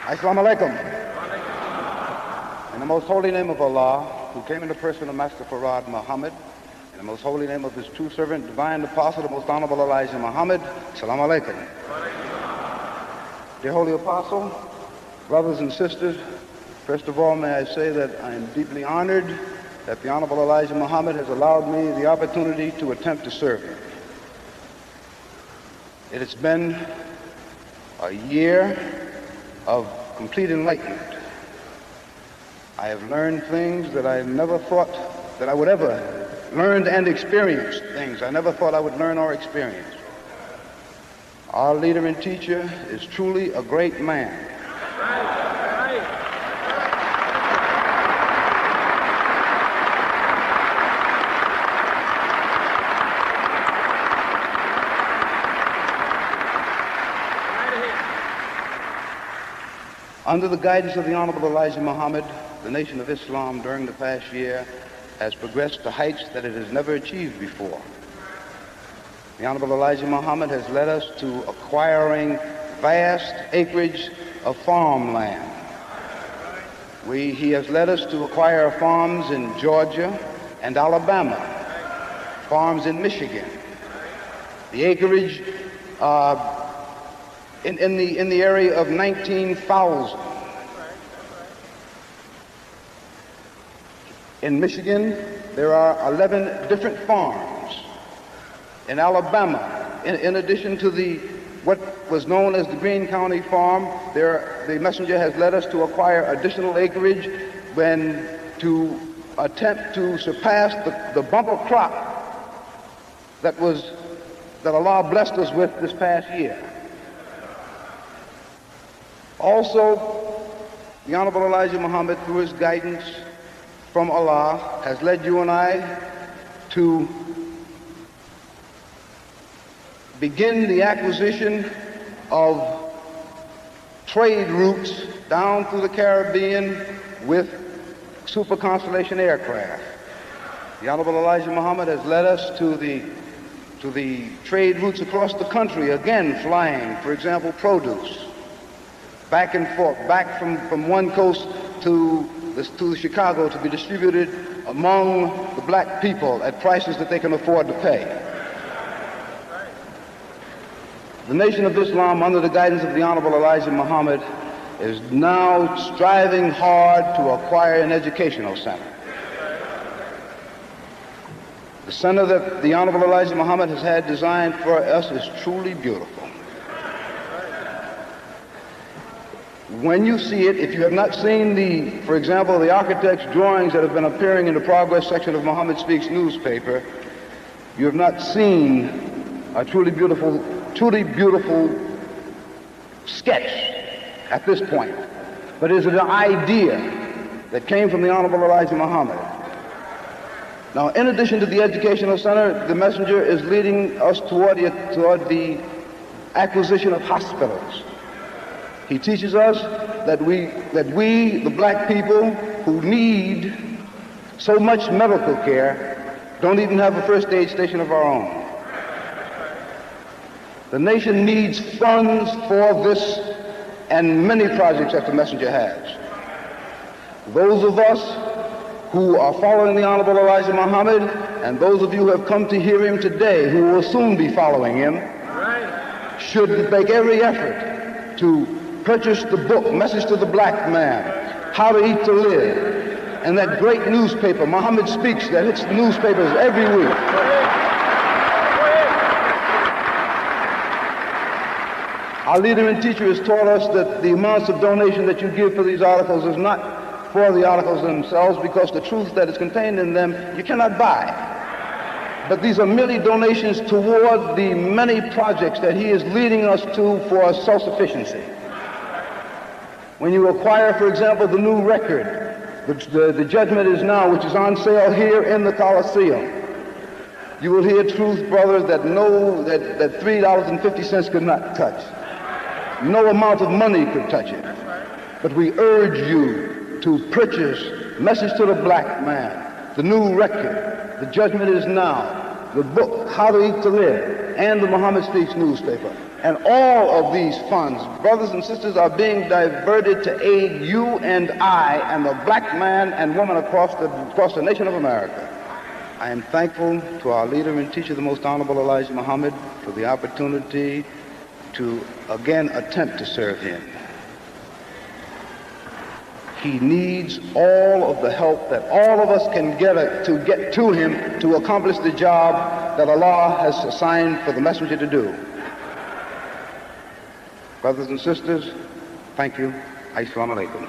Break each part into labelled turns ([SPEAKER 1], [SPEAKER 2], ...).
[SPEAKER 1] Assalamu alaikum. In the most holy name of Allah, who came in the person of Master Farad Muhammad, in the most holy name of his true servant, divine apostle, the most honorable Elijah Muhammad, Assalamu alaikum. Dear holy apostle, brothers and sisters, first of all, may I say that I am deeply honored that the honorable Elijah Muhammad has allowed me the opportunity to attempt to serve him. It has been a year of complete enlightenment. I have learned things that I never thought that I would ever learn, and experienced things I never thought I would learn or experience. Our leader and teacher is truly a great man. Under the guidance of the Honorable Elijah Muhammad, the Nation of Islam during the past year has progressed to heights that it has never achieved before. The Honorable Elijah Muhammad has led us to acquiring vast acreage of farmland. He has led us to acquire farms in Georgia and Alabama, farms in Michigan. The acreage in the area of 19,000. In Michigan, there are 11 different farms. In Alabama, in addition to what was known as the Greene County Farm, the messenger has led us to acquire additional acreage to attempt to surpass the bumper crop that Allah blessed us with this past year. Also, the Honorable Elijah Muhammad, through his guidance from Allah, has led you and I to begin the acquisition of trade routes down through the Caribbean with Super Constellation aircraft. The Honorable Elijah Muhammad has led us to the trade routes across the country, again flying, for example, produce. Back and forth, back from one coast to Chicago to be distributed among the black people at prices that they can afford to pay. The Nation of Islam, under the guidance of the Honorable Elijah Muhammad, is now striving hard to acquire an educational center. The center that the Honorable Elijah Muhammad has had designed for us is truly beautiful. When you see it, if you have not seen for example, the architect's drawings that have been appearing in the progress section of Muhammad Speaks newspaper, you have not seen a truly beautiful sketch at this point. But it is an idea that came from the Honorable Elijah Muhammad. Now, in addition to the educational center, the messenger is leading us toward the acquisition of hospitals. He teaches us that we, the black people who need so much medical care, don't even have a first aid station of our own. The nation needs funds for this and many projects that the messenger has. Those of us who are following the Honorable Elijah Muhammad, and those of you who have come to hear him today, who will soon be following him, should make every effort to purchase the book, Message to the Black Man, How to Eat to Live, and that great newspaper, Muhammad Speaks, that hits the newspapers every week. Our leader and teacher has taught us that the amounts of donation that you give for these articles is not for the articles themselves, because the truth that is contained in them you cannot buy. But these are merely donations toward the many projects that he is leading us to for self-sufficiency. When you acquire, for example, the new record, the Judgment Is Now, which is on sale here in the Coliseum, you will hear truth, brother, that $3.50 could not touch. No amount of money could touch it. But we urge you to purchase Message to the Black Man, the new record, The Judgment Is Now, the book, How to Eat to Live, and the Muhammad Speaks newspaper. And all of these funds, brothers and sisters, are being diverted to aid you and I and the black man and woman across the nation of America. I am thankful to our leader and teacher, the Most Honorable Elijah Muhammad, for the opportunity to again attempt to serve him. He needs all of the help that all of us can get to him to accomplish the job that Allah has assigned for the messenger to do. Brothers and sisters, thank you. Assalamu alaikum.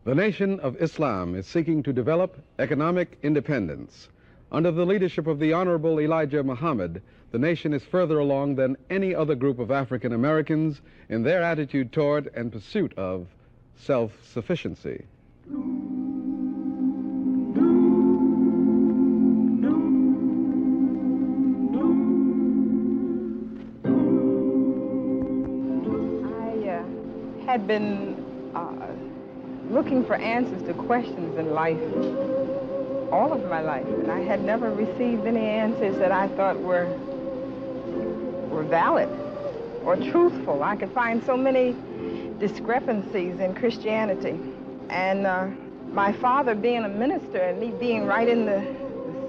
[SPEAKER 2] The nation of Islam is seeking to develop economic independence. Under the leadership of the Honorable Elijah Muhammad, the nation is further along than any other group of African Americans in their attitude toward and pursuit of self-sufficiency.
[SPEAKER 3] I had been looking for answers to questions in life all of my life, and I had never received any answers that I thought were valid or truthful. I could find so many discrepancies in Christianity, and my father being a minister and me being right in the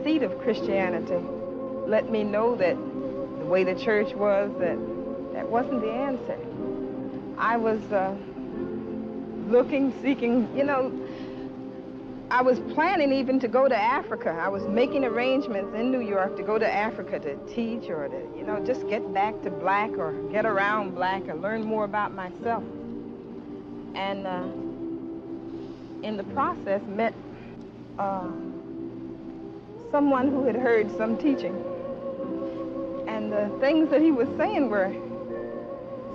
[SPEAKER 3] seat of Christianity let me know that the way the church was, that wasn't the answer. I was looking, seeking, you know, I was planning even to go to Africa. I was making arrangements in New York to go to Africa to teach or to, you know, just get back to black or get around black or learn more about myself. And in the process met someone who had heard some teaching. And the things that he was saying were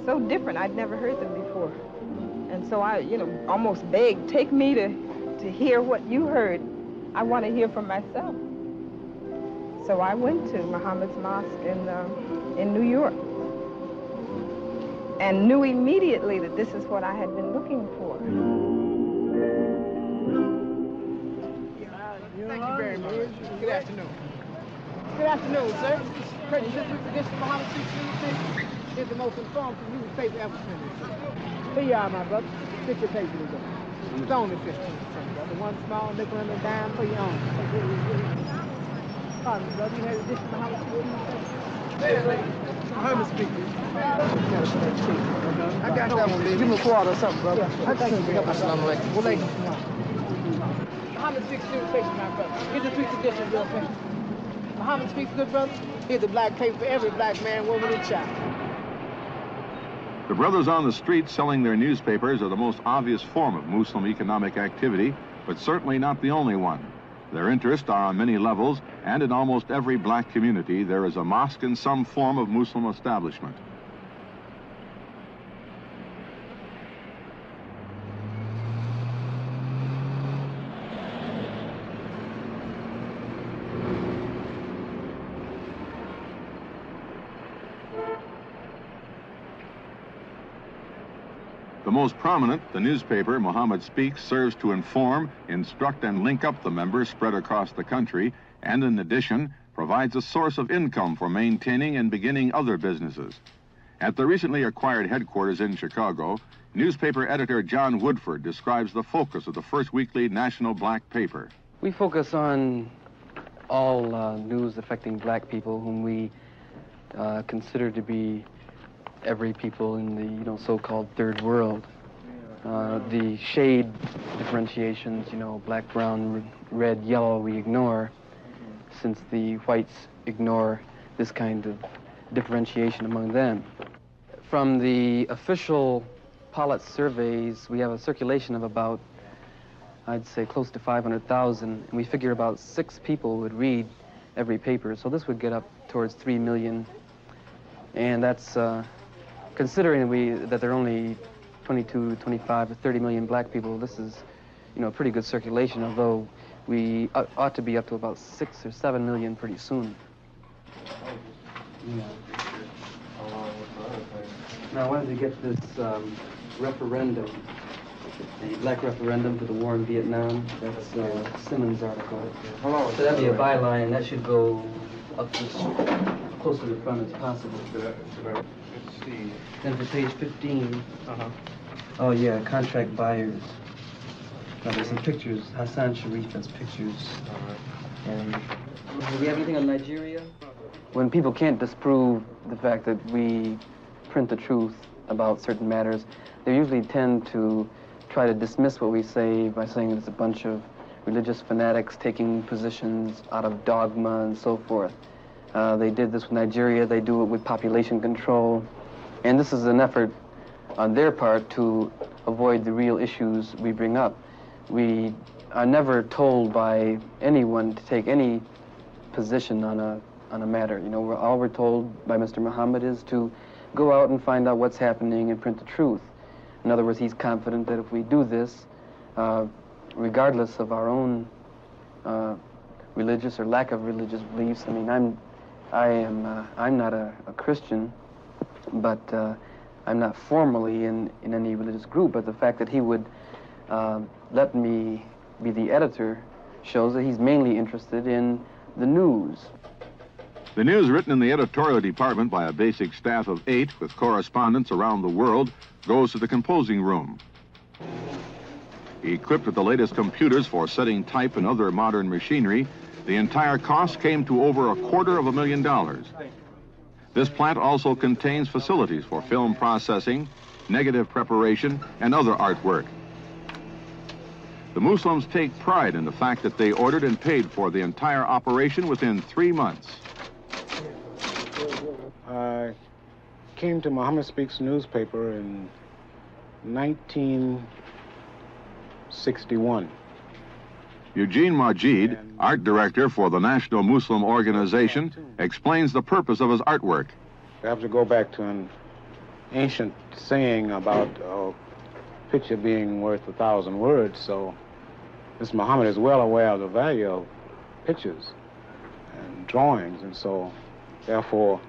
[SPEAKER 3] so different. I'd never heard them before. And so I, you know, almost begged, take me to hear what you heard. I want to hear for myself. So I went to Muhammad's Mosque in New York and knew immediately that this is what I had been looking for.
[SPEAKER 4] Thank you very much. Good afternoon. Good afternoon, sir. This edition of Muhammad Speaks is the most informed newspaper ever printed. Here you are, my brother. 50 pages ago. It's only 15 cents, brother. One small nickel and a dime for your own. Pardon me, brother. You had a edition of Muhammad Speaks? Muhammad Speaks. I got that one, baby. Give me a quarter or something, brother. Yeah, thank you. Assalamu alaikum. Muhammad Speaks newspaper, my brother. Here's the 3rd edition of your paper. Muhammad Speaks, good brother. Here's the black paper for every black man, woman, and child.
[SPEAKER 5] The brothers on the street selling their newspapers are the most obvious form of Muslim economic activity, but certainly not the only one. Their interests are on many levels, and in almost every black community there is a mosque in some form of Muslim establishment. The most prominent, the newspaper Muhammad Speaks, serves to inform, instruct, and link up the members spread across the country, and in addition, provides a source of income for maintaining and beginning other businesses. At the recently acquired headquarters in Chicago, newspaper editor John Woodford describes the focus of the first weekly national black paper.
[SPEAKER 6] We focus on all news affecting black people whom we consider to be every people in the, so-called third world. The shade differentiations, black, brown, red, yellow, we ignore, since the whites ignore this kind of differentiation among them. From the official Pollitt surveys, we have a circulation of about, I'd say, close to 500,000, and we figure about 6 people would read every paper, so this would get up towards 3 million, and that's considering that there are only 22, 25, or 30 million black people. This is, a pretty good circulation, although we ought to be up to about 6 or 7 million pretty soon. Now, I wanted to get this referendum The Black Referendum for the War in Vietnam. That's a Simmons article. So that'd be a byline. That should go up to close to the front as possible.
[SPEAKER 7] Let's see.
[SPEAKER 6] Then for page 15. Oh yeah, contract buyers. Now there's some pictures. Hassan Sharif has pictures. And do we have anything on Nigeria? When people can't disprove the fact that we print the truth about certain matters, they usually tend to try to dismiss what we say by saying it's a bunch of religious fanatics taking positions out of dogma and so forth. They did this with Nigeria, they do it with population control, and this is an effort on their part to avoid the real issues we bring up. We are never told by anyone to take any position on a matter. You know, all we're told by Mr. Muhammad is to go out and find out what's happening and print the truth. In other words, he's confident that if we do this, regardless of our own religious or lack of religious beliefs, I mean, I'm not a Christian, but I'm not formally in any religious group, but the fact that he would let me be the editor shows that he's mainly interested in the news.
[SPEAKER 5] The news written in the editorial department by a basic staff of 8 with correspondents around the world goes to the composing room. Equipped with the latest computers for setting type and other modern machinery, the entire cost came to over $250,000. This plant also contains facilities for film processing, negative preparation, and other artwork. The Muslims take pride in the fact that they ordered and paid for the entire operation within 3 months.
[SPEAKER 7] I came to Muhammad Speaks newspaper in 1961.
[SPEAKER 5] Eugene Majid, art director for the National Muslim Organization, explains the purpose of his artwork.
[SPEAKER 7] I have to go back to an ancient saying about a picture being worth 1,000 words, so Mr. Muhammad is well aware of the value of pictures and drawings, and so therefore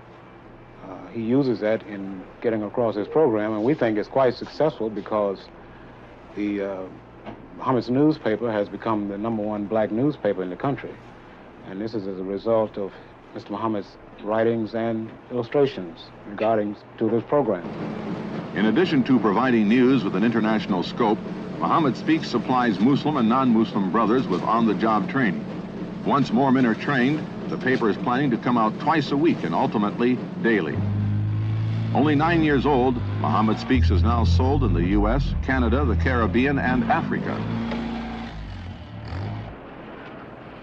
[SPEAKER 7] he uses that in getting across his program, and we think it's quite successful because the Muhammad's newspaper has become the #1 black newspaper in the country, and this is as a result of Mr. Muhammad's writings and illustrations regarding to this program.
[SPEAKER 5] In addition to providing news with an international scope, Muhammad Speaks supplies Muslim and non-Muslim brothers with on-the-job training. Once more men are trained, the paper is planning to come out twice a week and ultimately daily. Only 9 years old, Muhammad Speaks is now sold in the U.S., Canada, the Caribbean, and Africa.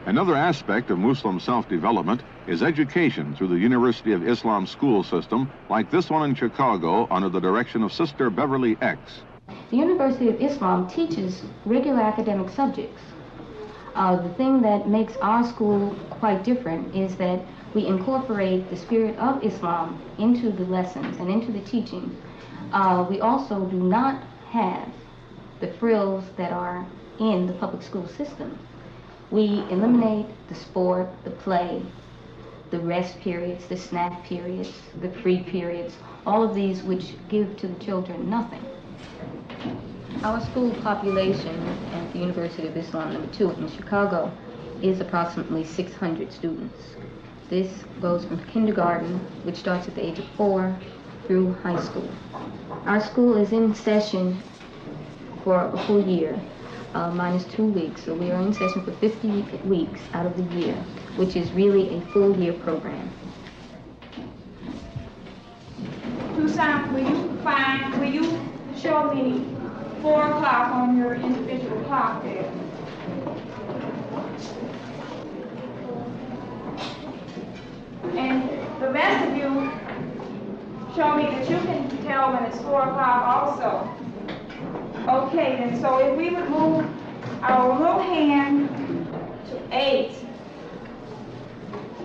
[SPEAKER 5] Another aspect of Muslim self-development is education through the University of Islam school system, like this one in Chicago under the direction of Sister Beverly X.
[SPEAKER 8] The University of Islam teaches regular academic subjects. The thing that makes our school quite different is that we incorporate the spirit of Islam into the lessons and into the teaching. We also do not have the frills that are in the public school system. We eliminate the sport, the play, the rest periods, the snack periods, the free periods, all of these which give to the children nothing. Our school population at the University of Islam #2 in Chicago is approximately 600 students. This goes from kindergarten, which starts at the age of 4, through high school. Our school is in session for a full year, minus 2 weeks, so we are in session for 50 weeks out of the year, which is really a full year program.
[SPEAKER 9] Tucson, will you show me 4 o'clock on your individual clock there? And the rest of you, show me that you can tell when it's 4 o'clock also. Okay, then, so if we would move our little hand to 8.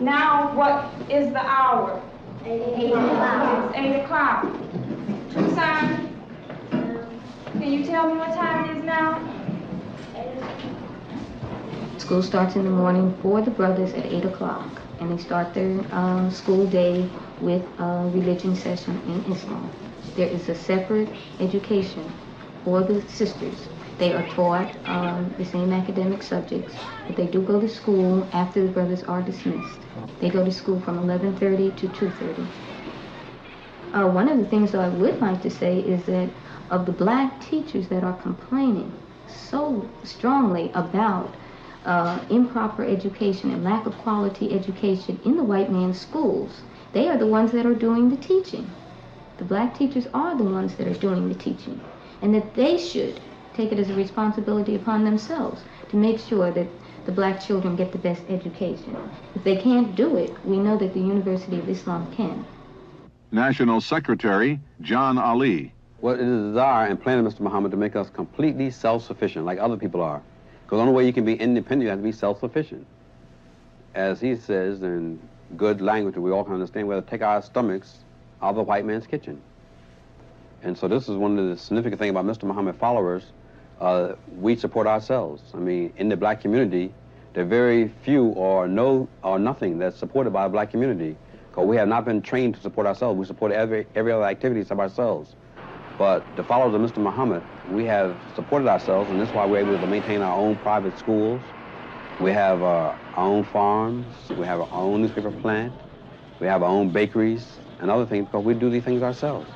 [SPEAKER 9] Now, what is the hour? 8 o'clock. It's 8 o'clock. Tucson, can you tell me what time it is now?
[SPEAKER 8] School starts in the morning for the brothers at 8 o'clock, and they start their school day with a religion session in Islam. There is a separate education or the sisters. They are taught the same academic subjects, but they do go to school after the brothers are dismissed. They go to school from 11:30 to 2:30. One of the things that I would like to say is that of the black teachers that are complaining so strongly about improper education and lack of quality education in the white man's schools, they are the ones that are doing the teaching. The black teachers are the ones that are doing the teaching, and that they should take it as a responsibility upon themselves to make sure that the black children get the best education. If they can't do it, we know that the University of Islam can.
[SPEAKER 5] National Secretary John Ali.
[SPEAKER 10] Well, it is a desire and plan of Mr. Muhammad to make us completely self-sufficient, like other people are. Because the only way you can be independent, you have to be self-sufficient. As he says in good language that we all can understand, we have to take our stomachs out of the white man's kitchen. And so this is one of the significant things about Mr. Muhammad followers. We support ourselves. I mean, in the black community, there are very few or nothing that's supported by the black community, because we have not been trained to support ourselves. We support every other activity except ourselves. But the followers of Mr. Muhammad, we have supported ourselves, and that's why we're able to maintain our own private schools. We have our own farms. We have our own newspaper plant. We have our own bakeries and other things, because we do these things ourselves.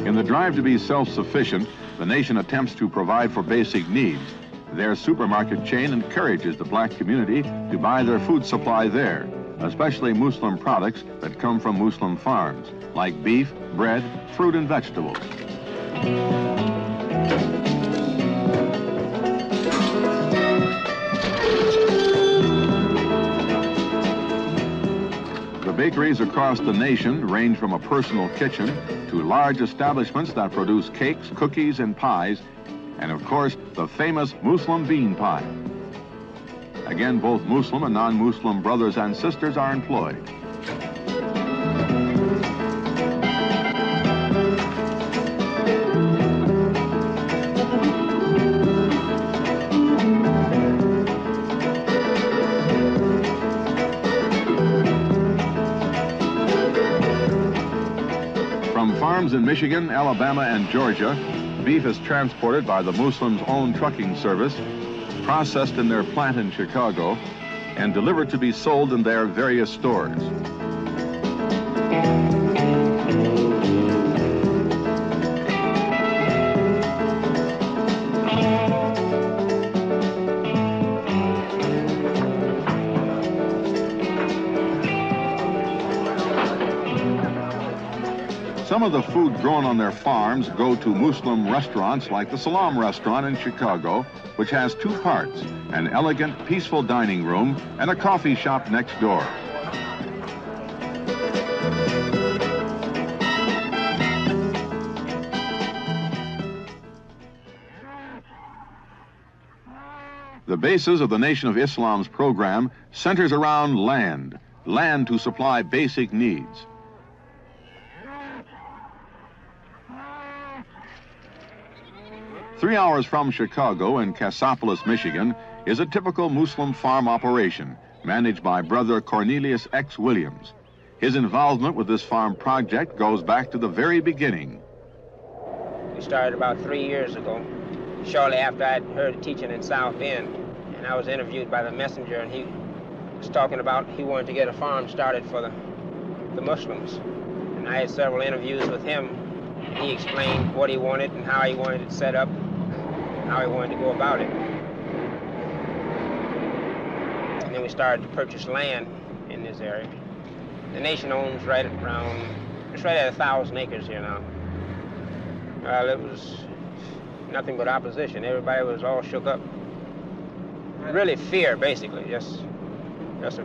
[SPEAKER 5] In the drive to be self-sufficient, the nation attempts to provide for basic needs. Their supermarket chain encourages the black community to buy their food supply there, especially Muslim products that come from Muslim farms, like beef, bread, fruit, and vegetables. The bakeries across the nation range from a personal kitchen to large establishments that produce cakes, cookies, and pies, and of course, the famous Muslim bean pie. Again, both Muslim and non-Muslim brothers and sisters are employed. From farms in Michigan, Alabama, and Georgia, beef is transported by the Muslims' own trucking service, processed in their plant in Chicago, and delivered to be sold in their various stores. Some of the food grown on their farms go to Muslim restaurants like the Salam restaurant in Chicago, which has two parts, an elegant, peaceful dining room and a coffee shop next door. The basis of the Nation of Islam's program centers around land to supply basic needs. Three hours from Chicago in Cassopolis, Michigan, is a typical Muslim farm operation managed by Brother Cornelius X. Williams. His involvement with this farm project goes back to the very beginning.
[SPEAKER 11] We started about 3 years ago, shortly after I'd heard teaching in South Bend, and I was interviewed by the messenger, and he was talking about he wanted to get a farm started for the Muslims. And I had several interviews with him, and he explained what he wanted and how he wanted it set up, how he wanted to go about it. And then we started to purchase land in this area. The nation owns right at 1,000 acres here now. Well, it was nothing but opposition. Everybody was all shook up. Really fear, basically, just a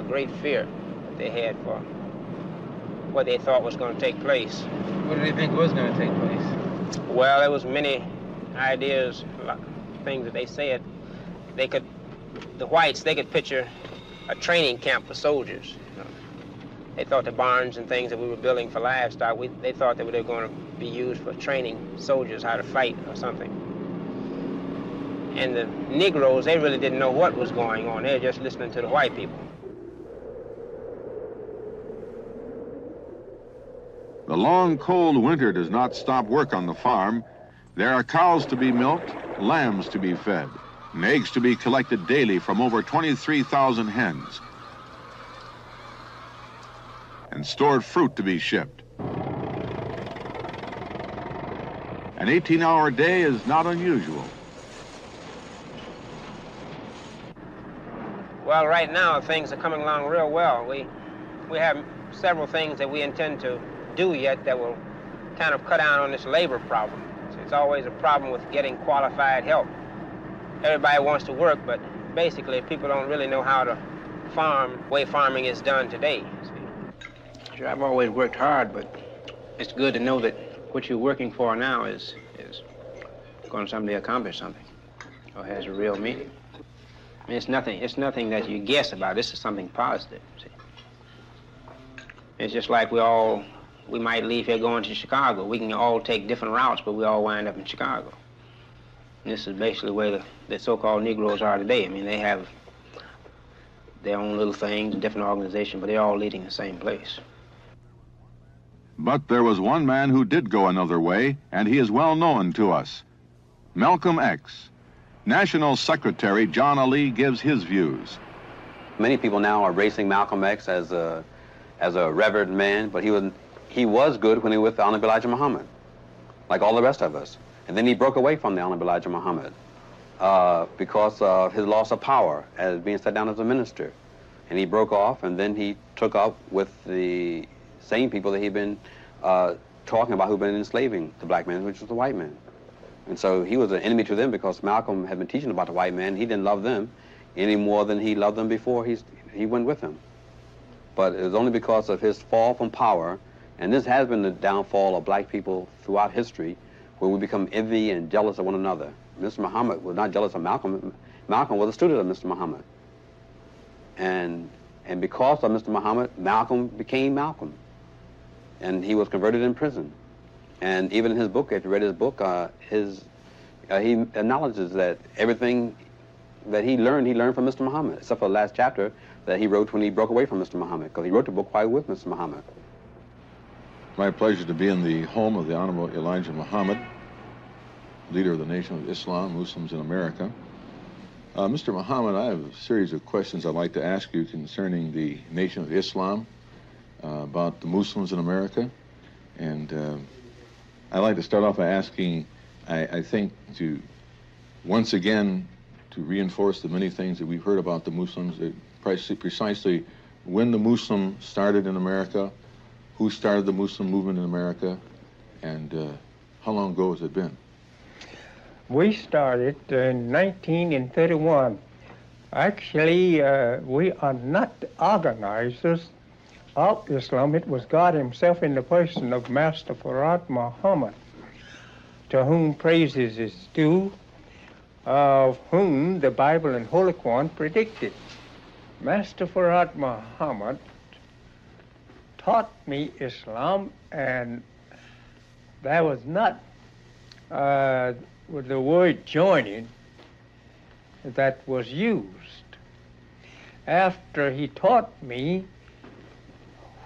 [SPEAKER 11] great fear that they had for what they thought was going to take place.
[SPEAKER 12] What did they think was going to take place?
[SPEAKER 11] Well, there was many ideas, things that they said. The whites, they could picture a training camp for soldiers. They thought the barns and things that we were building for livestock, they thought that they were going to be used for training soldiers how to fight or something. And the Negroes, they really didn't know what was going on. They were just listening to the white people.
[SPEAKER 5] The long, cold winter does not stop work on the farm. There are cows to be milked, lambs to be fed, and eggs to be collected daily from over 23,000 hens, and stored fruit to be shipped. An 18-hour day is not unusual.
[SPEAKER 11] Well, right now, things are coming along real well. We have several things that we intend to do yet that will kind of cut down on this labor problem. It's always a problem with getting qualified help. Everybody wants to work, but basically people don't really know how to farm the way farming is done today. Sure, I've always worked hard, but it's good to know that what you're working for now is going to someday accomplish something, or has a real meaning. I mean, it's nothing that you guess about. This is something positive, see. It's just like we might leave here going to Chicago. We can all take different routes, but we all wind up in Chicago. And this is basically where the so-called Negroes are today. I mean, they have their own little things, different organizations, but they're all leading the same place.
[SPEAKER 5] But there was one man who did go another way, and he is well known to us. Malcolm X. National Secretary John Ali gives his views.
[SPEAKER 10] Many people now are racing Malcolm X as a revered man, but he was good when he was with the Honorable Elijah Muhammad, like all the rest of us. And then he broke away from the Honorable Elijah Muhammad because of his loss of power as being set down as a minister. And he broke off, and then he took up with the same people that he'd been talking about who'd been enslaving the black man, which was the white man. And so he was an enemy to them because Malcolm had been teaching about the white man. He didn't love them any more than he loved them before he went with them. But it was only because of his fall from power, and this has been the downfall of black people throughout history, where we become envy and jealous of one another. Mr. Muhammad was not jealous of Malcolm. Malcolm was a student of Mr. Muhammad. And because of Mr. Muhammad, Malcolm became Malcolm. And he was converted in prison. And even in his book, if you read his book, he acknowledges that everything that he learned from Mr. Muhammad, except for the last chapter that he wrote when he broke away from Mr. Muhammad, because he wrote the book while with Mr. Muhammad.
[SPEAKER 5] My pleasure to be in the home of the Honorable Elijah Muhammad, leader of the Nation of Islam, Muslims in America. Mr. Muhammad, I have a series of questions I'd like to ask you concerning the Nation of Islam, about the Muslims in America. And I'd like to start off by asking, I think, to once again to reinforce the many things that we've heard about the Muslims, precisely when the Muslim started in America, who started the Muslim movement in America, and how long ago has it been?
[SPEAKER 13] We started in 1931. Actually, we are not organizers of Islam. It was God himself in the person of Master Fard Muhammad, to whom praises is due, of whom the Bible and Holy Quran predicted. Master Fard Muhammad taught me Islam, and that was not with the word joining that was used. After he taught me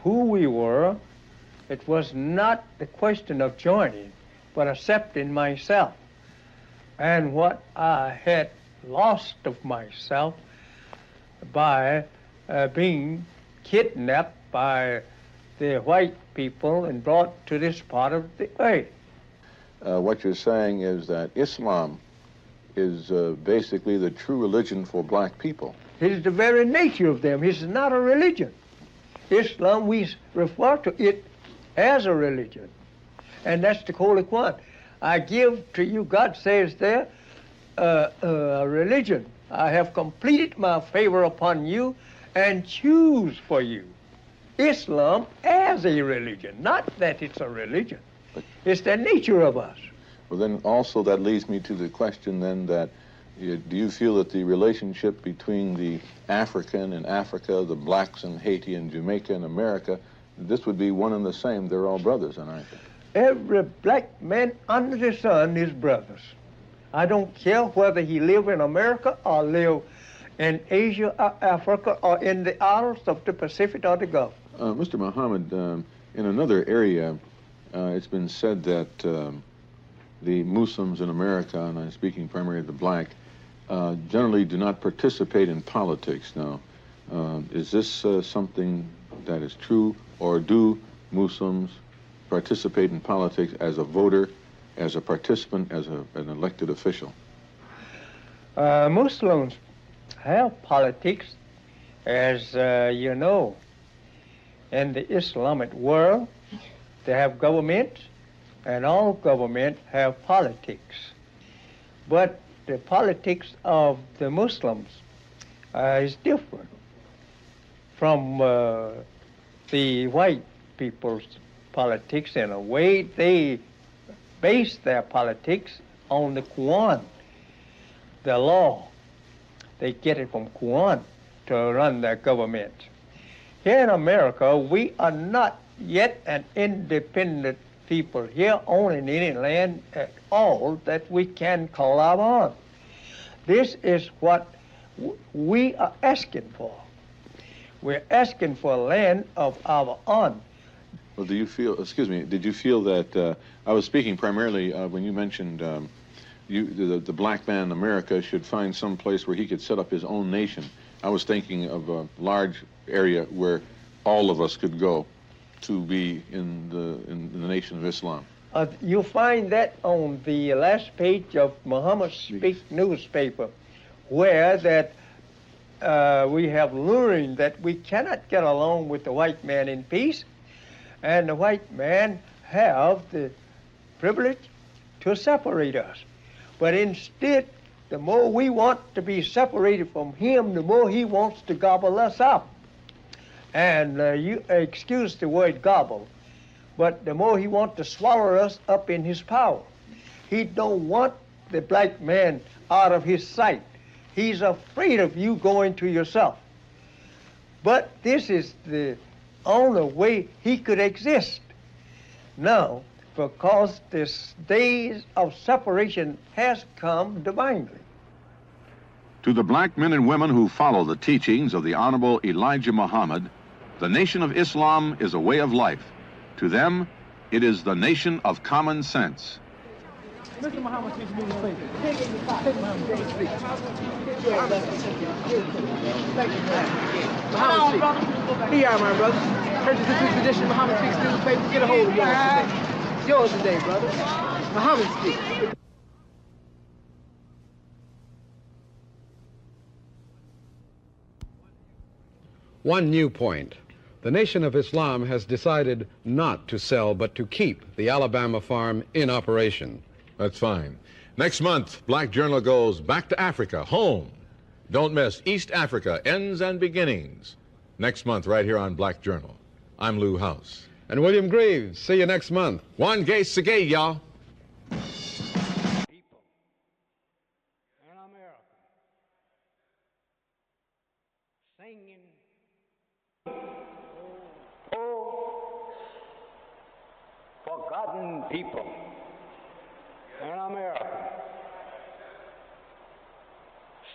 [SPEAKER 13] who we were, it was not the question of joining, but accepting myself and what I had lost of myself by being kidnapped by the white people and brought to this part of the earth.
[SPEAKER 5] What you're saying is that Islam is basically the true religion for black people.
[SPEAKER 13] It is the very nature of them. It's not a religion. Islam, we refer to it as a religion. And that's the Holy Quran. I give to you, God says there, a religion. I have completed my favor upon you and choose for you Islam as a religion. Not that it's a religion. It's the nature of us.
[SPEAKER 5] Well, then also that leads me to the question then that Do you feel that the relationship between the African in Africa, the blacks in Haiti and Jamaica and America, this would be one and the same? They're all brothers, aren't they?
[SPEAKER 13] Every black man under the sun is brothers. I don't care whether he live in America or live in Asia or Africa or in the islands of the Pacific or the Gulf.
[SPEAKER 5] Mr. Muhammad, in another area, it's been said that the Muslims in America, and I'm speaking primarily of the black, generally do not participate in politics. Now, is this something that is true, or do Muslims participate in politics as a voter, as a participant, as an elected official?
[SPEAKER 13] Muslims have politics, as you know. In the Islamic world, they have government, and all government have politics. But the politics of the Muslims is different from the white people's politics. In a way, they base their politics on the Quran, the law. They get it from Quran to run their government. Here in America, we are not yet an independent people here on any land at all that we can call our own. This is what we are asking for. We're asking for land of our own.
[SPEAKER 5] Well, do you feel, excuse me, did you feel that, I was speaking primarily when you mentioned the black man in America should find some place where he could set up his own nation. I was thinking of a large area where all of us could go to be in the Nation of Islam.
[SPEAKER 13] You find that on the last page of Muhammad Speak newspaper, where that we have learned that we cannot get along with the white man in peace, and the white man have the privilege to separate us. But instead, the more we want to be separated from him, the more he wants to gobble us up. And you excuse the word gobble, but the more he wants to swallow us up in his power. He don't want the black man out of his sight. He's afraid of you going to yourself. But this is the only way he could exist. Now, because this days of separation has come divinely.
[SPEAKER 5] To the black men and women who follow the teachings of the Honorable Elijah Muhammad, the Nation of Islam is a way of life. To them, it is the nation of common sense.
[SPEAKER 4] Mr. Muhammad speaks newspaper. Take Muhammad, speak. Thank you, man. Muhammad speaks. Here, my brother. Purchase this edition, Muhammad speaks newspaper. Get a hold of yours today. Yours today, brother. Muhammad speaks.
[SPEAKER 2] One new point. The Nation of Islam has decided not to sell, but to keep the Alabama farm in operation.
[SPEAKER 14] That's fine. Next month, Black Journal goes back to Africa, home. Don't miss East Africa, Ends and Beginnings. Next month, right here on Black Journal. I'm Lou House.
[SPEAKER 2] And William Greaves. See you next month.
[SPEAKER 14] One gay sagay, y'all.
[SPEAKER 15] People in America singing, oh, forgotten people in America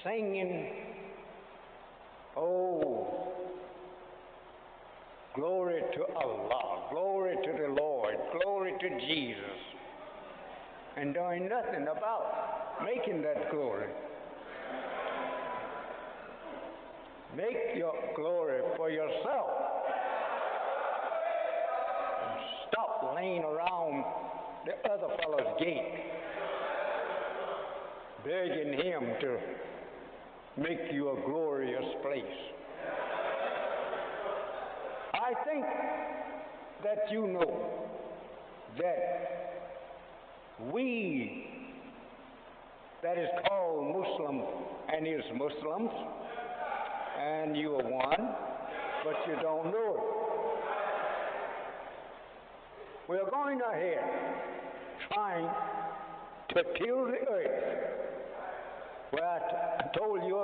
[SPEAKER 15] singing, oh, glory to Allah, glory to the Lord, glory to Jesus, and doing nothing about making that glory. Make your glory for yourself. And stop laying around the other fellow's gate, begging him to make you a glorious place. I think that you know that we, that is called Muslim and is Muslims, and you are one, but you don't know it. We are going ahead trying to till the earth Well, I told you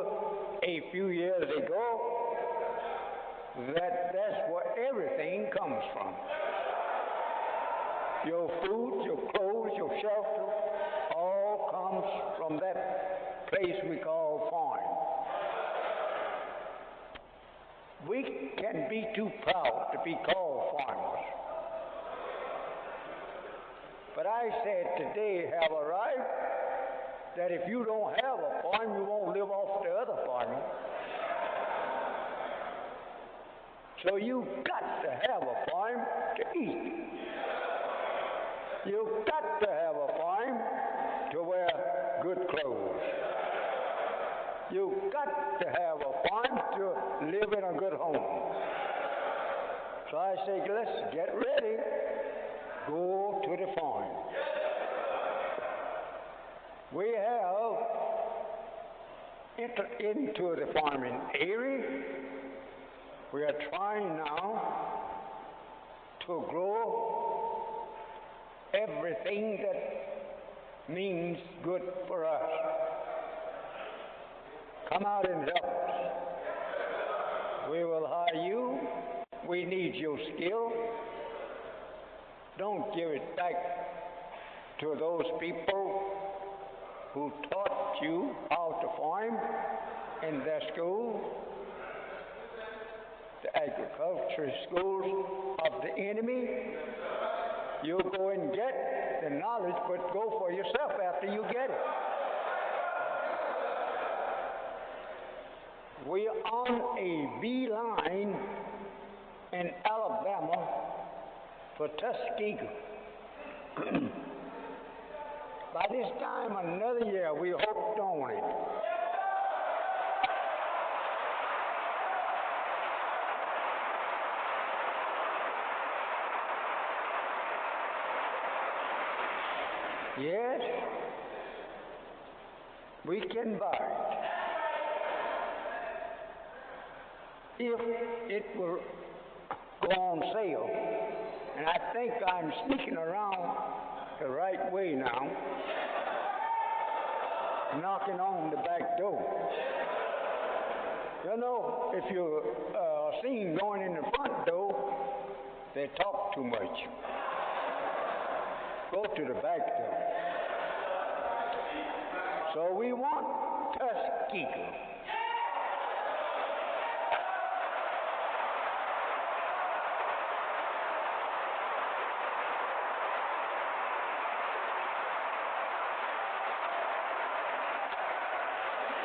[SPEAKER 15] a few years ago that that's where everything comes from. Your food, your clothes, your shelter, all comes from that place we call farm. We can be too proud to be called farmers. But I said today have arrived that if you don't have a farm, you won't live off the other farming. So you've got to have a farm to eat. You've got to have a farm to wear good clothes. You've got to have a farm to live in a good home. So I say, let's get ready. Go to the farm. We have entered into the farming area. We are trying now to grow everything that means good for us. Come out and help us. We will hire you. We need your skill. Don't give it back to those people who taught you how to farm in their school, the agriculture schools of the enemy. You go and get the knowledge, but go for yourself after you get it. We are on a beeline in Alabama for Tuskegee. By this time, another year, we hoped on it. Yes, we can buy it. If it will go on sale, and I think I'm sneaking around the right way now, knocking on the back door. You know, if you are seen going in the front door, they talk too much. Go to the back door. So we want Tuskegee.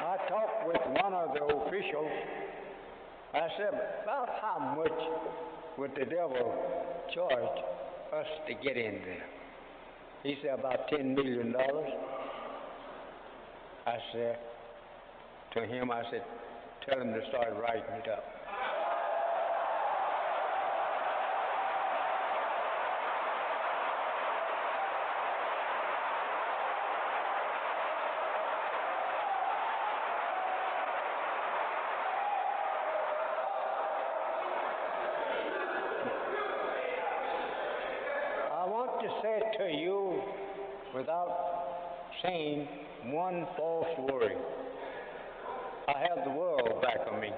[SPEAKER 15] I talked with one of the officials. I said, about how much would the devil charge us to get in there? He said, about $10 million. I said to him, I said, tell him to start writing it up. To you without saying one false word. I have the world back on me.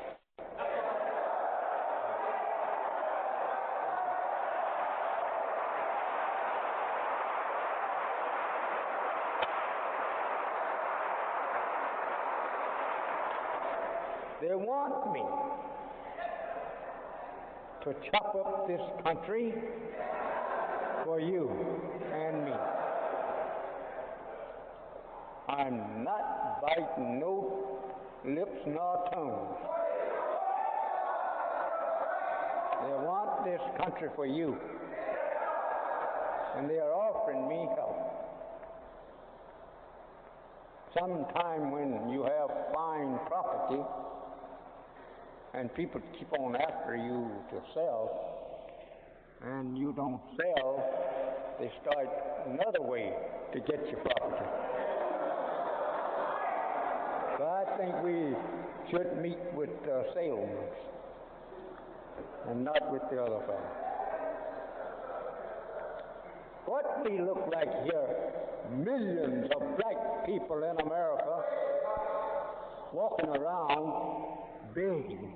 [SPEAKER 15] They want me to chop up this country for you and me. I'm not biting no lips nor tongues. They want this country for you, and they are offering me help. Sometime when you have fine property and people keep on after you to sell, and you don't sell, they start another way to get your property. So I think we should meet with salesmen and not with the other fellow. What we look like here, millions of black people in America walking around begging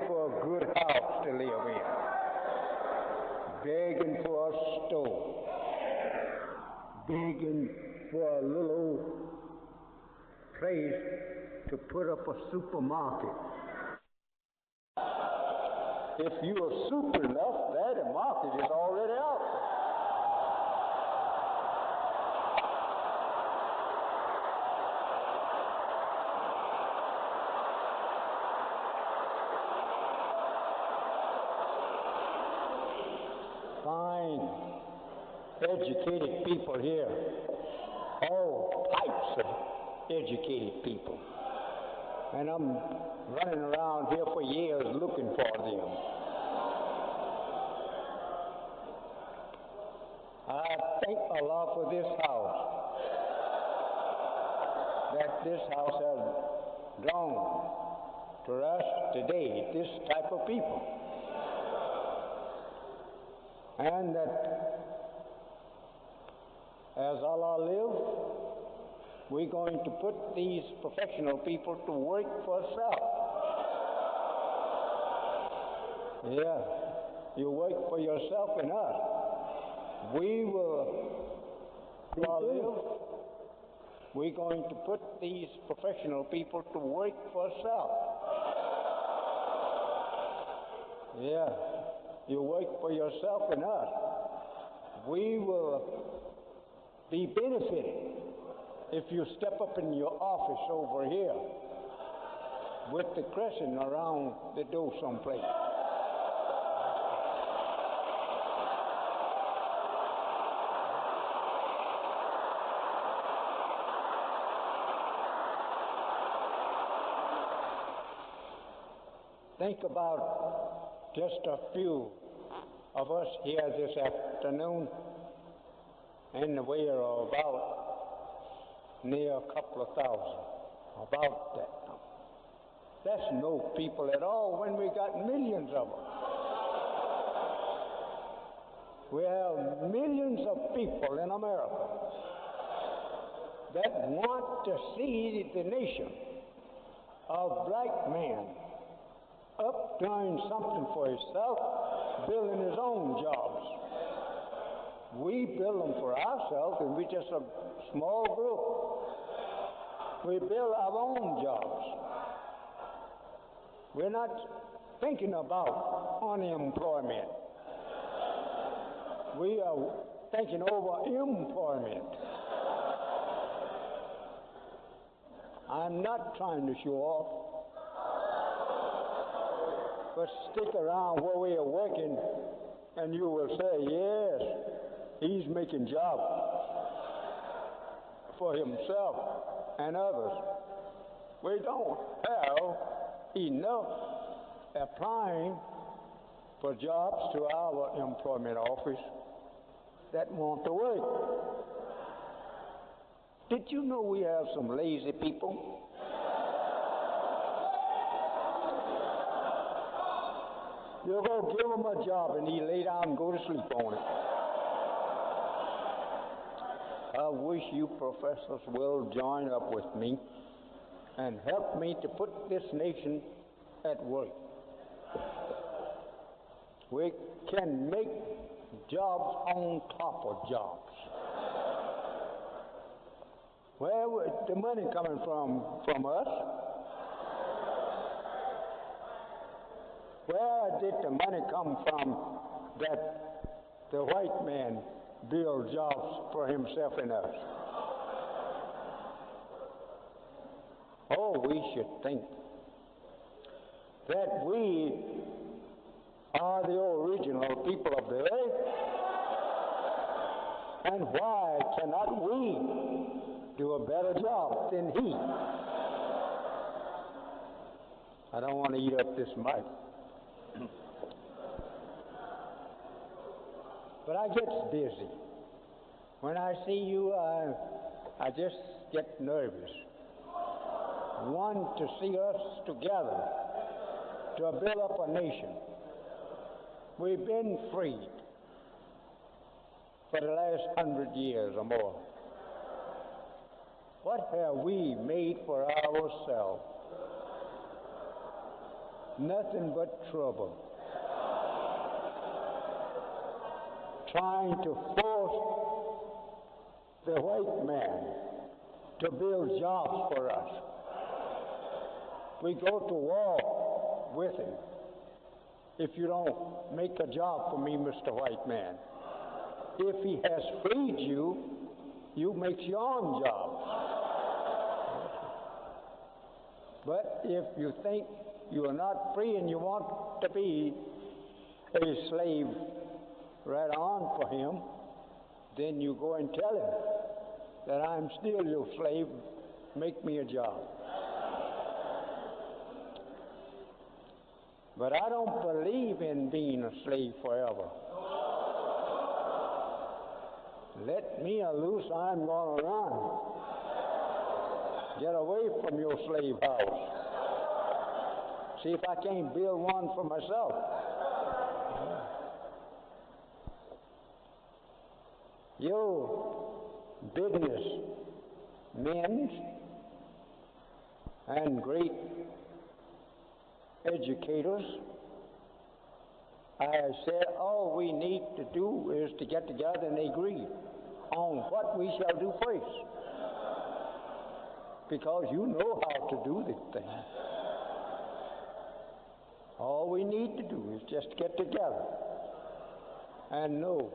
[SPEAKER 15] for a good house to live in, begging for a stove, begging for a little place to put up a supermarket. If you are super enough, that market is already out there. Fine, educated people here, all types of educated people. And I'm running around here for years looking for them. I thank Allah for this house, that this house has drawn to us today, this type of people. And that as Allah lives, we're going to put these professional people to work for self. Yeah, you work for yourself and us. We will, we're going to put these professional people to work for self. Yeah, you work for yourself and us. We will be benefited if you step up in your office over here with the crescent around the door someplace. Think about just a few of us here this afternoon, and we are about near a couple of thousand, about that number. That's no people at all when we got millions of them. We have millions of people in America that want to see the nation of black man up doing something for himself, building his own jobs. We build them for ourselves, and we're just a small group. We build our own jobs. We're not thinking about unemployment. We are thinking over employment. I'm not trying to show off, but stick around where we are working, and you will say, yes, he's making jobs for himself and others. We don't have enough applying for jobs to our employment office that want to work. Did you know we have some lazy people? You go give him a job and he lay down and go to sleep on it. I wish you professors will join up with me and help me to put this nation at work. We can make jobs on top of jobs. Where would the money coming from us? Where did the money come from that the white man build jobs for himself and us? Oh, we should think that we are the original people of the earth. And why cannot we do a better job than he? I don't want to eat up this mic. But I get busy. When I see you, I just get nervous. Want to see us together to build up a nation. We've been freed for the last 100 years or more. What have we made for ourselves? Nothing but trouble. Trying to force the white man to build jobs for us. We go to war with him. If you don't make a job for me, Mr. White Man. If he has freed you, you make your own jobs. But if you think you are not free and you want to be a slave right on for him, then you go and tell him that I'm still your slave, make me a job. But I don't believe in being a slave forever. Let me loose, I'm going to run. Get away from your slave house. See if I can't build one for myself. You business men and great educators, I said all we need to do is to get together and agree on what we shall do first. Because you know how to do this thing. All we need to do is just get together and know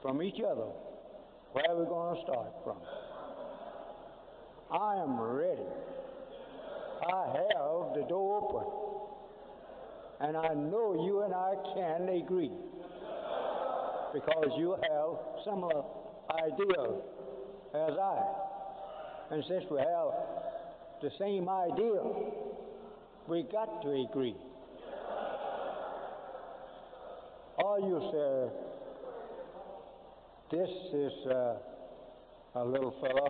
[SPEAKER 15] from each other where we're going to start from. I am ready. I have the door open. And I know you and I can agree. Because you have similar ideas as I. And since we have the same idea, we got to agree. Or you say, this is a little fella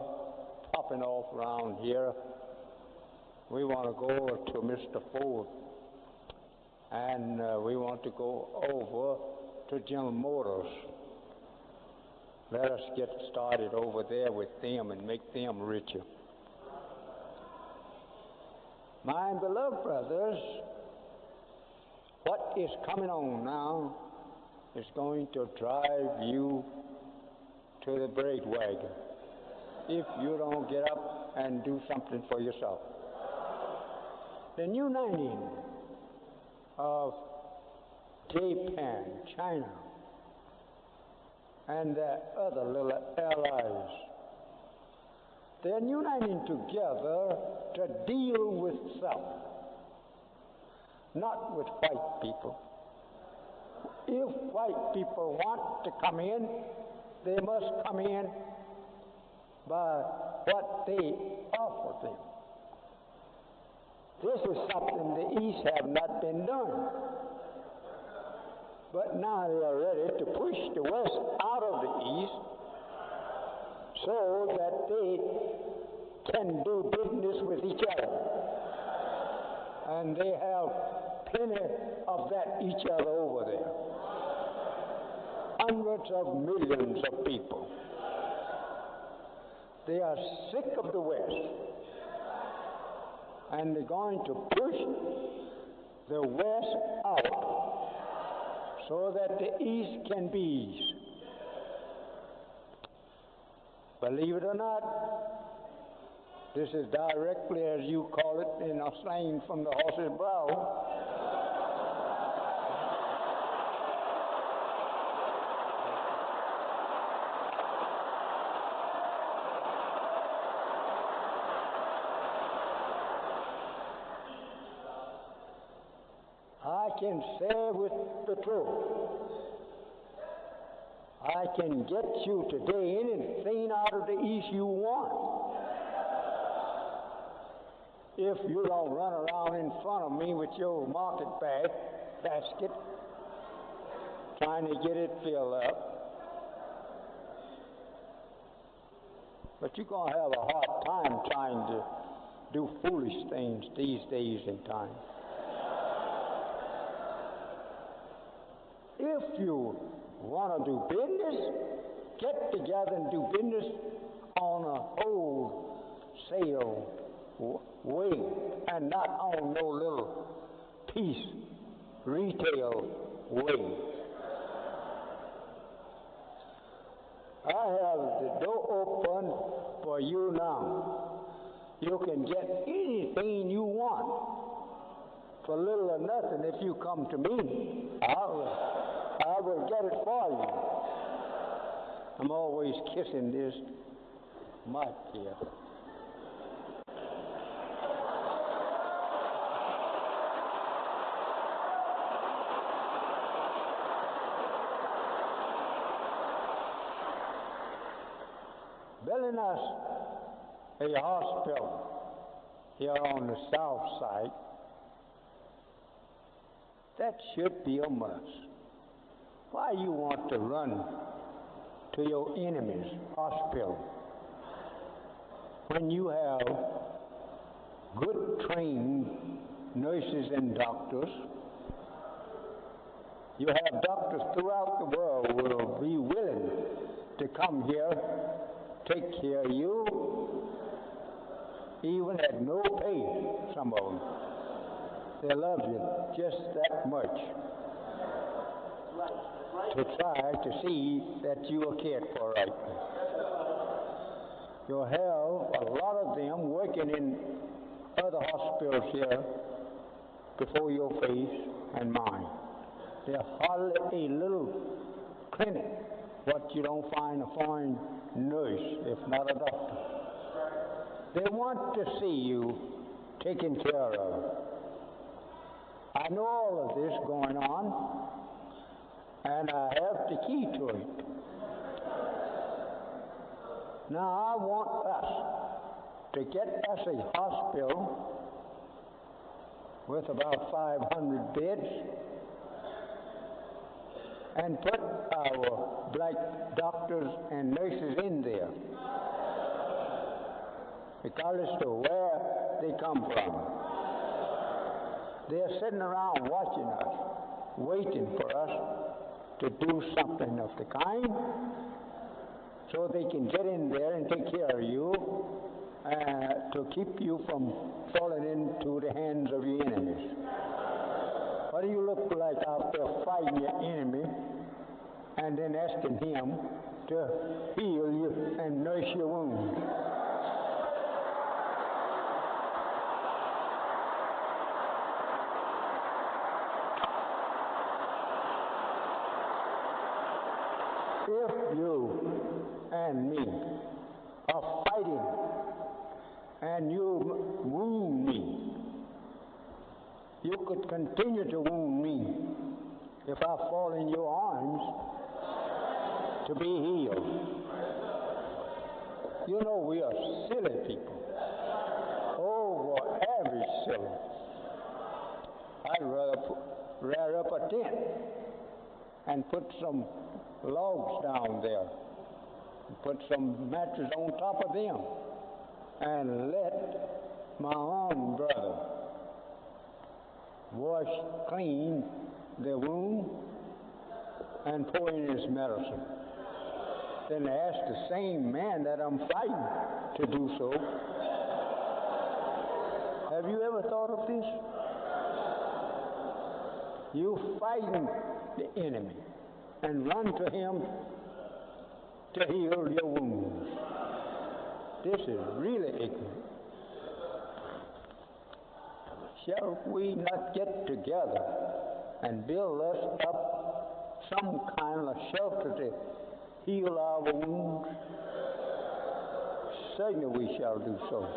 [SPEAKER 15] popping off around here. We want to go to Mr. Ford, and we want to go over to General Motors. Let us get started over there with them and make them richer. My beloved brothers, what is coming on now is going to drive you to the bread wagon if you don't get up and do something for yourself. The uniting of Japan, China, and the other little allies, they're uniting together to deal with self, not with white people. If white people want to come in, they must come in by what they offer them. This is something the East have not been done. But now they are ready to push the West out of the East so that they can do business with each other. And they have plenty of that each other over there. Hundreds of millions of people. They are sick of the West. And they're going to push the West out so that the East can be eased. Believe it or not, this is directly, as you call it in a slang, from the horse's brow. I can say with the truth, I can get you today anything out of the East you want. If you don't run around in front of me with your market basket, trying to get it filled up. But you're going to have a hard time trying to do foolish things these days and times. If you want to do business, get together and do business on a wholesale way and not on no little piece retail way. I have the door open for you now. You can get anything you want for little or nothing if you come to me. I will get it for you. I'm always kissing this mic here. Building us a hospital here on the south side, that should be a must. Why you want to run to your enemy's hospital when you have good trained nurses and doctors? You have doctors throughout the world who will be willing to come here, take care of you, even at no pay, some of them. They love you just that much to try to see that you are cared for right. You'll have a lot of them working in other hospitals here before your face and mine. There's hardly a little clinic but you don't find a foreign nurse, if not a doctor. They want to see you taken care of. I know all of this going on, and I have the key to it. Now I want us to get us a hospital with about 500 beds and put our black doctors and nurses in there, regardless of where they come from. They're sitting around watching us, waiting for us to do something of the kind so they can get in there and take care of you to keep you from falling into the hands of your enemies. What do you look like out there fighting your enemy and then asking him to heal you and nurse your wounds? If you and me are fighting and you wound me, you could continue to wound me if I fall in your arms to be healed. You know we are silly people. Oh, we're average silly. I'd rather rear up a tent and put some logs down there, and put some mattress on top of them, and let my own brother wash clean the wound and pour in his medicine. Then ask the same man that I'm fighting to do so. Have you ever thought of this? You fighting the enemy and run to him to heal your wounds. This is really ignorant. Shall we not get together and build us up some kind of shelter to heal our wounds? Certainly we shall do so.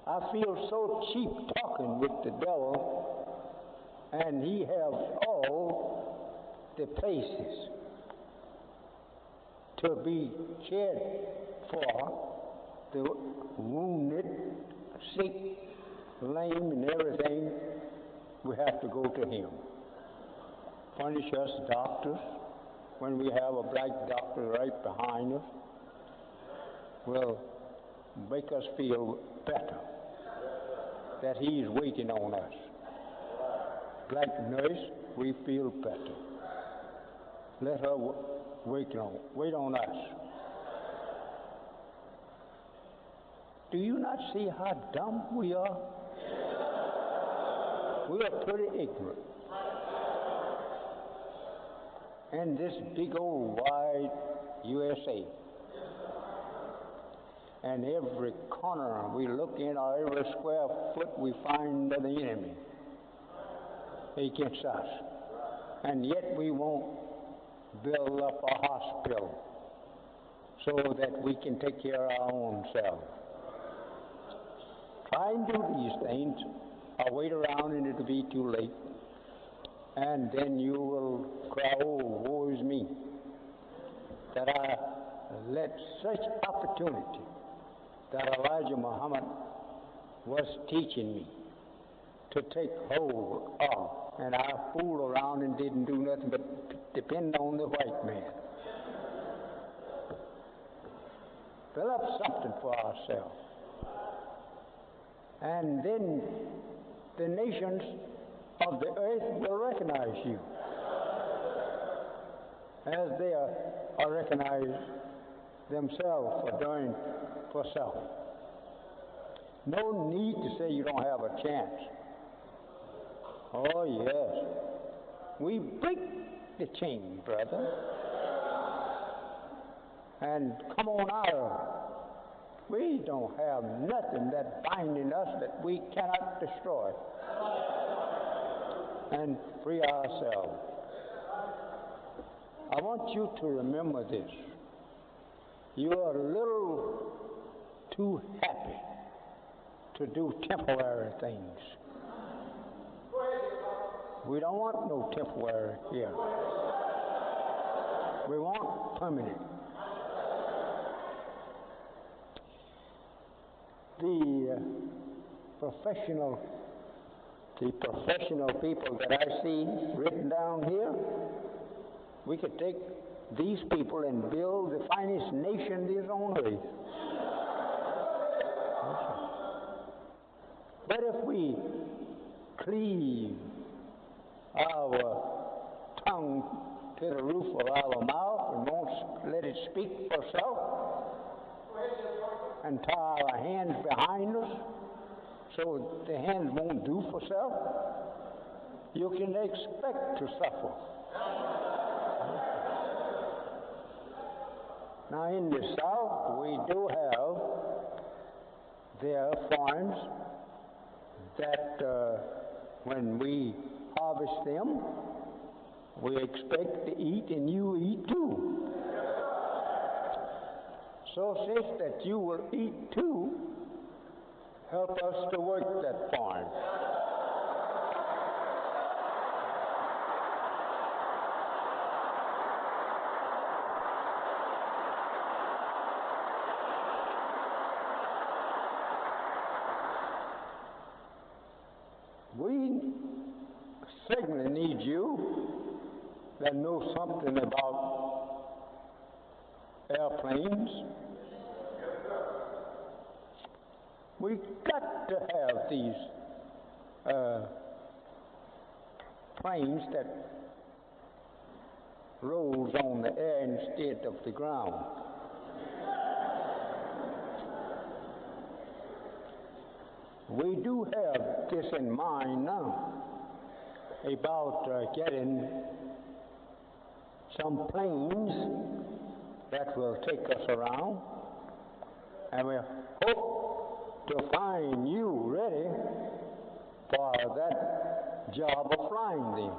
[SPEAKER 15] I feel so cheap talking with the devil, and he has all the places to be cared for, the wounded, sick, lame, and everything. We have to go to him. Furnish us doctors. When we have a black doctor right behind us, will make us feel better that he's waiting on us. Black nurse, we feel better. Let her wait on us. Do you not see how dumb we are? We are pretty ignorant. And this big old wide USA. And every corner we look in, or every square foot we find the enemy against us. And yet we won't build up a hospital so that we can take care of our own selves. Try and do these things, or wait around and it'll be too late. And then you will cry, oh, woe is me, that I let such opportunity that Elijah Muhammad was teaching me to take hold of, and I fooled around and didn't do nothing but depend on the white man. Fill up something for ourselves. And then the nations of the earth will recognize you as they are recognized themselves for doing for self. No need to say you don't have a chance. Oh, yes. We break the chain, brother, and come on out of it. We don't have nothing that's binding us that we cannot destroy and free ourselves. I want you to remember this. You are a little too happy to do temporary things. We don't want no temporary here. We want permanent. The professional people that I see written down here, we could take these people and build the finest nation this on earth. But if we cleave our tongue to the roof of our mouth and won't let it speak for self, and tie our hands behind us so the hands won't do for self, you can expect to suffer. Now in the South, we do have their farms that when we harvest them, we expect to eat, and you eat too. So since that you will eat too, help us to work that farm. We certainly need you that know something about airplanes. We've got to have these planes that rolls on the air instead of the ground. We do have this in mind now about getting some planes that will take us around, and we hope to find you ready for that job of flying them.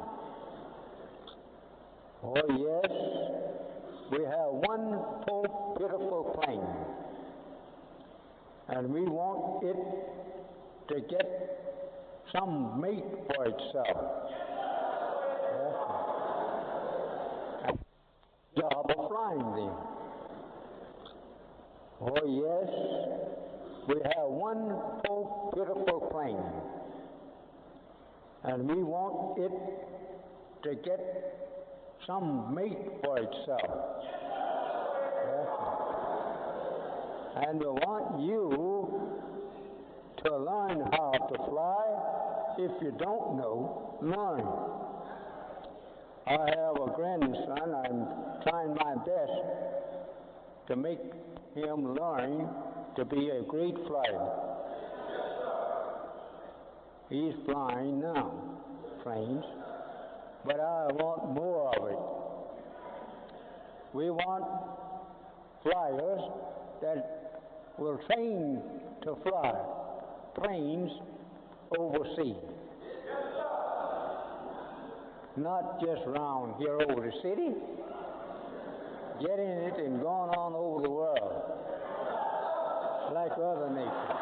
[SPEAKER 15] Oh yes, we have one poor pitiful plane, and we want it to get some mate for itself. Job of flying them. Oh yes, we have one poor pitiful plane, and we want it to get some mate for itself. And we want you to learn how to fly. If you don't know, learn. I have a grandson. I'm trying my best to make him learn to be a great flyer. He's flying now, planes, but I want more of it. We want flyers that will train to fly planes overseas. Not just round here over the city, get in it and going on over the world like other nations.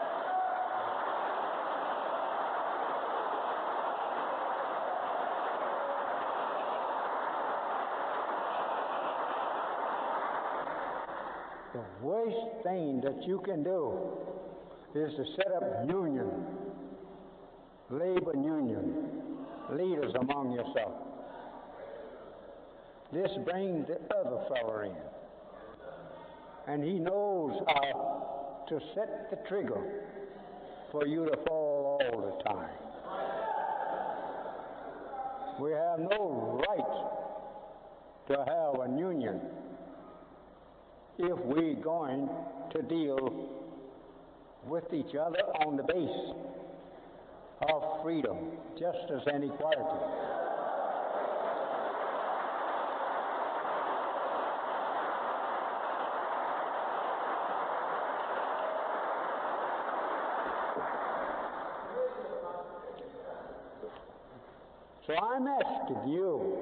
[SPEAKER 15] The worst thing that you can do is to set up union, labor union, leaders among yourself. This brings the other fellow in, and he knows how to set the trigger for you to fall all the time. We have no right to have a union if we're going to deal with each other on the base of freedom, justice, and equality. So I'm asking you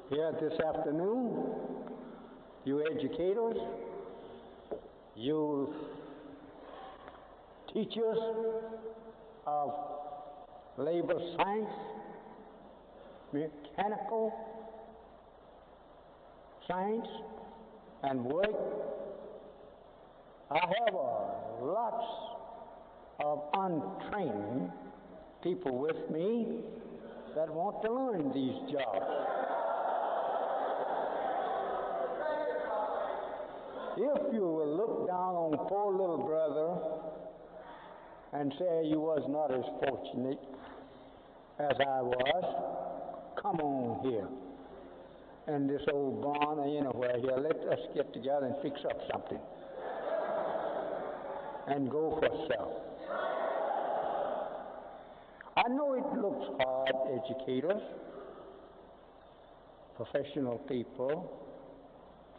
[SPEAKER 15] here this afternoon, you educators, you teachers of labor science, mechanical science, and work, I have lots of untrained people with me that want to learn these jobs. If you will look down on poor little brother and say you was not as fortunate as I was, come on here. And this old barn or anywhere here, let us get together and fix up something. And go for self. I know it looks hard, educators, professional people,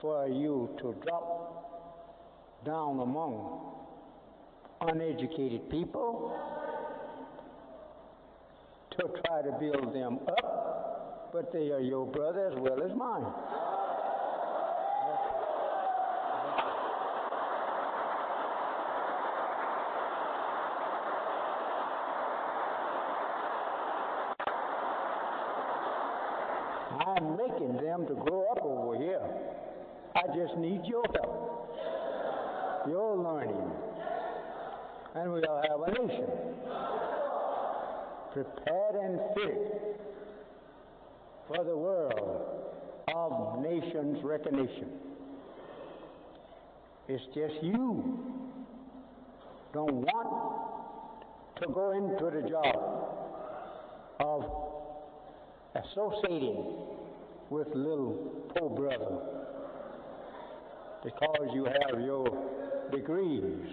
[SPEAKER 15] for you to drop down among uneducated people to try to build them up, but they are your brother as well as mine. I'm making them to grow up over here. I just need your help, your learning, and we'll have a nation prepared and fit for the world of nations recognition. It's just you don't want to go into the job of associating with little poor brother because you have your degrees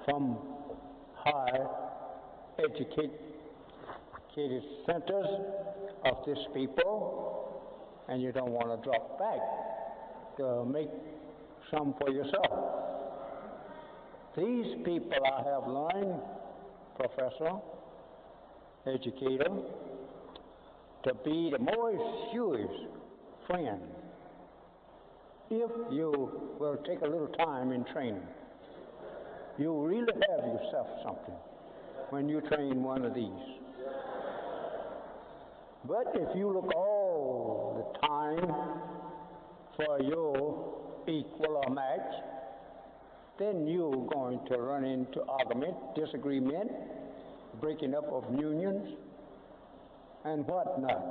[SPEAKER 15] from high educated centers of this people, and you don't want to drop back to make some for yourself. These people I have learned, professor, educator, to be the most surest friend if you will take a little time in training. You'll really have yourself something when you train one of these. But if you look all the time for your equal or match, then you're going to run into argument, disagreement, breaking up of unions, and whatnot.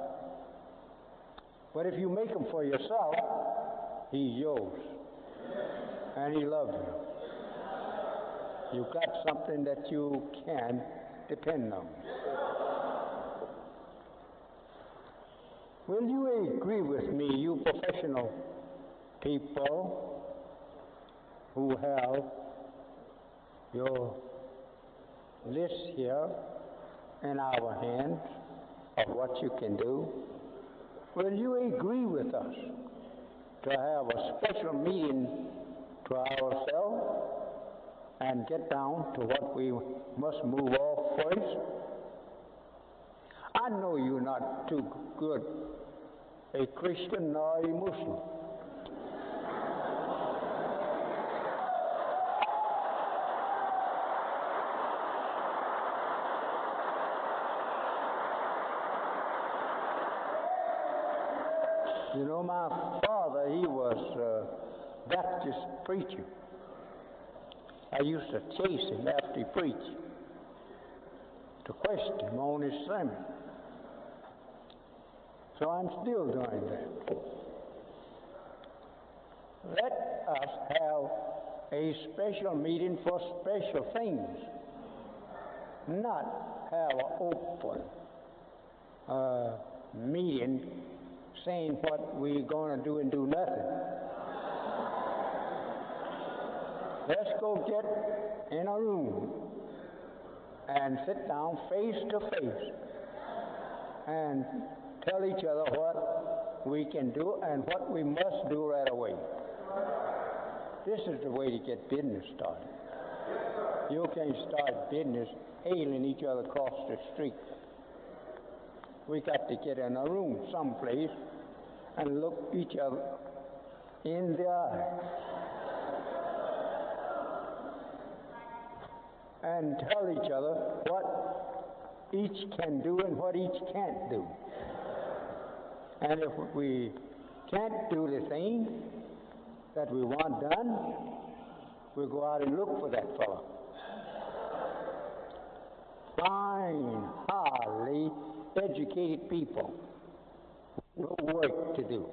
[SPEAKER 15] But if you make him for yourself, he's yours, and he loves you. You've got something that you can depend on. Will you agree with me, you professional people who have your list here in our hands of what you can do. Will you agree with us to have a special meeting to ourselves and get down to what we must move off first? I know you're not too good a Christian nor a Muslim. You know, my father, he was a Baptist preacher. I used to chase him after he preached to question him on his sermon. So I'm still doing that. Let us have a special meeting for special things, not have an open meeting saying what we're going to do and do nothing. Let's go get in a room and sit down face to face and tell each other what we can do and what we must do right away. This is the way to get business started. You can't start business hailing each other across the street. We got to get in a room someplace and look each other in the eye and tell each other what each can do and what each can't do. And if we can't do the thing that we want done, we'll go out and look for that fellow. Fine, highly educated people with work to do.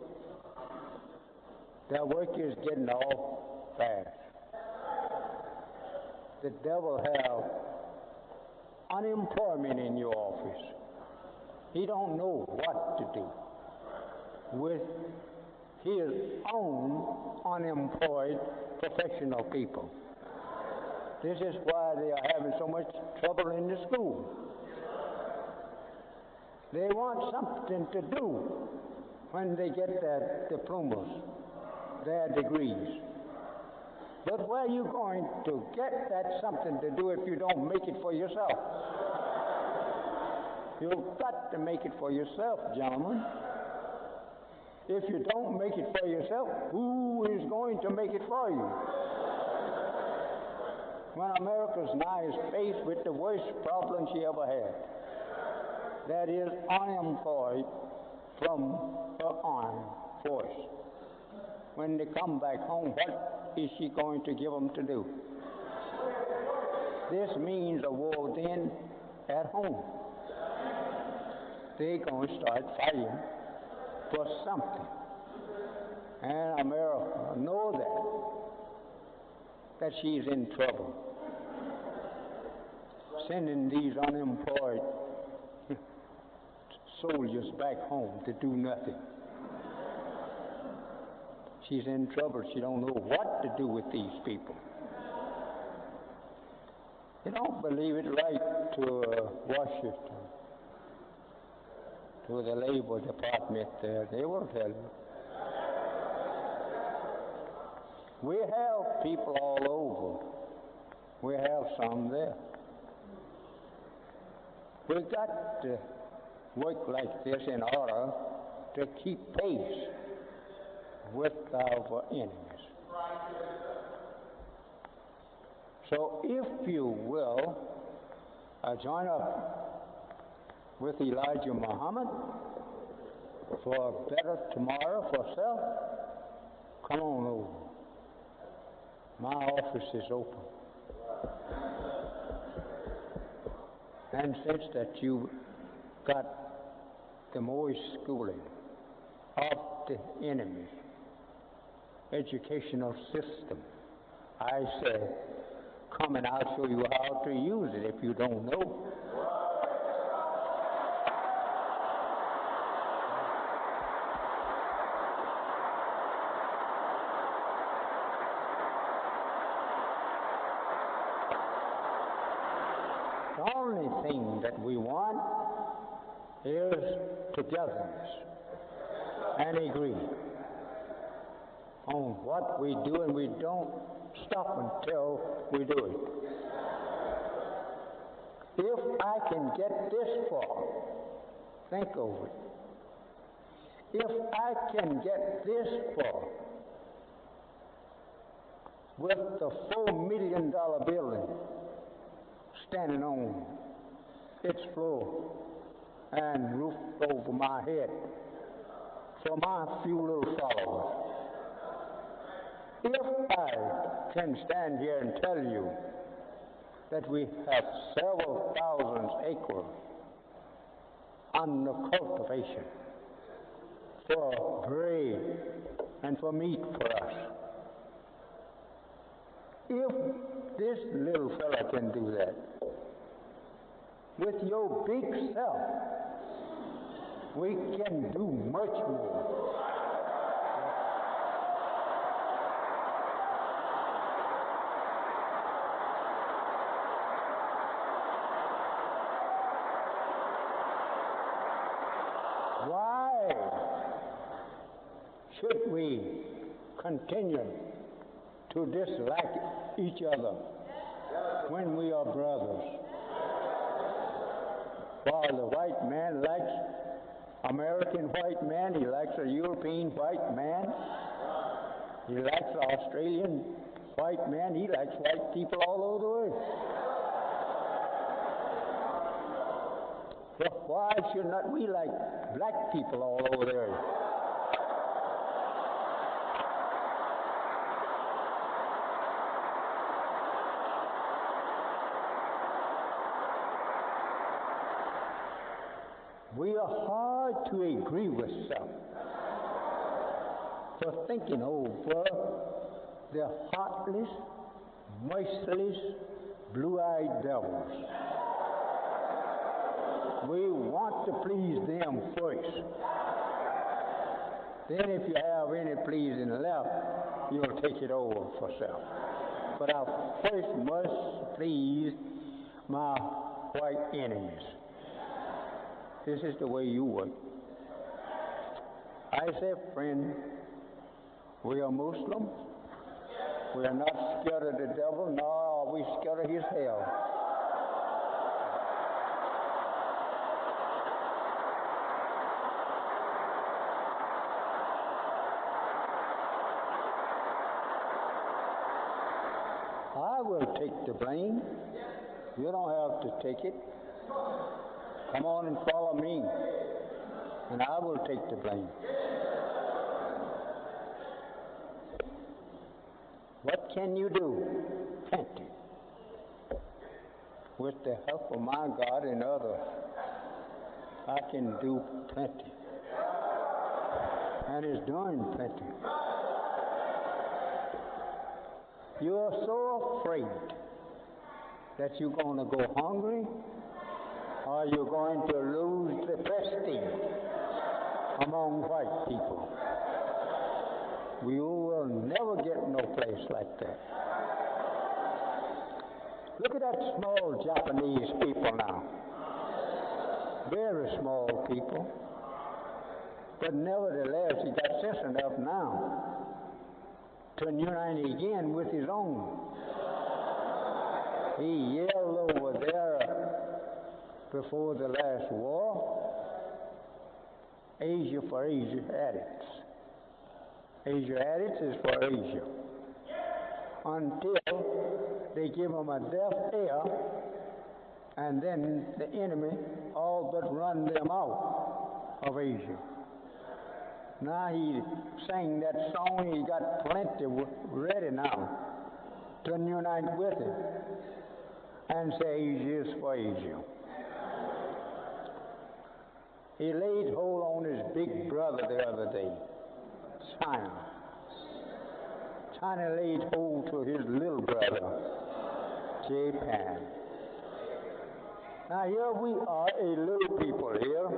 [SPEAKER 15] Their work is getting off fast. The devil have unemployment in your office. He don't know what to do with his own unemployed professional people. This is why they are having so much trouble in the school. They want something to do when they get their diplomas, their degrees. But where are you going to get that something to do if you don't make it for yourself? You've got to make it for yourself, gentlemen. If you don't make it for yourself, who is going to make it for you? When America's now is faced with the worst problem she ever had, that is unemployed from her armed force. When they come back home, what is she going to give them to do? This means a war then at home. They're going to start fighting for something. And America knows that she's in trouble. Sending these unemployed soldiers back home to do nothing. She's in trouble. She don't know what to do with these people. You don't believe it, right to Washington, to the Labor Department there. They will tell you. We have people all over. We have some there. We've got to work like this in order to keep pace with our enemies. So if you will join up with Elijah Muhammad for a better tomorrow for self, come on over. My office is open. And since that you got the most schooling of the enemy educational system, I say, come and I'll show you how to use it if you don't know. only thing that we want is togetherness and agree on what we do, and we don't stop until we do it. If I can get this far, think over it. If I can get this far with the $4 million building standing on its floor and roof over my head for my few little followers, if I can stand here and tell you that we have several thousand acres under cultivation for bread and for meat for us, if this little fella can do that, with your big self, we can do much more. Why should we continue to dislike each other when we are brothers? While the white man likes American white man, he likes a European white man, he likes an Australian white man, he likes white people all over the world. But why should not we like black people all over the earth? We are hard to agree with some for thinking over the heartless, merciless, blue-eyed devils. We want to please them first. Then if you have any pleasing left, you'll take it over for self. But I first must please my white enemies. This is the way you work. I say, friend, we are Muslims. We are not scared of the devil, nor are we scared of his hell. I will take the blame. You don't have to take it. Come on and follow me, and I will take the blame. What can you do? Plenty. With the help of my God and others, I can do plenty. And is doing plenty. You are so afraid that you're going to go hungry, or you're going to lose the prestige among white people. We will never get no place like that. Look at that small Japanese people now. Very small people. But nevertheless, he got sense enough now to unite again with his own. He yelled over there before the last war, Asia for Asiatics. Asiatics is for Asia. Until they give them a deaf ear, and then the enemy all but run them out of Asia. Now he sang that song, he got plenty ready now to unite with him and say Asia is for Asia. He laid hold on his big brother the other day, China. China laid hold to his little brother, Japan. Now here we are, a little people here,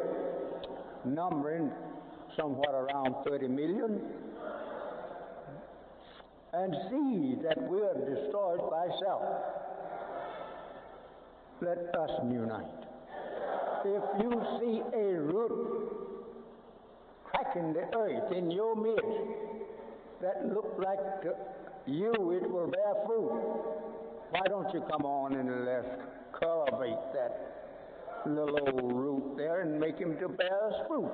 [SPEAKER 15] numbering somewhat around 30 million, and see that we are destroyed by self. let us unite. If you see a root cracking the earth in your midst that look like you, it will bear fruit. Why don't you come on and let's cultivate that little old root there and make him to bear us fruit?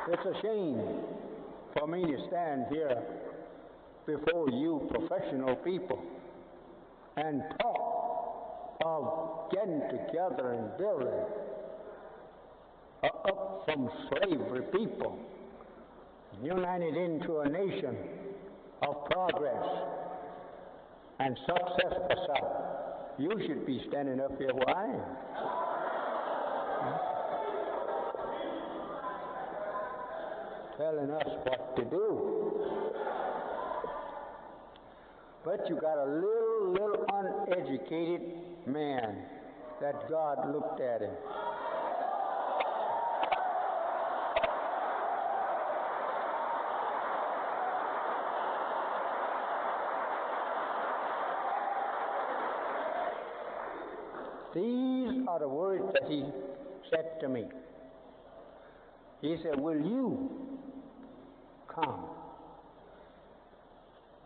[SPEAKER 15] It's a shame for me to stand here before you professional people and talk of getting together and building up from slavery people, united into a nation of progress and success for South. You should be standing up here where I am. Telling us what to do. But you got a little uneducated man that God looked at him. These are the words that he said to me. He said, will you come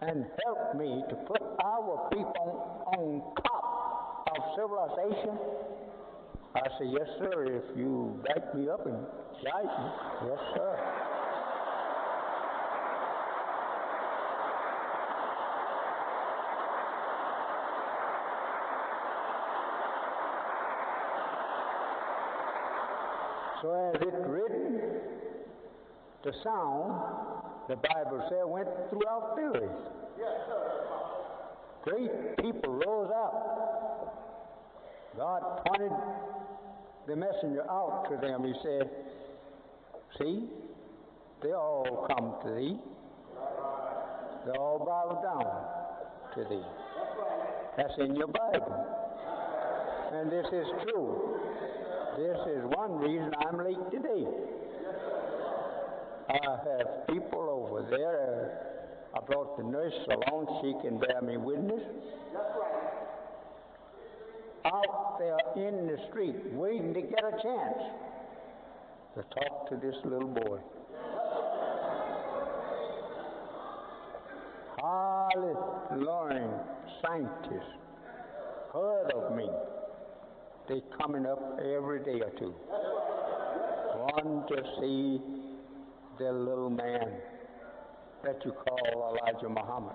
[SPEAKER 15] and help me to put our people on top of civilization? I said, yes, sir, if you back me up and guide me. Yes, sir. So as it written, the sound, the Bible said, went throughout the earth. Yes, sir. Great people rose up. God pointed the messenger out to them. He said, see, they all come to thee. They all bow down to thee. That's in your Bible. And this is true. This is one reason I'm late today. I have people over there. I brought the nurse along. She can bear me witness. Out there in the street, waiting to get a chance to talk to this little boy. Highly learned scientists heard of me. They coming up every day or two. One to see the little man that you call Elijah Muhammad.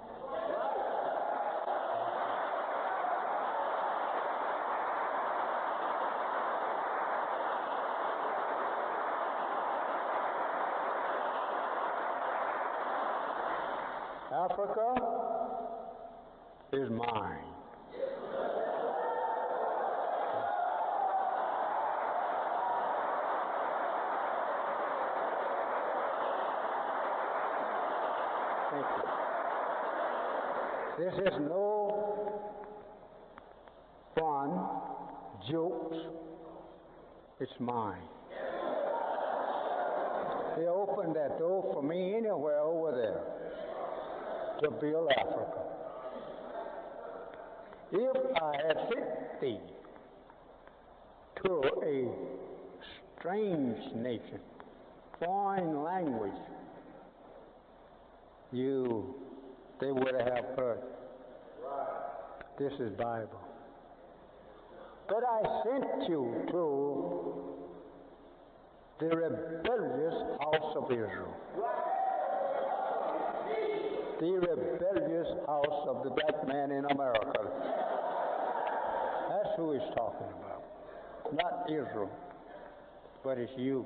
[SPEAKER 15] Africa is mine. This is no fun, jokes. It's mine. They opened that door for me anywhere over there to build Africa. If I had sent thee to a strange nation, foreign language, they would have heard. This is Bible. But I sent you to the rebellious house of Israel. The rebellious house of the black man in America. That's who he's talking about. Not Israel, but it's you.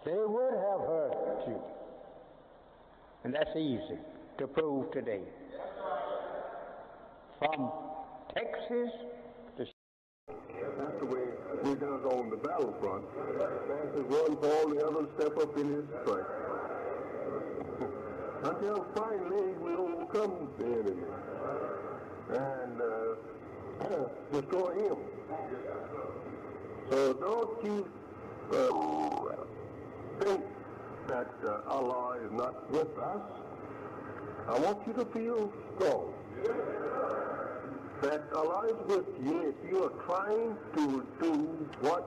[SPEAKER 15] They would have hurt you. And that's easy to prove today. From Texas to...
[SPEAKER 16] That's the way we does on the battlefront. Man says one fall, the other step up in his track. Until finally we overcome the enemy and destroy him. So don't you think that Allah is not with us. I want you to feel strong that Allah is with you if you are trying to do what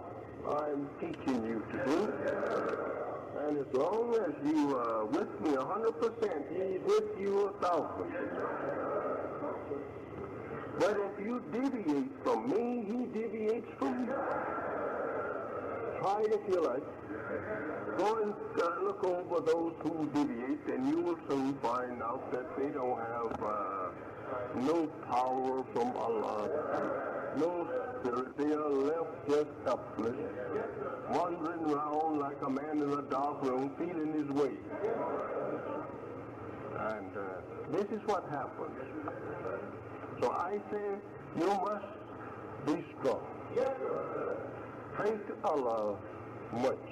[SPEAKER 16] I'm teaching you to do. And as long as you are with me 100%, He's with you 1,000%. But if you deviate from me, He deviates from you. Try it if you like. Go and look over those who deviate, and you will soon find out that they don't have no power from Allah, no spirit. They are left just helpless, wandering around like a man in a dark room, feeling his way. And this is what happens. So I say you must be strong. Pray to Allah much.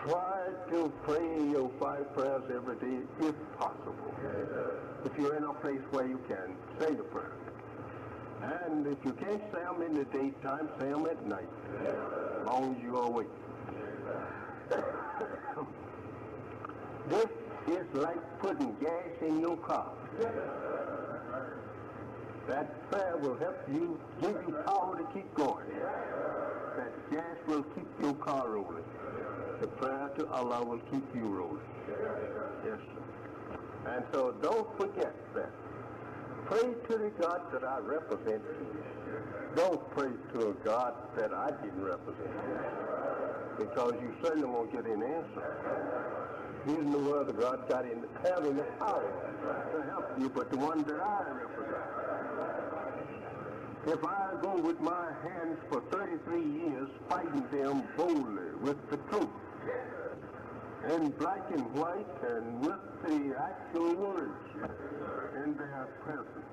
[SPEAKER 16] Try to pray your 5 prayers every day if possible. If you're in a place where you can, say the prayer. And if you can't say them in the daytime, say them at night, as long as you're awake. This is like putting gas in your car. That prayer will help you, give you power to keep going. That gas will keep your car rolling. The prayer to Allah will keep you rolling. Yes, sir. And so don't forget that. Pray to the God that I represent. Don't pray to a God that I didn't represent. Because you certainly won't get an answer. He's no other God got in having the power to help you but the one that I represent. If I go with my hands for 33 years fighting them boldly with the truth, in black and white and with the actual words in their presence,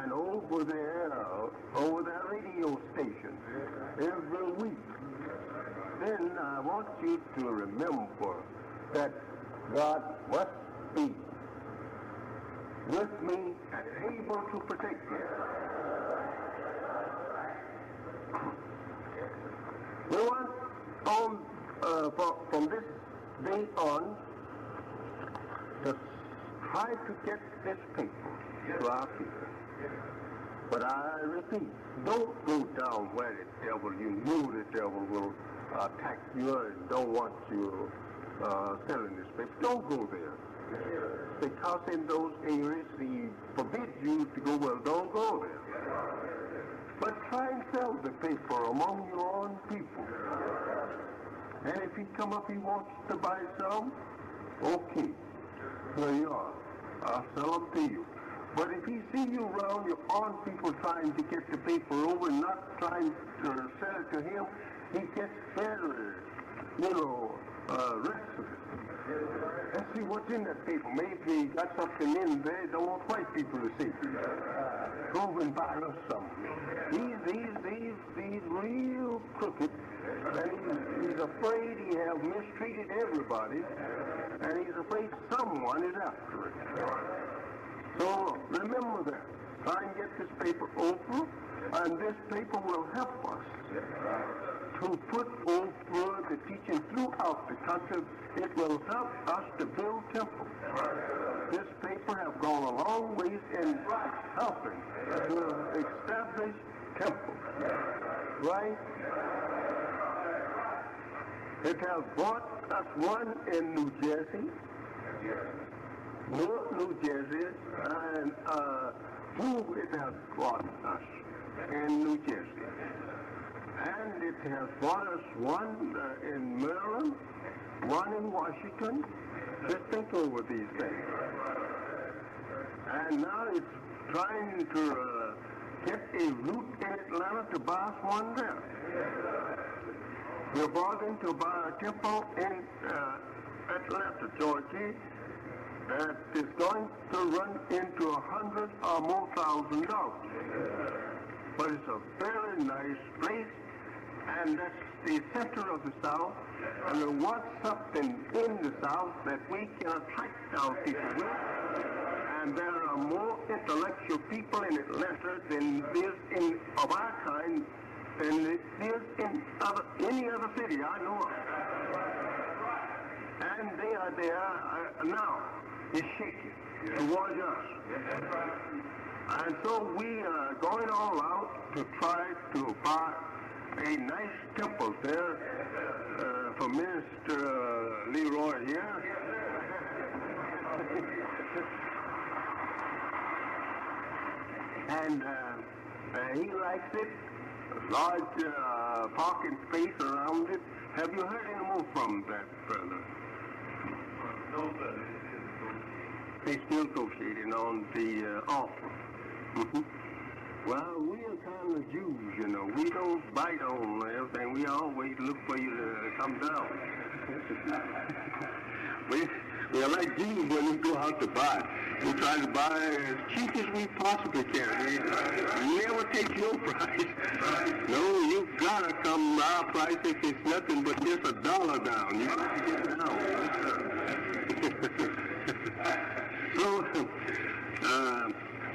[SPEAKER 16] and over their radio station every week, then I want you to remember that God must be with me and able to protect me. We want from this day on to try to get this paper to our people. But I repeat, don't go down where the devil, you know the devil will attack you and don't want you selling this paper. Don't go there. Because in those areas he forbids you to go, well, don't go there. But try and sell the paper among your own people. And if he come up, he wants to buy some, okay, there you are. I'll sell them to you. But if he see you around your own people trying to get the paper over and not trying to sell it to him, he gets very, restless. Let's see what's in that paper. Maybe he got something in there he don't want white people to see. Go and buy us some. He's real crooked, and he's afraid he has mistreated everybody, and he's afraid someone is after it. So remember that. Try and get this paper over, and this paper will help us to put over the teaching throughout the country. It will help us to build temples. This paper has gone a long ways in helping to establish temples. Right? It has brought us one in New Jersey, New Jersey, and two it has brought us in New Jersey. And it has brought us one in Maryland, one in Washington. Just think over these things. And now it's trying to get a route in Atlanta to buy us one there. We're bargaining to buy a temple in Atlanta, Georgia, that is going to run into $100,000 or more. But it's a very nice place, and that's the center of the South, and we want something in the South that we can attract our people with. And there are more intellectual people in Atlanta than there is of our kind than it is in any other city I know of. And they are there now. It's shaking towards us. And so we are going all out to try to buy a nice temple there for Minister Leroy here. And he likes it. Large parking space around it. Have you heard any more from that brother? No, sir. They still associating on the offer. Well, we are kind of Jews, you know. We don't bite on everything. We always look for you to come down. We are like Jews when we go out to buy. We try to buy as cheap as we possibly can. We never take your price. No, you gotta come our price if it's nothing but just $1 down. You got to get down. So,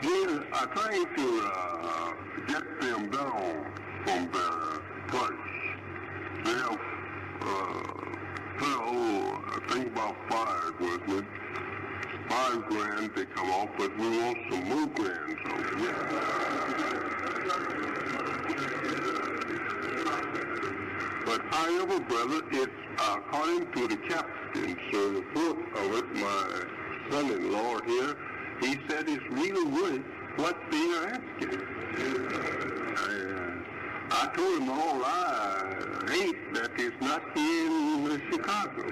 [SPEAKER 16] we are trying to get them down from the price. They have I think about 5, wasn't it? 5 grand they come off, but we want some more grand, so yeah. But however, brother, it's according to the captain's report of it, my son-in-law here, he said it's really worth what they are asking. I told him all I hate that it's not here in Chicago.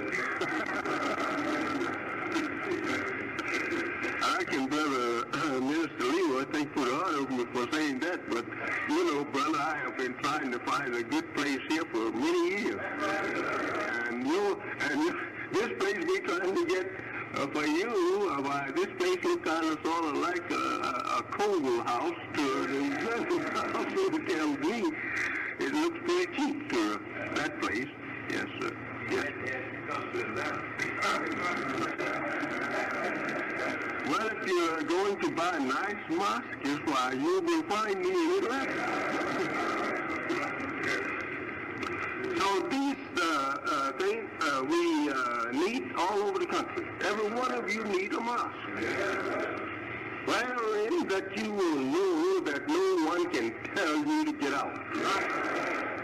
[SPEAKER 16] I can brother Minister Leroy think put on of me for saying that, but you know, brother, I have been trying to find a good place here for many years. And this place we're trying to get for you, this place looks kind of sort of like a coal house to the house who tells me it looks pretty cheap to that place. Yes, sir. Yes. Well, if you're going to buy a nice mosque, is why you will find me in Atlanta. So these things we need all over the country. Every one of you need a mosque. Wherein that you will know that no one can tell you to get out.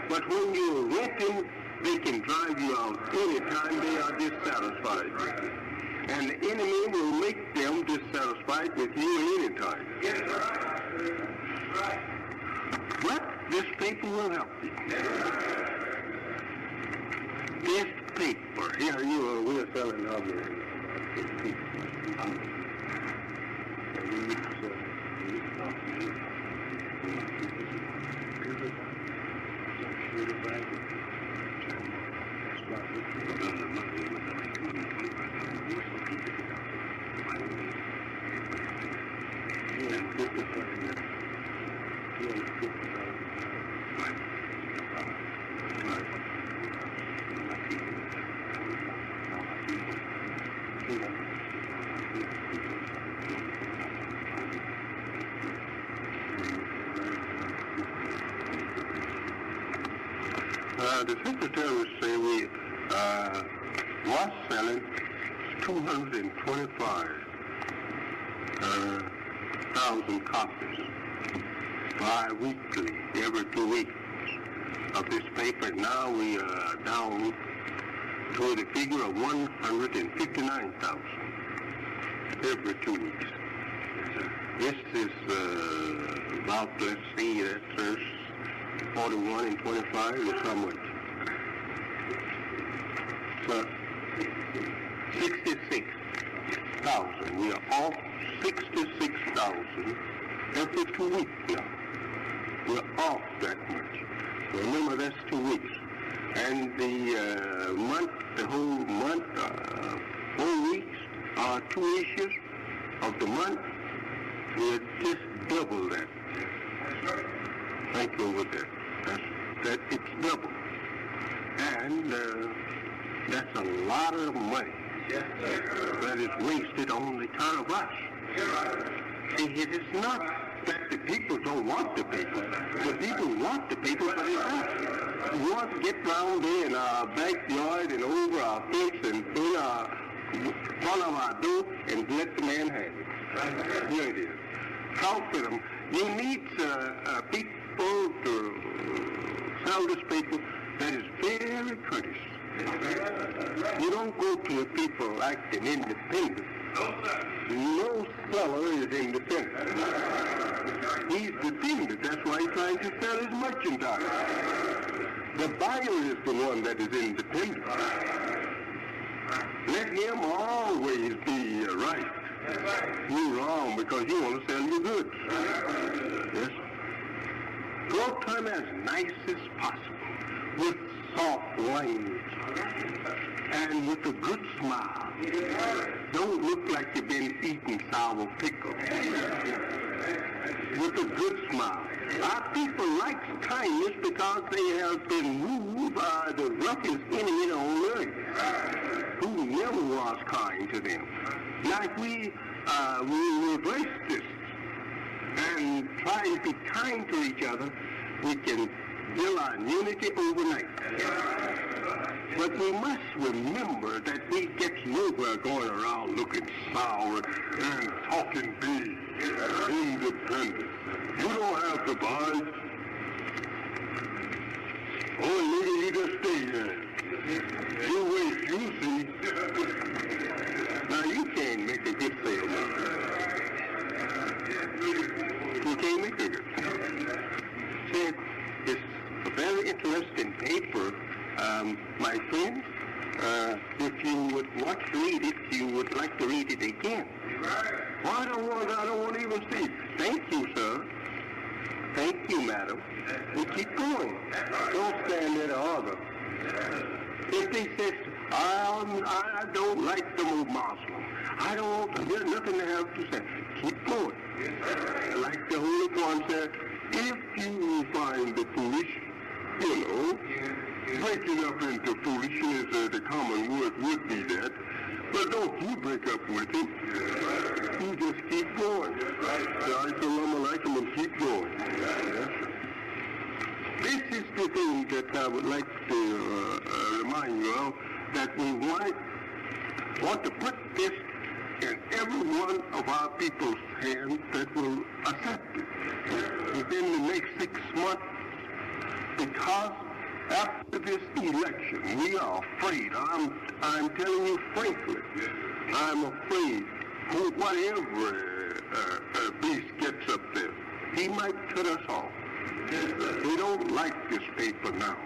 [SPEAKER 16] But when you're renting, they can drive you out anytime they are dissatisfied. And the enemy will make them dissatisfied with you anytime. But this paper will help you. This paper, here we're selling other people. The secretary say we was selling 225,000 copies bi-weekly, every 2 weeks of this paper. Now we are down to the figure of 159,000 every 2 weeks. This is about, let's see, that's 41 and 25 is how much? So 66,000. We are off 66,000 every 2 weeks now. We're off that much. So remember, that's 2 weeks. And the whole month, 4 weeks are 2 issues of the month. We're just double that. Thank you over there. That it's double. And that's a lot of money that is wasted on the kind of us. See, it is not that the people don't want the paper. The people want the paper for themselves. We want to get round there in our backyard and over our fence and in front of our door and let the man have it. Here it is. Talk to them. You need people to sell this paper that is very courteous. You don't go to the people acting independent. No seller is independent. He's dependent. That's why he's trying to sell his merchandise. The buyer is the one that is independent. Let him always be right. You're wrong because you want to sell your goods. Yes. Go to him as nice as possible, with soft language, and with a good smile. Don't look like you've been eating sour pickle. With a good smile. Our people like kindness because they have been ruled by the roughest enemy on earth, who never was kind to them. Like we reverse this and try to be kind to each other, we can build our unity overnight. But we must remember that we get nowhere going around looking sour and talking big, independent. You don't have to buy. Oh, nigga, you just stay there. You wait, you see. Now, you can't make a good sale now. You can't make a good sale. See, it's a very interesting paper, my friend. If you would want to read it, you would like to read it again. Well, I don't want to even see it. Thank you, sir. Thank you, madam. We keep going. Don't stand there to argue. If they say, I don't like the Muslim, I don't, there's nothing to have to say. Keep going. Like the Holy Quran said, if you find the foolish, break it up into foolishness, the common word would be that. But don't you break up with it. You just keep going. Assalamu alaikum and keep going. This is the thing that I would like to remind you of, that we want to put this in every one of our people's hands that will accept it within the next 6 months, because after this election, we are afraid. I'm telling you frankly, I'm afraid whatever beast gets up there, he might cut us off. They don't like this paper now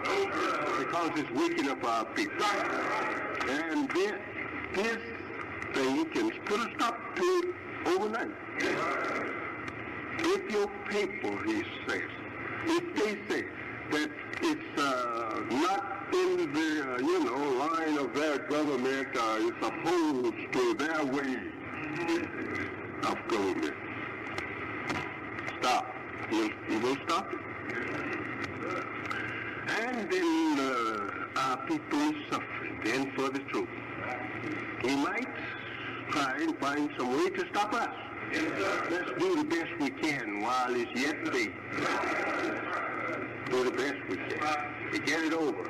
[SPEAKER 16] because it's waking up our people. And this thing can put a stop to it overnight. If your people, he says, if they say that it's not in the, line of their government, it's opposed to their way of government, stop. You will stop it. And then our people is suffering then for the truth. We might try and find some way to stop us. Let's do the best we can while it's yet day. Do the best we can to get it over.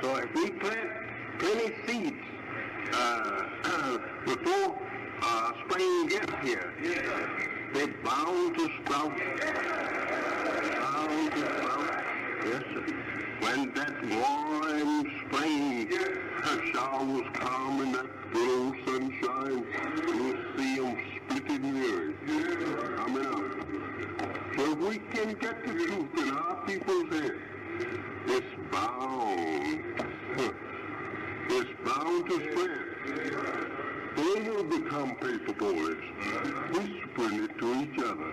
[SPEAKER 16] So if we plant plenty seeds before spring gets here, they're bound to sprout. Bound to sprout. Yes, sir. When that warm spring showers come and that good old sunshine, you'll see them splitting the earth, coming out. So if we can get the truth in our people's head, it's bound to spread. They will become paper boys, whispering it to each other.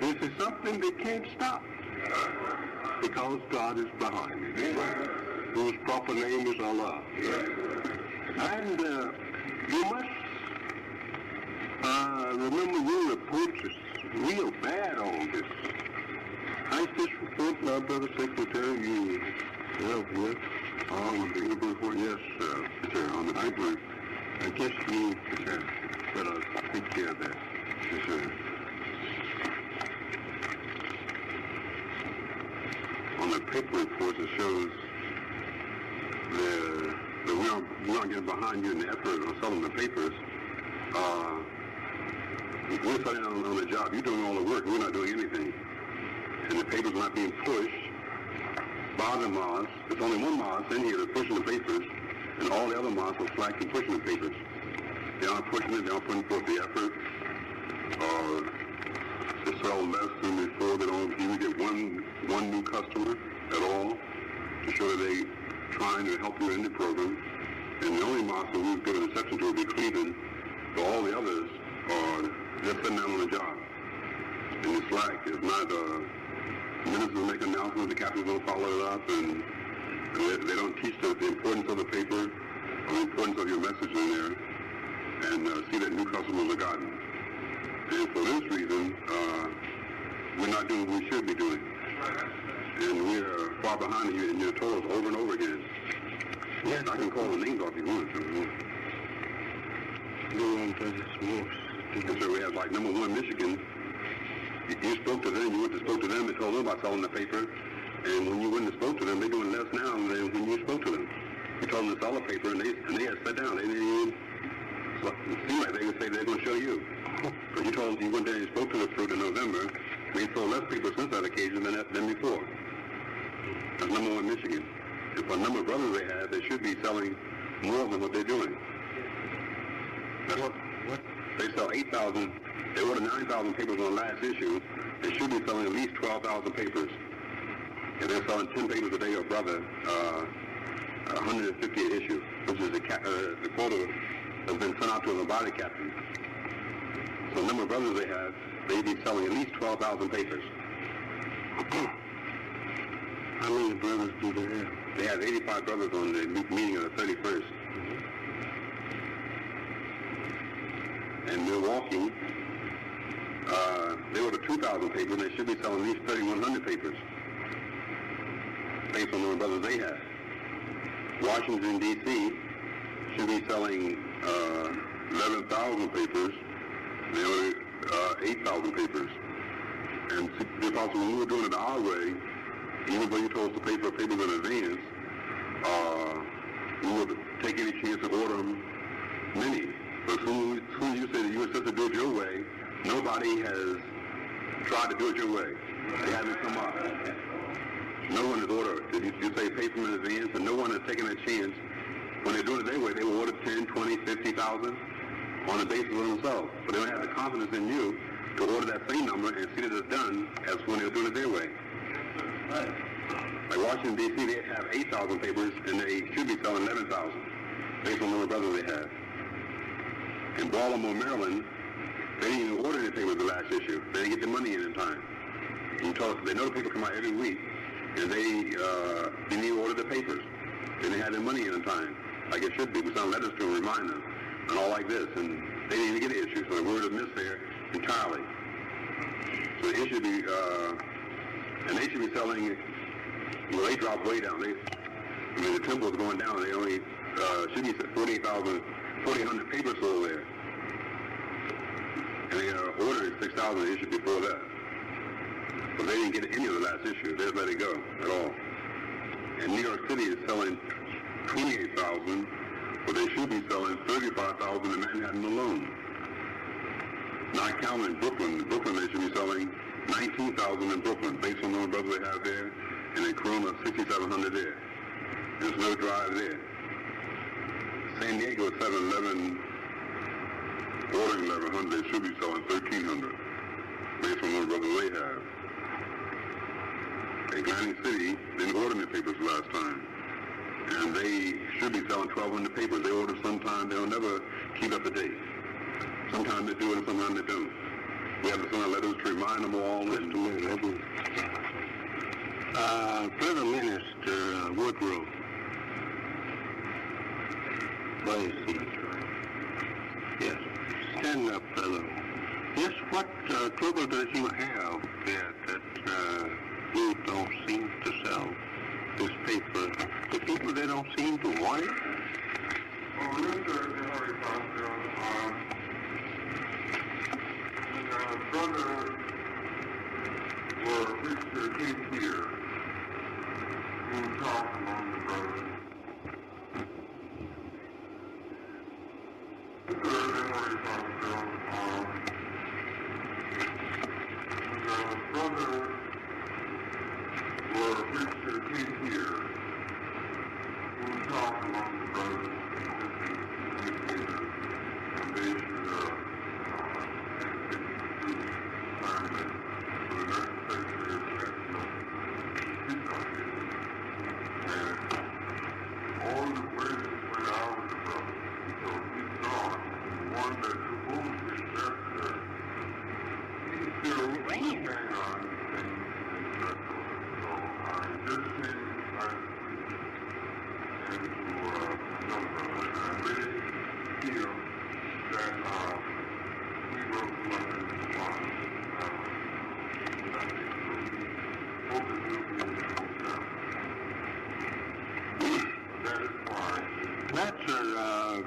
[SPEAKER 16] This is something they can't stop, because God is behind it, whose proper name is Allah. And you must remember your reports is real bad on this. How's this report, my brother secretary? You have here on the report? Yes, sir, on the paper. I guess you better take care of that. Yes, sir.
[SPEAKER 17] paper reports that shows that we aren't getting behind you in the effort on selling the papers. We're starting on the job. You're doing all the work. We're not doing anything. And the papers are not being pushed by the mods. There's only one mod in here that's pushing the papers, and all the other mods are slacking pushing the papers. They aren't pushing it. They aren't putting forth the effort. They sell less than before. They don't even get one new customer at all to show that they're trying to help you in the program. And the only mods that we've given an exception to will be Cleveland. But all the others are just sitting down on the job. And it's slack. It's not ministers make announcements, the captains don't follow it up, and they don't teach the importance of the paper or the importance of your message in there, and see that new customers are gotten. And for this reason, we're not doing what we should be doing. And we're far behind you, and you're told us over and over again. Yes, I can call the names off if you want to. And so we have like number one, Michigan. You spoke to them, you went to spoke to them and told them about selling the paper. And when you went and spoke to them, they're doing less now than when you spoke to them. You told them to sell the paper, and they had sat down. They didn't even, it seemed like they would say they're going to show you. But you told them you went there and spoke to the fruit in November. They sold less paper since that occasion than before. That's number one, Michigan. And for the number of brothers they have, they should be selling more than what they're doing. That's what? They sell 8,000. They ordered 9,000 papers on the last issue. They should be selling at least 12,000 papers. If they're selling 10 papers a day or brother, 150 an issue, which is the quota that's been sent out to the body captain. So the number of brothers they have, they'd be selling at least 12,000 papers. How many brothers do they have? They have 85 brothers on the meeting of the 31st. And Milwaukee, they ordered 2,000 papers, and they should be selling at least 3,100 papers, based on the brothers they have. Washington, D.C. should be selling 11,000 papers. They ordered 8,000 papers. And because when we were doing it our way, even though you told us to pay for papers in advance, we would take any chance to order them many. But as soon as you said that you were supposed to do it your way, nobody has tried to do it your way. They haven't come up. No one has ordered. You say pay for them in advance, and no one has taken a chance. When they're doing it their way, they will order 10, 20, 50,000 on the basis of themselves. But they don't have the confidence in you to order that same number and see that it's done as when they're doing it their way. Like Washington, D.C., they have 8,000 papers, and they should be selling 11,000 based on the number of brothers they have. In Baltimore, Maryland, they didn't even order any papers the last issue. They didn't get the money in time. And they know the papers come out every week, and they didn't even order the papers. And they had their money in time, like it should be. We sent letters to them, remind them, and all like this. And they didn't even get the issue, so the word is missed there entirely. So the issue be, and they should be selling, well, they dropped way down. The tempo is going down. They only should be 4,800 papers sold there. And they ordered 6,000 issued before that. But they didn't get any of the last issue. They just let it go at all. And New York City is selling 28,000, but they should be selling 35,000 in Manhattan alone. Not counting Brooklyn. In Brooklyn, they should be selling 19,000 in Brooklyn, based on the number of brothers they have there, and in Corona, 6,700 there. There's no drive there. San Diego is 711, ordering 1,100, they should be selling 1,300, based on the number of brothers they have. Atlantic City didn't order any papers last time, and they should be selling 1,200 papers. They order sometime, they'll never keep up to date. Sometimes they do it and sometimes they don't. We have to send out letters to remind them all. Further Minister Woodrow. Yes. Stand up, fellow. Yes, what trouble does you have that you don't seem to sell this paper? The people, they don't seem to want it?
[SPEAKER 18] Well, Mr. Henry Foster, brother were reached their case here. will talk among the brothers. Henry Pascal, the brother were a preacher came here. We will talk among the brothers and they should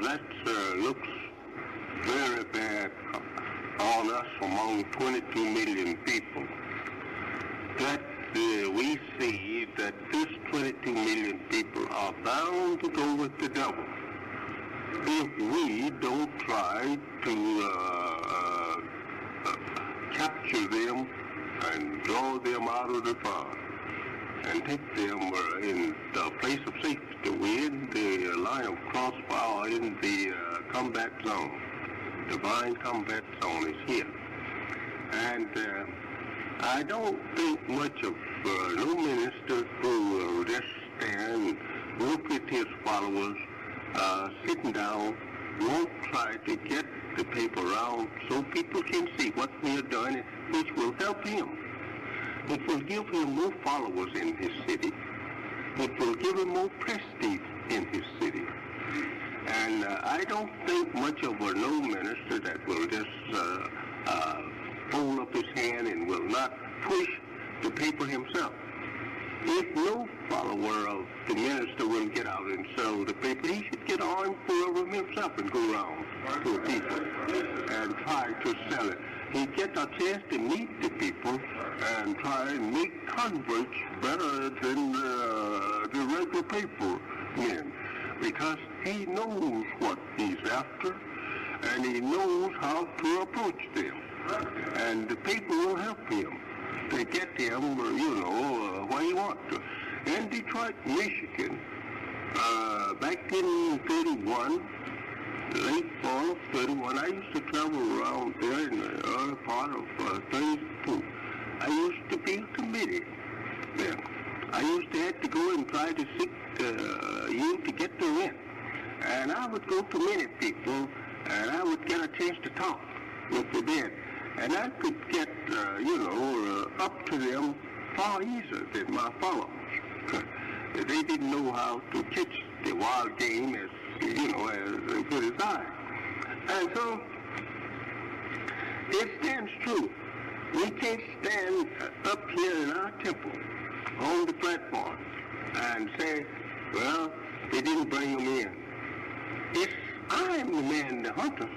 [SPEAKER 17] that looks very bad on us among 22 million people. That we see that this 22 million people are bound to go with the devil if we don't try to capture them and draw them out of the fire and take them in the place of safety. We're in the line of crossfire in the combat zone. Divine combat zone is here. And I don't think much of no minister who will just stand, look at his followers, sitting down, won't try to get the paper around so people can see what we are doing, which will help him. It will give him more followers in his city. It will give him more prestige in his city. And I don't think much of a no minister that will just fold up his hand and will not push the paper himself. If no follower of the minister will get out and sell the paper, he should get armed full of them himself and go around to the people and try to sell it. He get a chance to meet the people and try and make converts better than the regular paper men, because he knows what he's after and he knows how to approach them. And the people will help him to get him, where he wants to. In Detroit, Michigan, back in 31, late fall of 31, I used to travel around there in the early part of 32. I used to be a committee then. I used to have to go and try to seek you to get the rent. And I would go to many people, and I would get a chance to talk with the dead. And I could get, up to them far easier than my followers. They didn't know how to catch the wild game as good as I. And so, it stands true. We can't stand up here in our temple on the platform and say, well, they didn't bring them in. I'm the man to hunt them.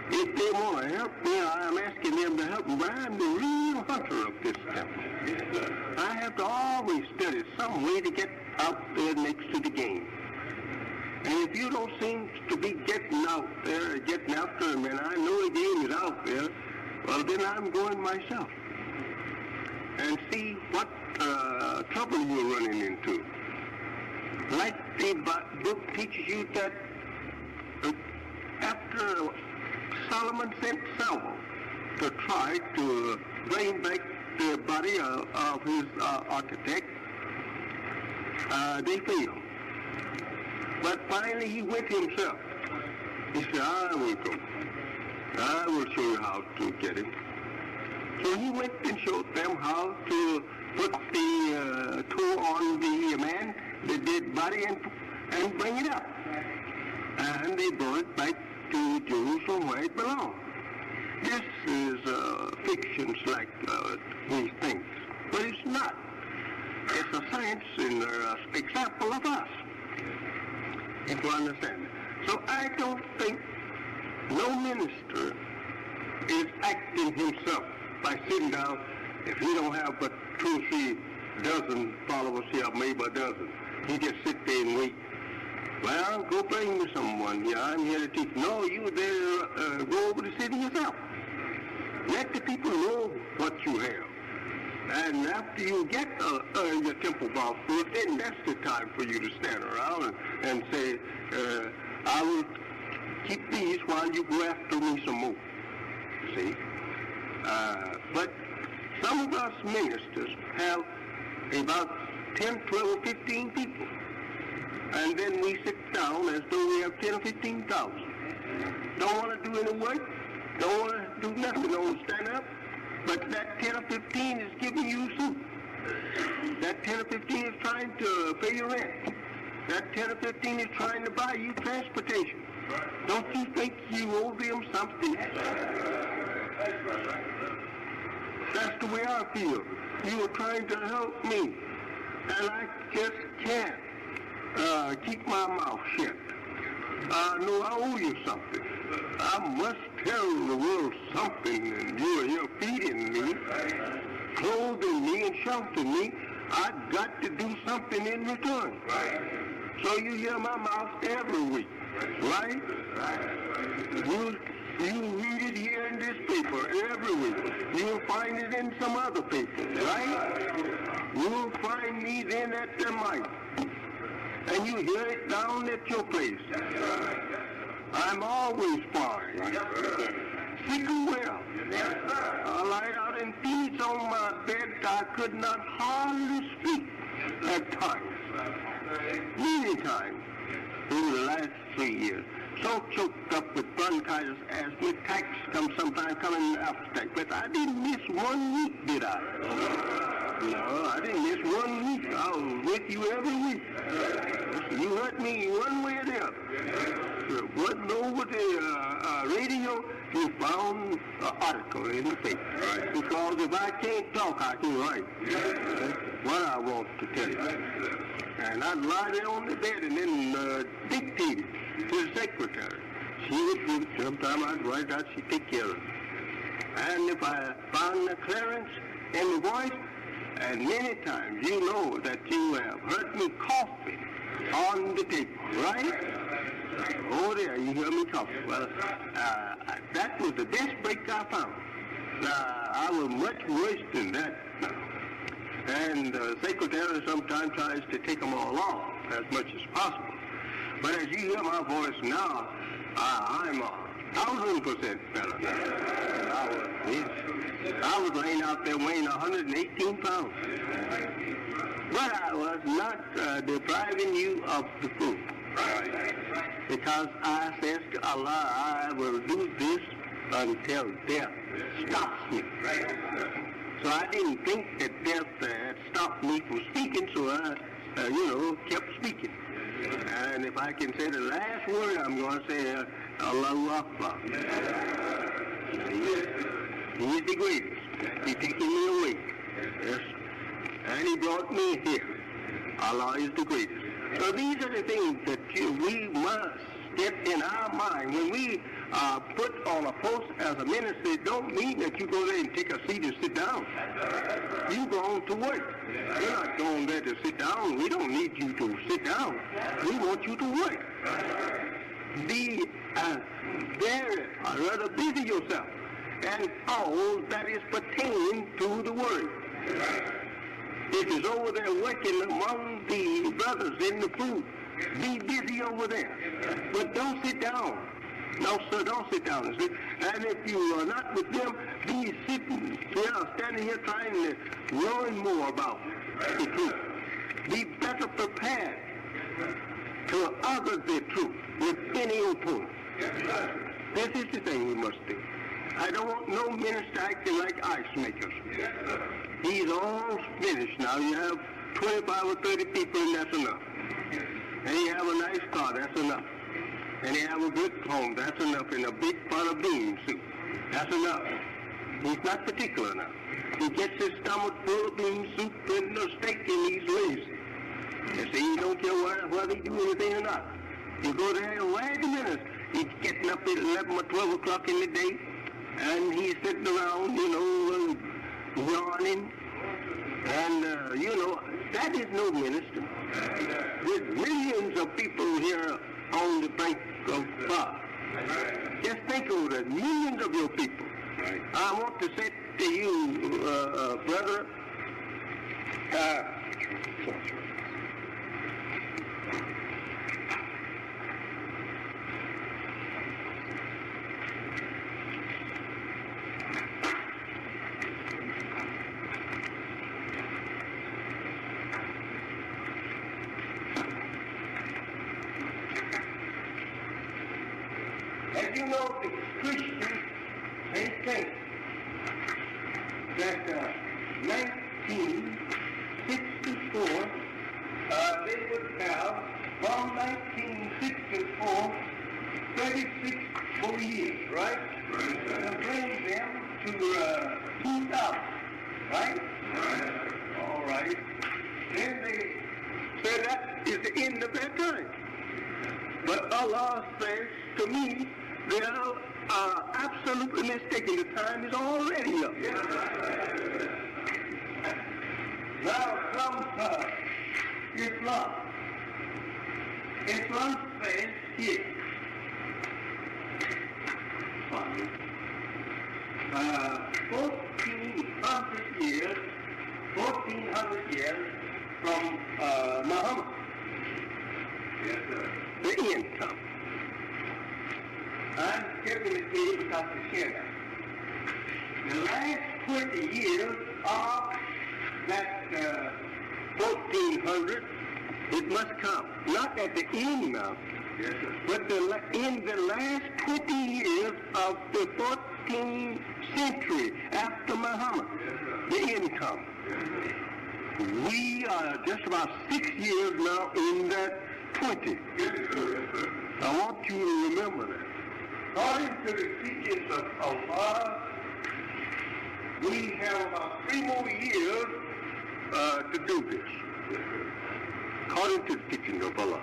[SPEAKER 17] If they want to help me, I'm asking them to help me, but I'm the real hunter of this temple. I have to always study some way to get out there next to the game. And if you don't seem to be getting out there, getting after them, and I know the game is out there, well, then I'm going myself and see what trouble you're running into. Like the book teaches you that after Solomon sent Samuel to try to bring back the body of his architect, they failed. But finally he went himself. He said, I will go. I will show you how to get him. So he went and showed them how to put the tool on the man, the dead body, and bring it up. And they brought it back to Jerusalem where it belonged. This is fictions like these things, but it's not. It's a science and an example of us, if you understand. So I don't think no minister is acting himself by sitting down. If he don't have but 2 or 3
[SPEAKER 16] dozen followers here, maybe a dozen. He just sit there and wait. Well, go bring me someone here. I'm here to teach. No, you there, go over the city yourself. Let the people know what you have. And after you get your temple box full, then that's the time for you to stand around and say, I will keep these while you go after me some more. See? But some of us ministers have about 10, 12, or 15 people. And then we sit down as though we have 10 or 15,000. Don't want to do any work. Don't want to do nothing. Don't want to stand up. But that 10 or 15 is giving you soup. That 10 or 15 is trying to pay your rent. That 10 or 15 is trying to buy you transportation. Don't you think you owe them something? That's the way I feel. You are trying to help me, and I just can't keep my mouth shut. No, I owe you something. I must tell the world something, and you are here feeding me, clothing me, and sheltering me. I got to do something in return. So you hear my mouth every week, right? You read it here in this paper every week. You'll find it in some other paper, right? You'll find me then at the mic. And you hear it down at your place. I'm always fine. Sick and well. I lied out in Phoenix on my bed. I could not hardly speak at times. Many times in the last 3 years. So choked up with bronchitis, asthma, attacks sometimes coming after attack. But I didn't miss 1 week, did I? No, I didn't miss 1 week. I was with you every week. You hurt me one way or the other. Wasn't over the radio, you found an article in the paper. Because if I can't talk, I can write. What I want to tell you. And I'd lie there on the bed and then dictate it to the secretary. She would give it. Sometime I'd write out, she'd take care of it. And if I found the clearance in the voice, and many times you know that you have heard me coughing on the table, right? Oh, there, you hear me coughing. Well, that was the best break I found. I was much worse than that. And the secretary sometimes tries to take them all off as much as possible. But as you hear my voice now, I'm 1,000% better. I was laying out there weighing 118 pounds. But I was not depriving you of the food. Because I says to Allah, I will do this until death stops me. So I didn't think that death had stopped me from speaking, so I, kept speaking. And if I can say the last word, I'm going to say, Allahu Akbar. He's the greatest. He's taking me away. Yes. And he brought me here. Allah is the greatest. So these are the things that we must get in our mind. When we put on a post as a minister, it don't mean that you go there and take a seat and sit down. You go on to work. You're not going there to sit down. We don't need you to sit down. We want you to work. Be very, rather busy yourself and all that is pertaining to the word. If it's over there working among the brothers in the food, be busy over there. But don't sit down. No, sir, don't sit down. And if you are not with them, be sitting here, standing here trying to learn more about the truth. Be better prepared to utter the truth with any opponent. This is the thing we must do. I don't want no minister acting like ice makers. He's all finished now. You have 25 or 30 people and that's enough. And you have a nice car, that's enough. And you have a good home, that's enough. And a big pot of bean soup, that's enough. He's not particular enough. He gets his stomach full of bean soup and a steak and he's lazy. You see, he don't care whether he do anything or not. You go there, wait a minute. He's getting up at 11 or 12 o'clock in the day, and he's sitting around, yawning, And, you know, that is no minister. There's millions of people here on the bank of God. Just think of that, millions of your people. I want to say to you, brother, as you know, the Christians, they think that 1964, they would have, from 1964, 36 more years, right? And bring them to 2000, right? All right. Then they say that is the end of their time. But Allah says to me, they are absolutely mistaken. The time is already up. Now comes Islam. Islam says here, 1400 years from Muhammad. The end comes. I'm giving it to you because to share that. The last 20 years of that 1400, it must come. Not at the end now, but in the last 20 years of the 14th century after Muhammad, the end comes. We are just about 6 years now in that 20. I want you to remember that. According to the teachings of Allah, we have about 3 more years to do this. According to the teachings of Allah.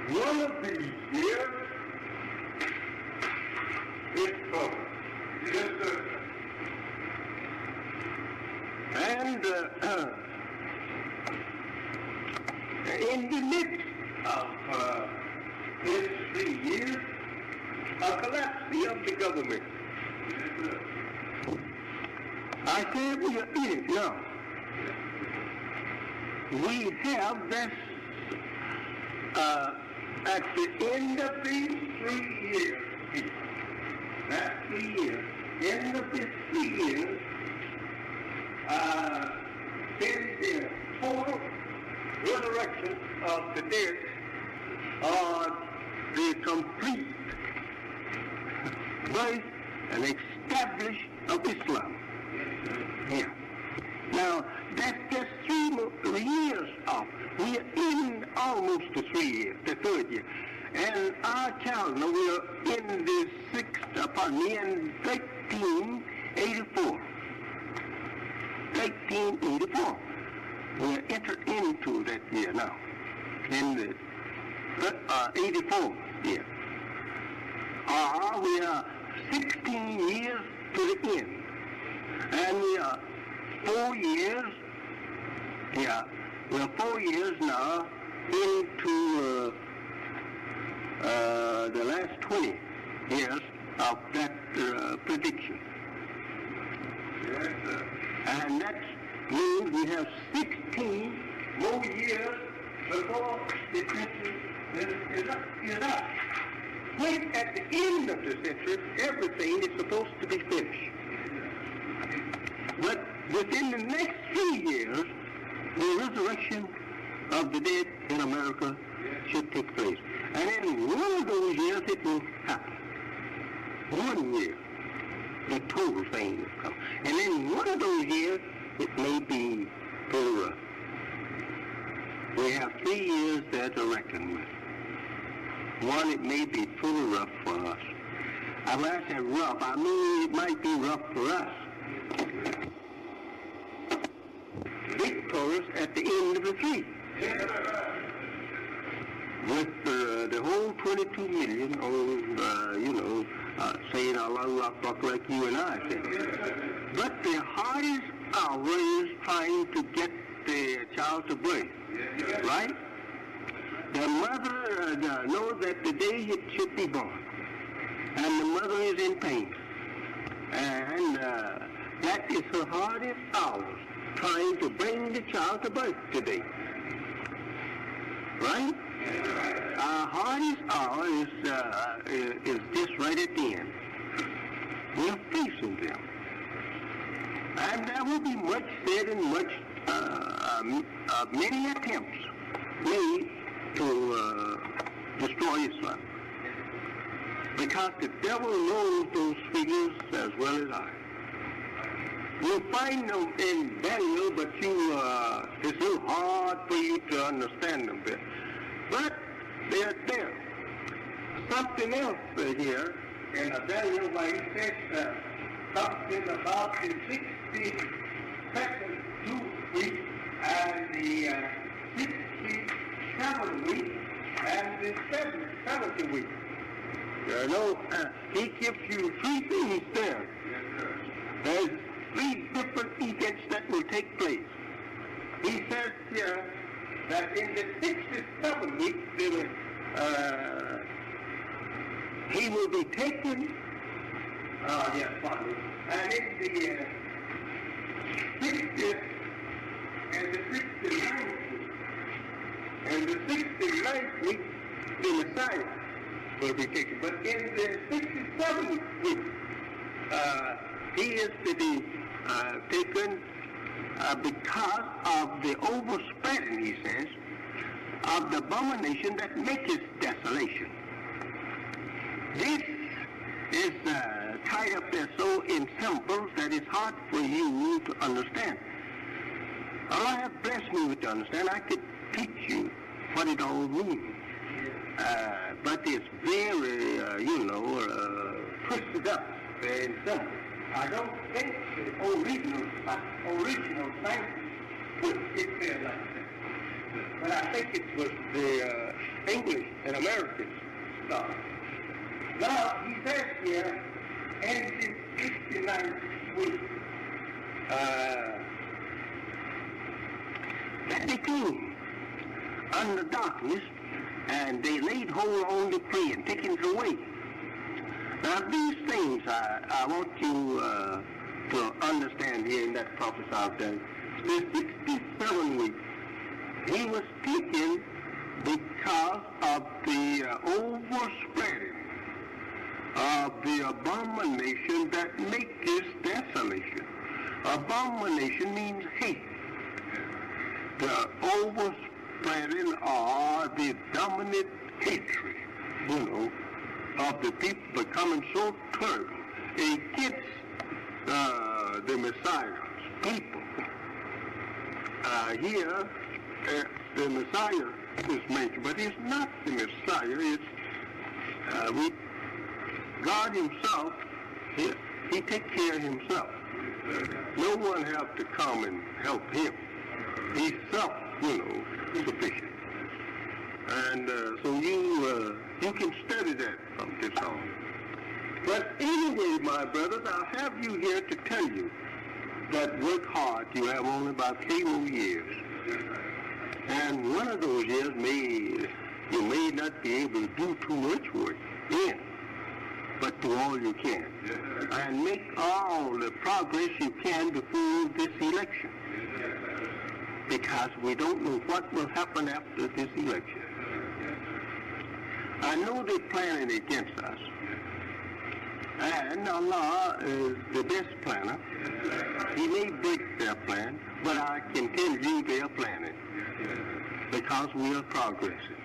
[SPEAKER 16] One of these years is coming. And in the midst of these 3 years, a collapse of the government. I said we are in it now. We have this, at the end of these 3 years, that 3 years, end of these 3 years, then the total resurrection of the dead, or the complete birth and establish of Islam. Yeah. Now, that's just 3 more years off. We are in almost the 3 years, the 3rd year. And our calendar, we are in the 1384. 1384. We are entered into that year now. In the 84 year. We are 16 years to the end. And we are 4 years, yeah, we are 4 years now into the last 20 years of that prediction. Yes, sir. And that means we have 16 more years before the century is up. When at the end of the century, everything is supposed to be finished. But within the next 3 years, the resurrection of the dead in America should take place. And in one of those years, it will happen. 1 year, the total thing will come. And in one of those years, it may be full rough. We have 3 years there to reckon with. One, it may be full rough for us. And when I say rough, I mean it might be rough for us. Victorious at the end of the 3. With the whole 22 million on, saying Allahu Akbar like you and I said. But the hardest hour is trying to get the child to birth, right? The mother knows that the day it should be born, and the mother is in pain. And that is her hardest hour, trying to bring the child to birth today. Right? Our hardest hour is just right at the end. We're facing them. And there will be much said and many attempts made to destroy Islam. Because the devil knows those figures as well as I. You find them in Daniel, but it's so hard for you to understand them there. But they're there. Something else here in Daniel, where he says something about the 62nd week and the 67th week and the 70th week. He gives you three things there. There's three different events that will take place. He says here that in the 67th week, he will be taken, and in the 60th and the 69th week, the Messiah will be taken. But in the 67th week, he is to be taken because of the overspreading, he says, of the abomination that maketh desolation. This is tied up there so in symbols that it's hard for you to understand. Allah have blessed me with to understand. I could teach you what it all means. But it's very, twisted up in symbols. I don't think the original scientists would get there like that. But I think it was the English and Americans started. Now, he says here, in the 69th week, that they came under darkness, and they laid hold on the prey and taken it away. Now, these things I want you to understand here in that prophecy out there. The 67 weeks, he was taken because of the overspreading of the abomination that maketh desolation. Abomination means hate. The overspreading or the dominant hatred, of the people becoming so turned against the Messiah's people. Here, the Messiah is mentioned, but it's not the Messiah. It's God Himself. He takes care of Himself. No one have to come and help Him. He's self-sufficient. And so you can study that from this on. But anyway, my brothers, I'll have you here to tell you that work hard. You have only about 3 more years. And one of those years you may not be able to do too much work in, but do all you can. And make all the progress you can before this election. Because we don't know what will happen after this election. I know they're planning against us. And Allah is the best planner. He may break their plan, but I can tell you they are planning. Because we are progressing.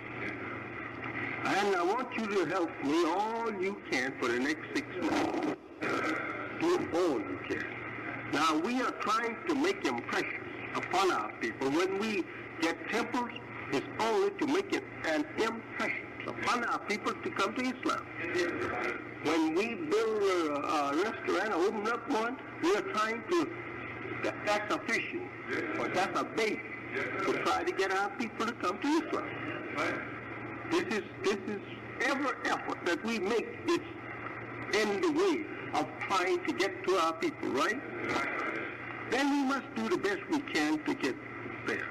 [SPEAKER 16] And I want you to help me all you can for the next 6 months. Do all you can. Now, we are trying to make impressions upon our people. When we get temples, it's only to make an impression upon our people to come to Islam. When we build a restaurant or open up one, we are trying to, that's a fishing, or that's a bait, to try to get our people to come to Islam. This is every effort that we make is in the way of trying to get to our people, right? then we must do the best we can to get there.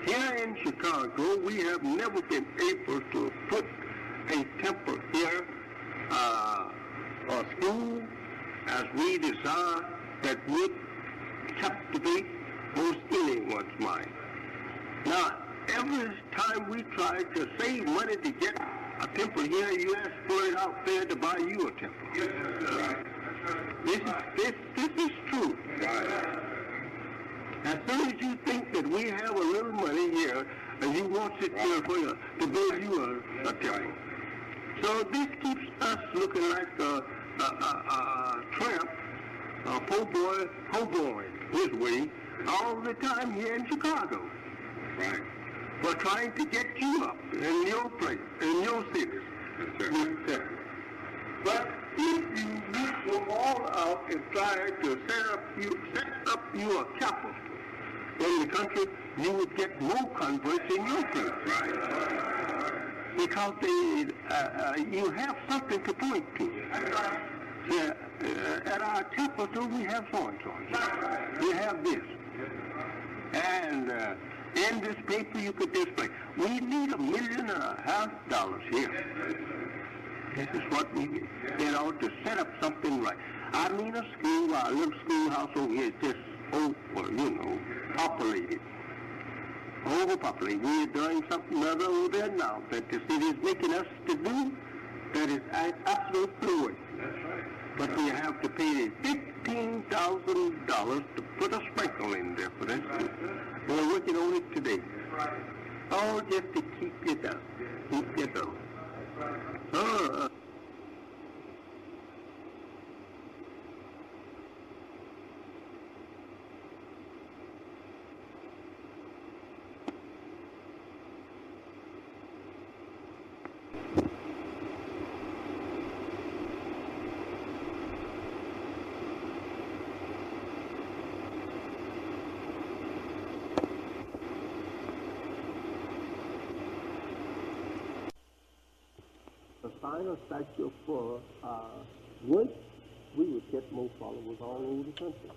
[SPEAKER 16] Here in Chicago, we have never been able to put a temple here, or school, as we desire, that would captivate most anyone's mind. Now, every time we try to save money to get a temple here, you ask for it out there to buy you a temple.
[SPEAKER 18] Yes, sir. Right.
[SPEAKER 16] This is true.
[SPEAKER 18] Right.
[SPEAKER 16] As soon as you think that we have a little money here, and you want it here for you, to build you a temple. So this keeps us looking like a tramp, a poor boy, hoboing his way all the time here in Chicago.
[SPEAKER 18] Right.
[SPEAKER 16] For trying to get you up in your place, in your cities.
[SPEAKER 18] Yes,
[SPEAKER 16] but if you go all out and try to set up your capital in the country, you would get more converts in your place.
[SPEAKER 18] Right.
[SPEAKER 16] Because you have something to point to. At our capital, we have so and so. We have this. And in this paper, you could display. We need $1.5 million here. This is what we need in order to set up something right. I mean a school, our little schoolhouse over here is just populated. Overpopulated. We're doing something other over there now that the city is making us to do that is absolutely through it. But we have to pay $15,000 to put a sprinkle in there for this. We're working on it today. All just to keep it up. Keep it up. Final statue for once we would get more followers all over the country.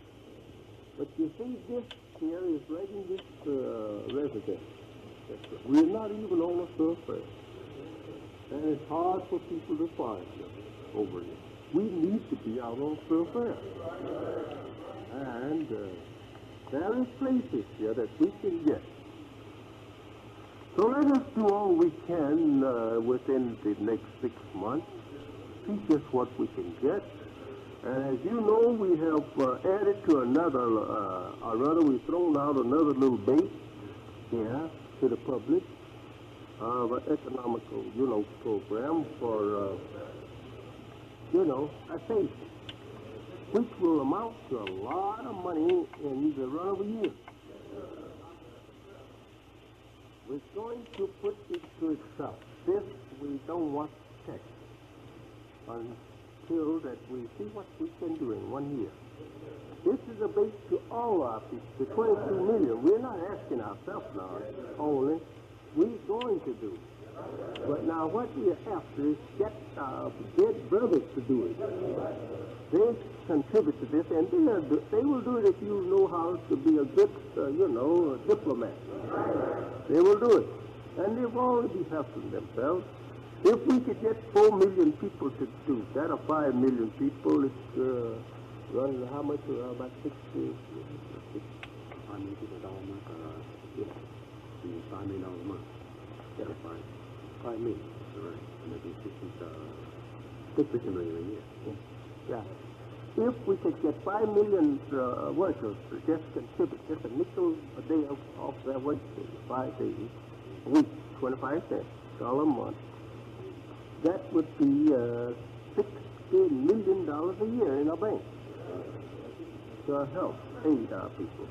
[SPEAKER 16] But you see, this here is right in this residence. We're not even on a surface. And it's hard for people to find us over here. We need to be out on surface. And there is places here that we can get. So let us do all we can within the next 6 months, see just what we can get. And as you know, we have added to another, or rather we've thrown out another little bait here to the public of an economical, program for, a safety, which will amount to a lot of money in the run of a year. We're going to put it to itself. This we don't want to check until that we see what we can do in 1 year. This is a base to all our people, the 22 million. We're not asking ourselves now only. We're going to do. But now what we are after is get our dead brothers to do it. They contribute to this, and they will do it if you know how to be a good, diplomat. They will do it. And they've already helping themselves. If we could get 4 million people to do that, or 5 million people, it's running how much? About 60. 5 million people a month, $5 million a month. Yeah, 5 million. Right. And that'd be 6 million a year. Yeah. If we could get 5 million workers to just contribute just a nickel a day off their work day, 5 days a week, 25 cents, $1 a month, that would be $60 million a year in our bank to help aid our people.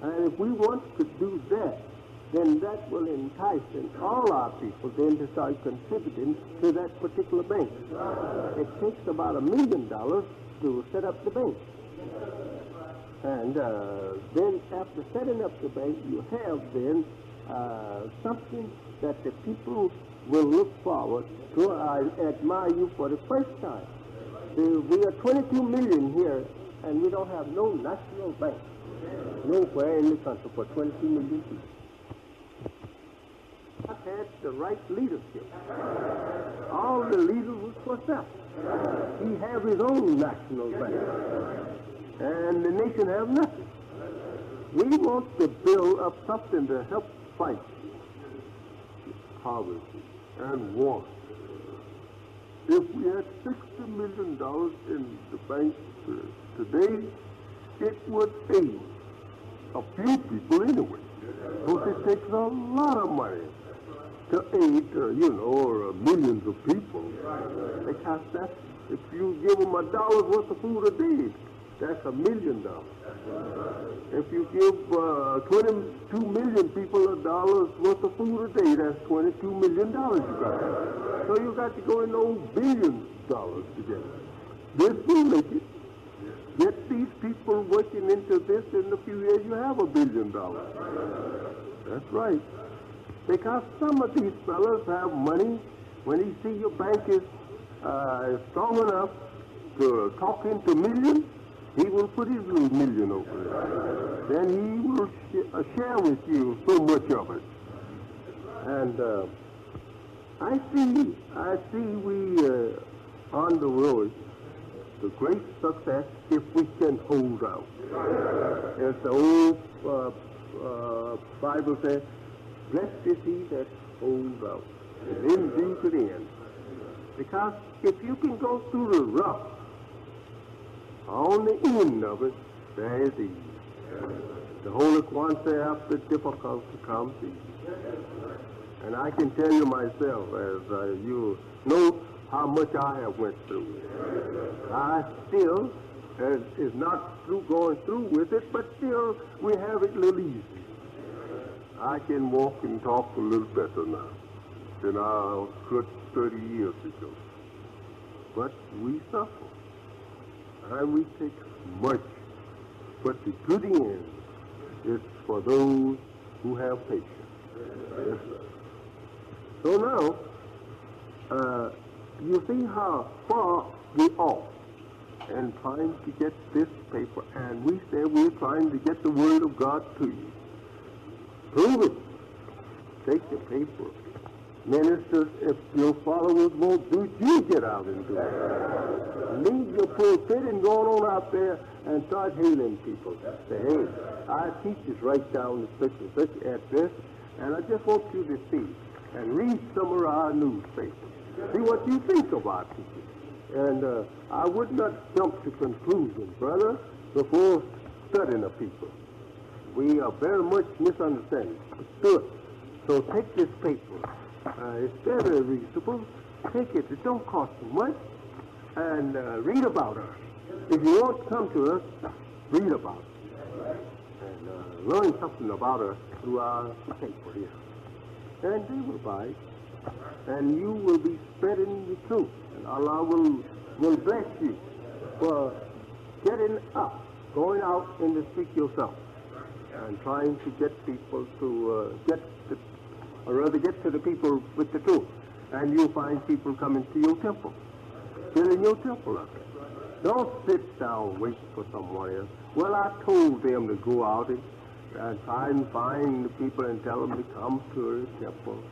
[SPEAKER 16] And if we want to do that, then that will entice all our people then to start contributing to that particular bank. It takes about $1 million to set up the bank. And then after setting up the bank, you have then something that the people will look forward to. I admire you for the first time. We are 22 million here, and we don't have no national bank. nowhere in the country for 22 million people. I had the right leadership. All the leaders was for self. He have his own national bank, and the nation have nothing. We want to build up something to help fight poverty and want. If we had $60 million in the bank today, it would aid a few people anyway. Because it takes a lot of money to aid, millions of people. Because if you give them $1 worth of food a day, that's $1 million. If you give 22 million people $1 worth of food a day, that's $22 million you got. So you got to go in those billions of dollars together. This will make it. Get these people working into this in a few years, you have $1 billion. That's right. Because some of these fellas have money. When he see your bank is strong enough to talk into millions, he will put his little million over there. Then he will share with you so much of it. And I see we on the road to great success if we can hold out. As the old Bible says, blessed is he that holds out, and endure to the end. Because if you can go through the rough, on the end of it, there is ease. The Holy One said, after difficulty comes ease. And I can tell you myself, as you know how much I have went through. I still is not through going through with it, but still we have it a little easy. I can walk and talk a little better now than I could 30 years ago. But we suffer. And we take much. But the good end is for those who have patience. Yes, sir. So now, you see how far we are in trying to get this paper, and we say we're trying to get the Word of God to you. Prove it. Take the paper. Ministers, if your followers won't do it, you get out and do it. Leave your pulpit and go on out there and start hailing people. Say, hey, our teachers write down the such address, and I just want you to see and read some of our newspapers. See what you think about it. And I would not jump to conclusions, brother, before studying a people. We are very much misunderstanding. Good. So take this paper. It's very reasonable. Take it. It don't cost you much. And read about her. If you want to come to us, read about her. And learn something about her through our paper here. And they will buy it. And you will be spreading the truth. And Allah will bless you for getting up, going out in the street yourself, and trying to get people to get to the people with the truth. And you'll find people coming to your temple, filling your temple up. Don't sit down waiting for someone else. Well, I told them to go out and try and find the people and tell them to come to the temple.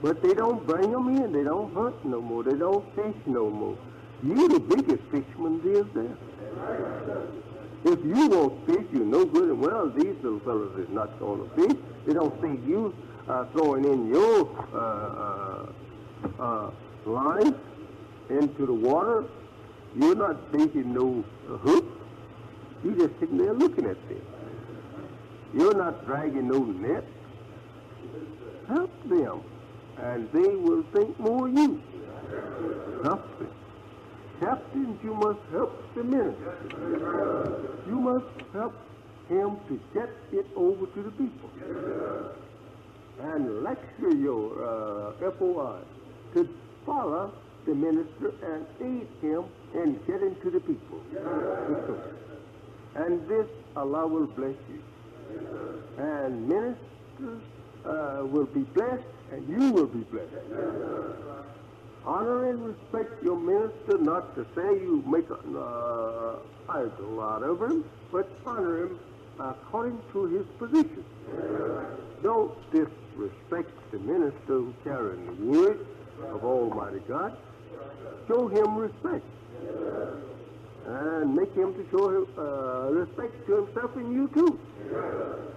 [SPEAKER 16] But they don't bring them in. They don't hunt no more. They don't fish no more. You the biggest fisherman is there. If you won't fish, you're no good and well. These little fellas is not going to fish. They don't see you throwing in your line into the water. You're not baiting no hook. You're just sitting there looking at them. You're not dragging no net. Help them, and they will think more of you. Help them. Captains, you must help the minister. You must help him to get it over to the people. And lecture your FOI to follow the minister and aid him in getting to the people. And this Allah will bless you. And ministers will be blessed, and you will be blessed. Honor and respect your minister, not to say you make an idol out of him, but honor him according to his position. Don't disrespect the minister who carrying the word of Almighty God. Show him respect. And make him to show respect to himself and you too.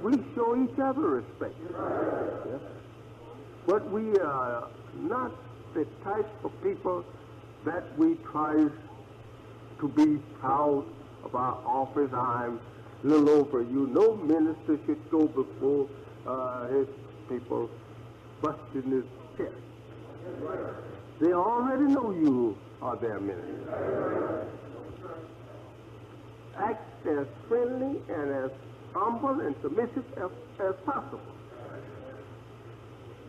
[SPEAKER 16] We show each other respect. Yes. But we are not the type of people that we try to be proud of our office. I'm a little over you. No minister should go before his people busting his chest. They already know you are their minister. Act as friendly and as humble and submissive as possible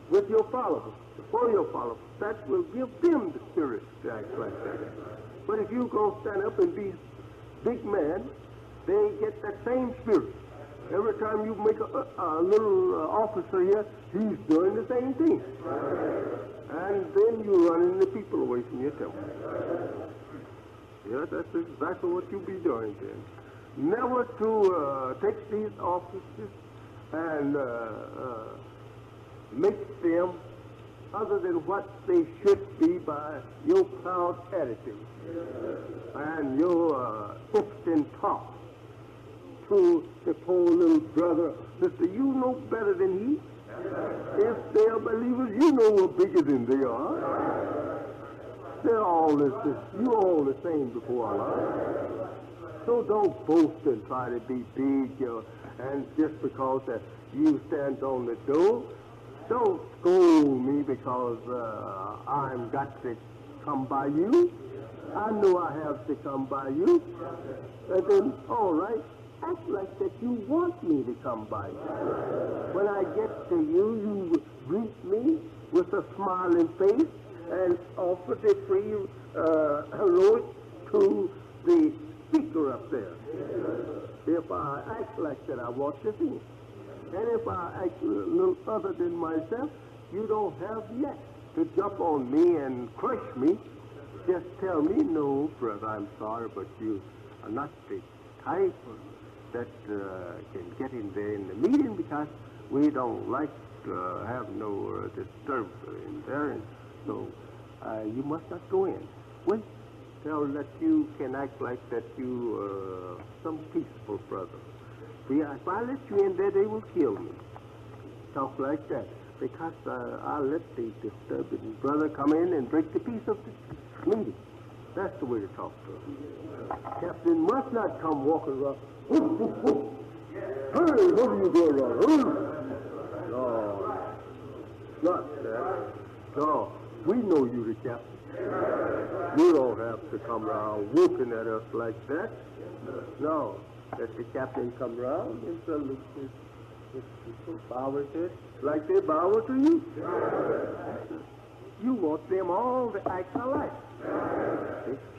[SPEAKER 16] with your followers, for your followers. That will give them the spirit to act like that. But if you go stand up and be big man, they get that same spirit. Every time you make a little officer here, he's doing the same thing. And then you running the people away from your temple. Yes, that's exactly what you be doing then. Never to take these offices and make them other than what they should be by your proud attitude and your instant talk to the poor little brother. Sister, you know better than he. If they are believers, you know we're bigger than they are. They're all you're all the same before Allah. So don't boast and try to be big, and just because you stand on the door, don't scold me because I'm got to come by you. I know I have to come by you. And then, all right, act like that you want me to come by you. When I get to you, you greet me with a smiling face and offer the free hello to the speaker up there. If I act like that, I want to see. And if I act a little other than myself, you don't have yet to jump on me and crush me. Just tell me, no, brother, I'm sorry, but you are not the type that can get in there in the meeting because we don't like to have no disturbance in there. And so you must not go in. Wait till that you can act like that you some peaceful brother. If I let you in there, they will kill me. Talk like that. Because I'll let the disturbing brother come in and break the peace of the meeting. That's the way to talk to him. Captain must not come walking around. Hey, what are you doing around? No, not that. No, we know you the captain. You don't have to come around whooping at us like that. No. Let the captain come around and salute his people, bow his head like they bow to you. You want them all to act alike.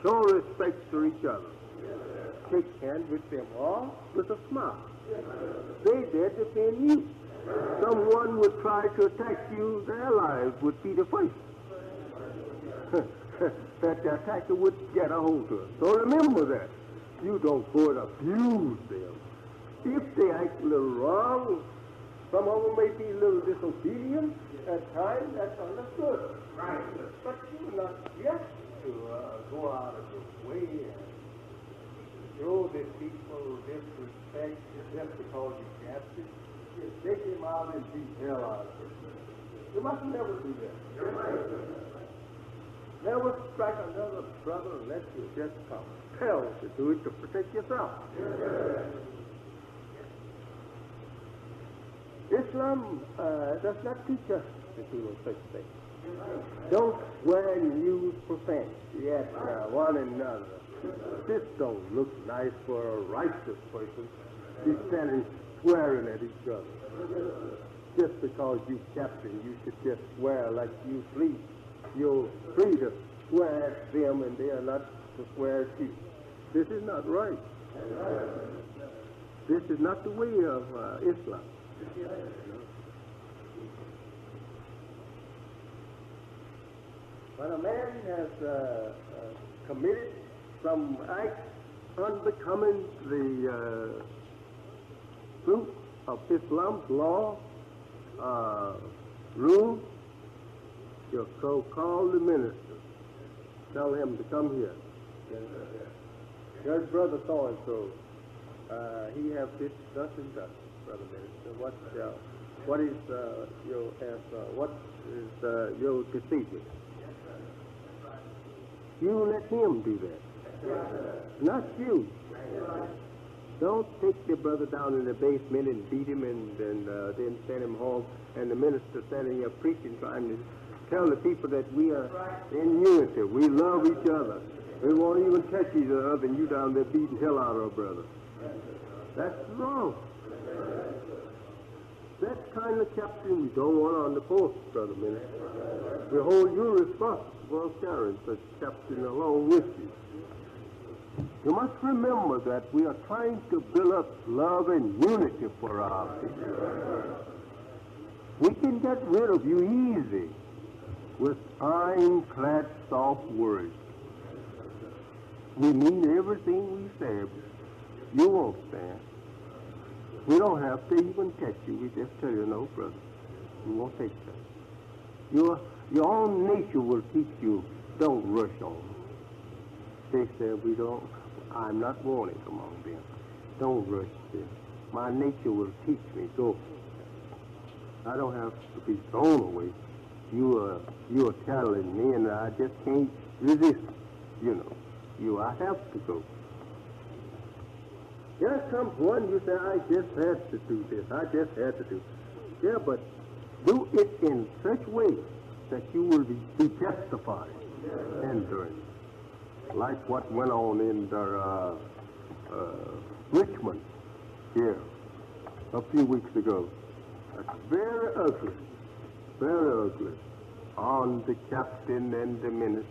[SPEAKER 16] Show respect to each other. Shake hands with them all with a smile. They dare defend you. Someone would try to attack you, their lives would be the first. That the attacker would get a hold of us. So remember that. You don't go and abuse them. If they act a little wrong, some of them may be a little disobedient at times, that's understood. Right. But you're not yet to go out of your way and show the people disrespect just because you can't. Just take him out and beat hell out of him. You must never do that. Never strike another brother unless you just compelled to do it to protect yourself. Islam does not teach us to do such things. Don't swear and use profanity at one another. This don't look nice for a righteous person. He's standing swearing at each other. Just because you captain, you should just swear like you please. You're free to swear at them and they are not to swear at you. This is not right. This is not the way of Islam. When a man has committed some act unbecoming the fruit of Islam's law, rule, your so-called minister. Tell him to come here. There's Brother so-and-so. He have this, thus and thus, Brother Minister. What is your answer? What is your decision? You let him do that, not you. Don't take your brother down in the basement and beat him and then send him home, and the minister standing here preaching, trying to tell the people that we are in unity. We love each other. We won't even touch each other, and you down there beating hell out of our brother. That's wrong. That kind of captain we don't want on the post, Brother Minister. We hold you responsible for carrying such captain along with you. You must remember that we are trying to build up love and unity for our people. We can get rid of you easy with ironclad soft words. We mean everything we say. You won't stand. We don't have to even catch you. We just tell you, no, brother, we won't take that. Your own nature will teach you, don't rush on. They said, I'm not wanted among them. Don't rush them. My nature will teach me, go. I don't have to be thrown away. You are telling me, and I just can't resist. I have to go. Here comes one, you say, I just had to do this. I just had to do it. Yeah, but do it in such way that you will be justified in doing it. Like what went on in Richmond here a few weeks ago. That's very ugly on the captain and the minister.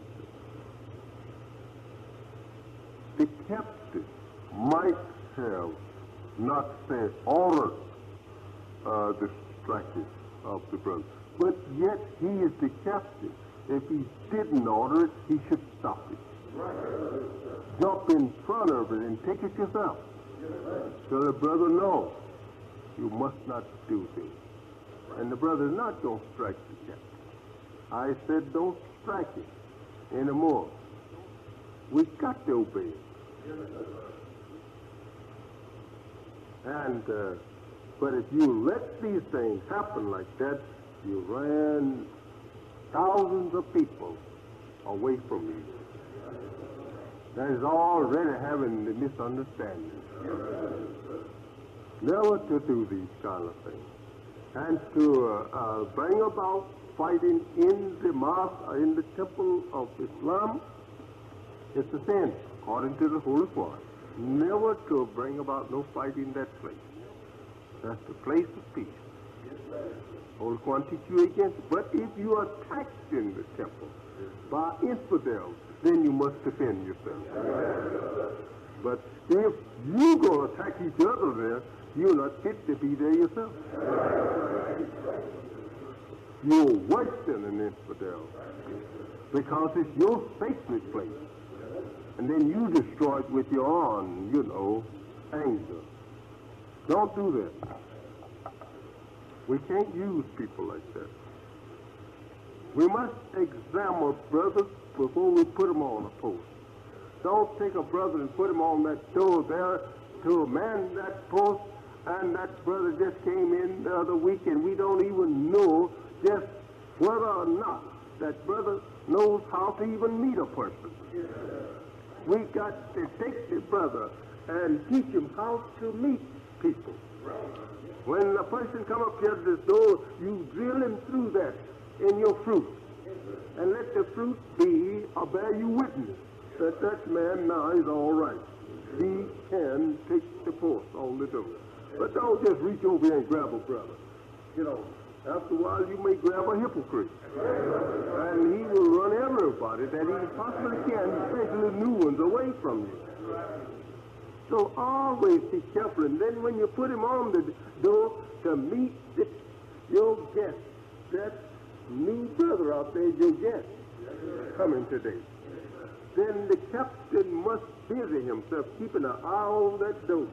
[SPEAKER 16] The captain might have not said order the striking of the brother, but yet he is the captain. If he didn't order it, he should stop it. Jump in front of it and take it yourself. Tell the brother, no, you must not do this. And the brother's not going to strike the captain. I said, don't strike it anymore. We've got to obey it. And, but if you let these things happen like that, you ran thousands of people away from you. That is already having the misunderstanding. Never to do these kind of things. And to bring about fighting in the mosque, in the temple of Islam, it's a sin, according to the Holy Quran. Never to bring about no fight in that place. That's the place of peace. Holy Quran teach you against it. But if you are attacked in the temple by infidels, then you must defend yourself. But if you go attack each other there, you're not fit to be there yourself. You're worse than an infidel because it's your sacred place. And then you destroy it with your own, anger. Don't do that. We can't use people like that. We must examine brothers before we put them on a post. Don't take a brother and put him on that door there to man that post, and that brother just came in the other week, and we don't even know just whether or not that brother knows how to even meet a person. We got to take the brother and teach him how to meet people. When a person come up here to this door, you drill him through that in your fruit. And let the fruit be or bear you witness that man now is all right. He can take the post on the door. But don't just reach over here and grab a brother. After a while you may grab a hypocrite. And he will run everybody that he possibly can, especially new ones, away from you. So always be careful. And then when you put him on the door to meet your guest, that new brother out there, your guest, coming today, then the captain must busy himself keeping an eye on that door.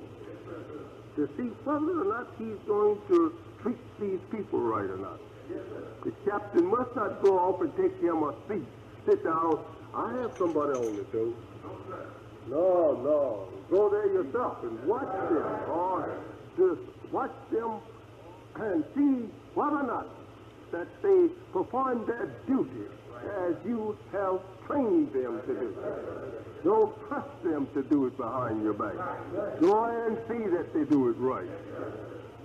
[SPEAKER 16] to see whether or not he's going to treat these people right or not. The captain must not go off and take him a seat, sit down. I have somebody on the show. No. Go there yourself and watch them, or just watch them and see whether or not that they perform their duty as you have trained them to do. Don't trust them to do it behind your back. Go and see that they do it right.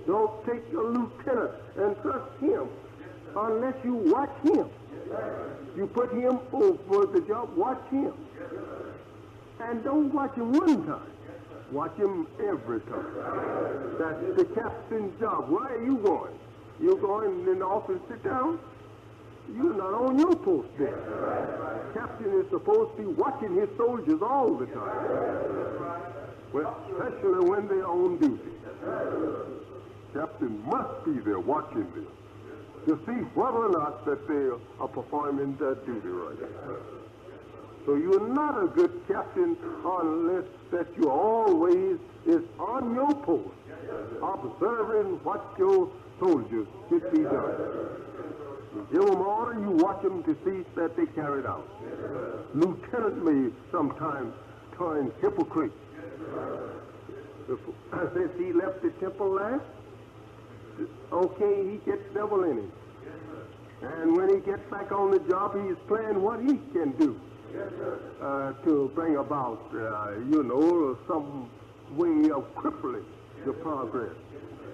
[SPEAKER 16] Don't take a lieutenant and trust him unless you watch him. You put him over the job, watch him. And don't watch him one time. Watch him every time. That's the captain's job. Where are you going? You going in the office, sit down? You're not on your post there. Captain is supposed to be watching his soldiers all the time. Well, especially when they're on duty. Captain must be there watching them to see whether or not that they are performing their duty right. So you're not a good captain unless that you always is on your post, observing what your soldiers should be doing. You give them order, you watch them to see that they carry it out. Lieutenant may sometimes turn hypocrite. Since he left the temple last, okay, he gets devil in him. And when he gets back on the job, he's playing what he can do to bring about, some way of crippling the progress.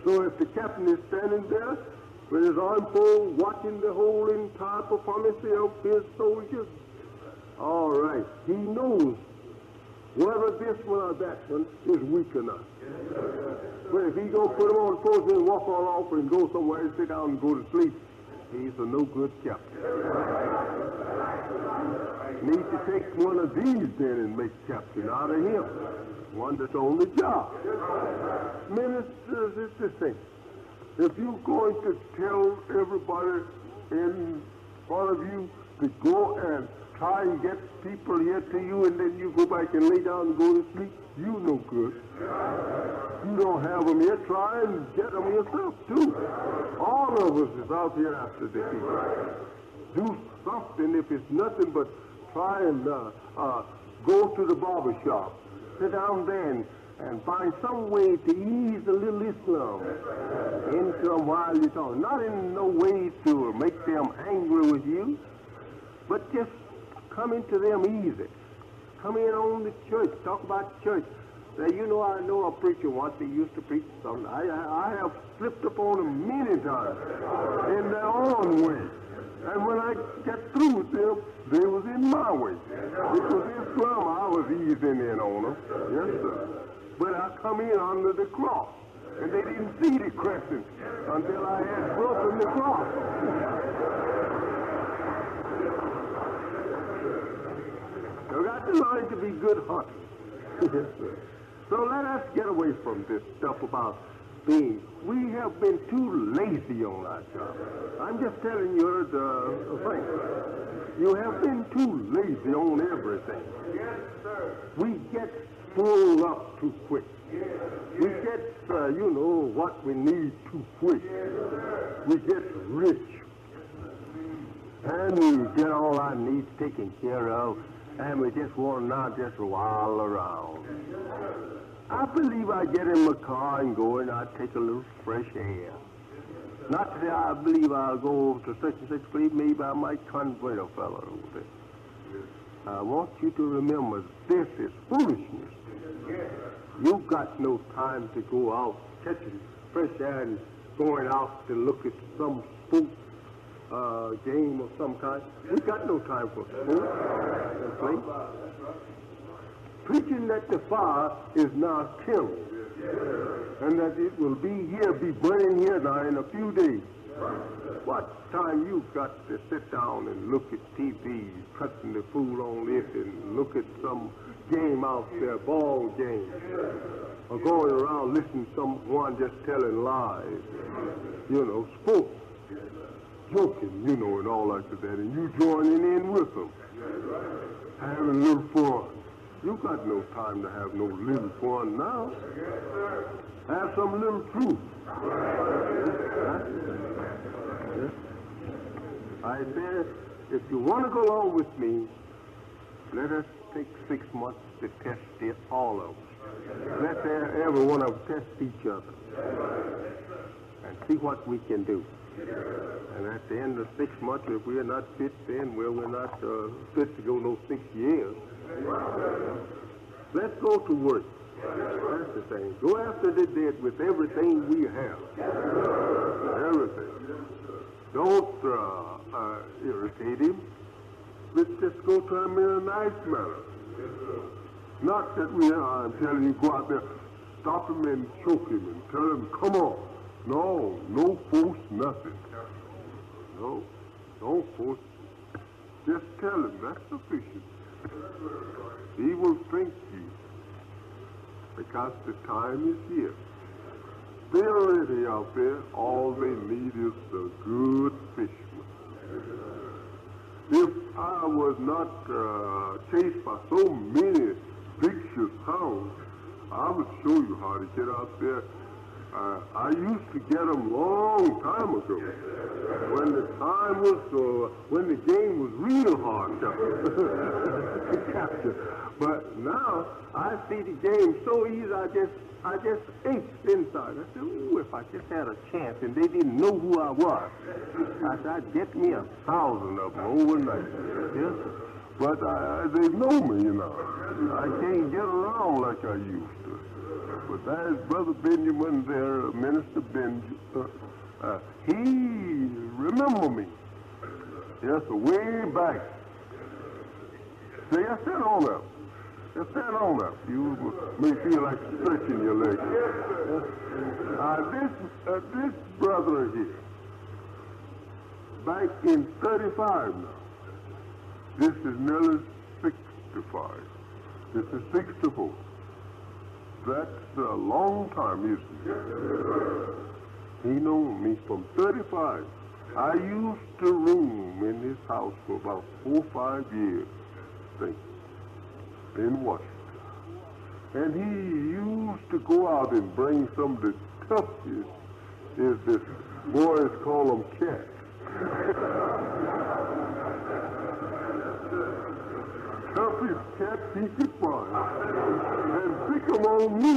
[SPEAKER 16] So if the captain is standing there with his arm folded, watching the whole entire performance of his soldiers, all right, he knows whether this one or that one is weak or not. But if he go put him on the post and walk all off and go somewhere and sit down and go to sleep, he's a no good captain. Need to take one of these then and make captain out of him. One that's on the job. Ministers, it's the thing. If you're going to tell everybody in front of you to go and try and get people here to you, and then you go back and lay down and go to sleep, you no good. You don't have them here. Try and get them yourself, too. All of us is out here after the people. Do something. If it's nothing but try and go to the barber shop, sit down there and find some way to ease a little Islam into them while you're talking. Not in no way to make them angry with you, but just come into them easy. Come in on the church. Talk about church. Now, I know a preacher once. He used to preach something. I have slipped upon them many times in their own way. And when I get through with them, they was in my way. It was Islam. I was easing in on them. Yes, sir. But I come in under the cross. And they didn't see the crescent until I had broken the cross. You got to learn to be good hunters. Yes, sir. So let us get away from this stuff about being. We have been too lazy on our job. I'm just telling you the thing. You have been too lazy on everything. Yes, sir. We get full up too quick. We get, what we need too quick. We get rich. And we get all our needs taken care of. And we just want to now just while around. I believe I get in my car and go and I take a little fresh air. Not to say I believe I'll go over to such and such place, maybe I might convert a fellow over there. I want you to remember this is foolishness. You've got no time to go out catching fresh air and going out to look at some sport game of some kind. We've got no time for sport and play. Preaching that the fire is now kindled and that it will be burning here now in a few days. What time you've got to sit down and look at TV, cutting the food on it, and look at some game out there, ball game, or going around listening to someone just telling lies, sports, joking, and all like that, and you joining in with them, having a little fun.
[SPEAKER 18] You got no time to have no little fun now. Have some little truth. I said, if you want to go along with me, let us take 6 months to test it, all of us. Let every one of us test each other and see what we can do. And at the end of 6 months, if we're not fit then, well, we're not fit to go no 6 years. Let's go to work. That's the thing. Go after the dead with everything we have. Everything. Don't irritate him. Let's just go to him in a nice manner. Not that I'm telling you, go out there, stop him and choke him and tell him, come on. No, no force, nothing. No, don't force. Just tell him, that's sufficient. He will thank you because the time is here. They're already out there. All they need is a good fisherman. If I was not chased by so many vicious hounds, I would show you how to get out there. I used to get them long time ago, when the time was, when the game was real hard to capture. But now I see the game so easy. I just ached inside. I said, ooh, if I just had a chance, and they didn't know who I was, I said, I'd get me 1,000 of them overnight. Yes, but they know me, you know. I can't get around like I used to. But there's Brother Benjamin there, Minister Benjamin. He remember me. Yes, way back. Say, I sat on up. Just stand on up. You may feel like stretching your legs. This brother here, back in 35 now, this is nearly 65. This is 64. That's a long time, isn't it? He known me from 35. I used to room in his house for about 4 or 5 years, I think, in Washington. And he used to go out and bring some of the toughest, is this boys call them cats. Toughest cats he could find, and pick them on me.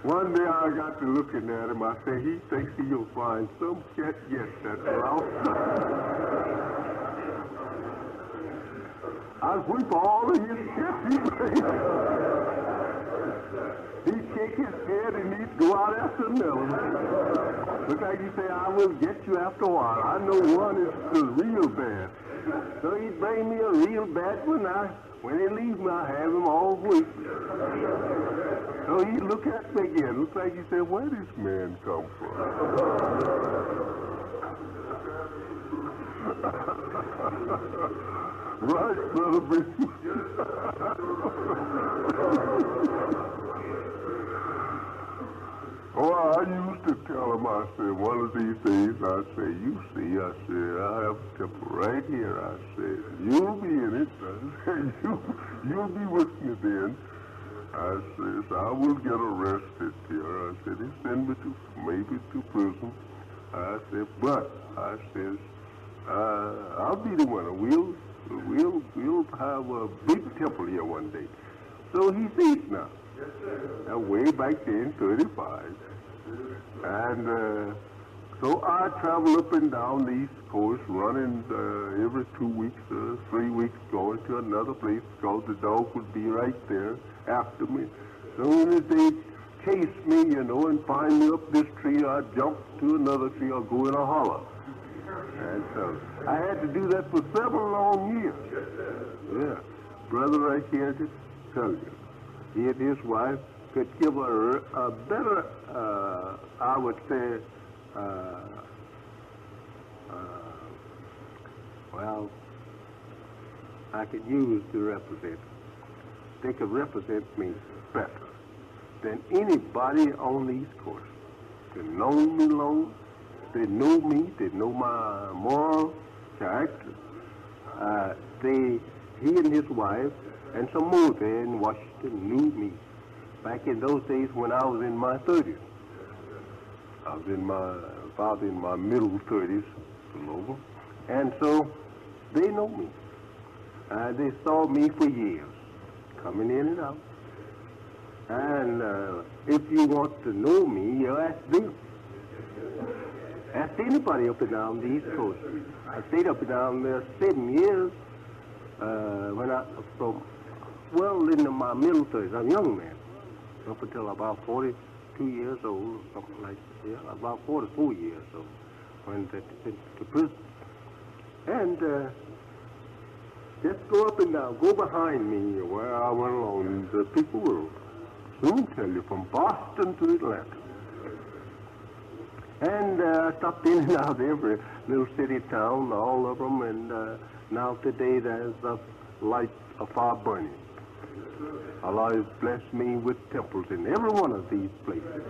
[SPEAKER 18] One day I got to looking at him, I said, he thinks he'll find some cat yet that's outside. I whip all of his cats he made. He'd shake his head and he'd go out after another. Look like he say, I will get you after a while. I know one is real bad. So he'd bring me a real bad one. When he leaves me, I have him all week. So he'd look at me again. Looks like he said, where this man come from? Right, Brother Bishop. Oh, I used to tell him, I said, one of these days, I say, you see, I said, I have a temple right here. I said, you'll be in it. I said, you'll be with me then. I says, I will get arrested here. I said, he send me to, maybe to prison. I said, but, I says, I'll be the winner. We'll have a big temple here one day. So he sees now. Way back then, 35. And so I travel up and down the East Coast, running every 2 weeks, 3 weeks, going to another place because the dog would be right there after me. Soon as they chase me, you know, and find me up this tree, I jump to another tree or go in a hollow. And so I had to do that for several long years. Yeah. Brother right here, just tell you, he and his wife could give her a better, I would say, well, I could use to represent. They could represent me better than anybody on the East Coast. They've known me long, they know me, they know my moral character. He and his wife and some more there in Washington knew me back in those days when I was in my 30s. I was about in my middle 30s, over, and so they know me. They saw me for years, coming in and out. And if you want to know me, you ask them. Ask anybody up and down the East Coast. I stayed up and down there 7 years in my middle 30s. I'm a young man, up until about 42 years old, something like that. Yeah, about 44 years old, when I went to prison. And just go up and down, go behind me where I went along. The people will soon tell you from Boston to Atlanta. And I stopped in and out every little city, town, all of them, and now today there's a light, a fire burning. Allah has blessed me with temples in every one of these places.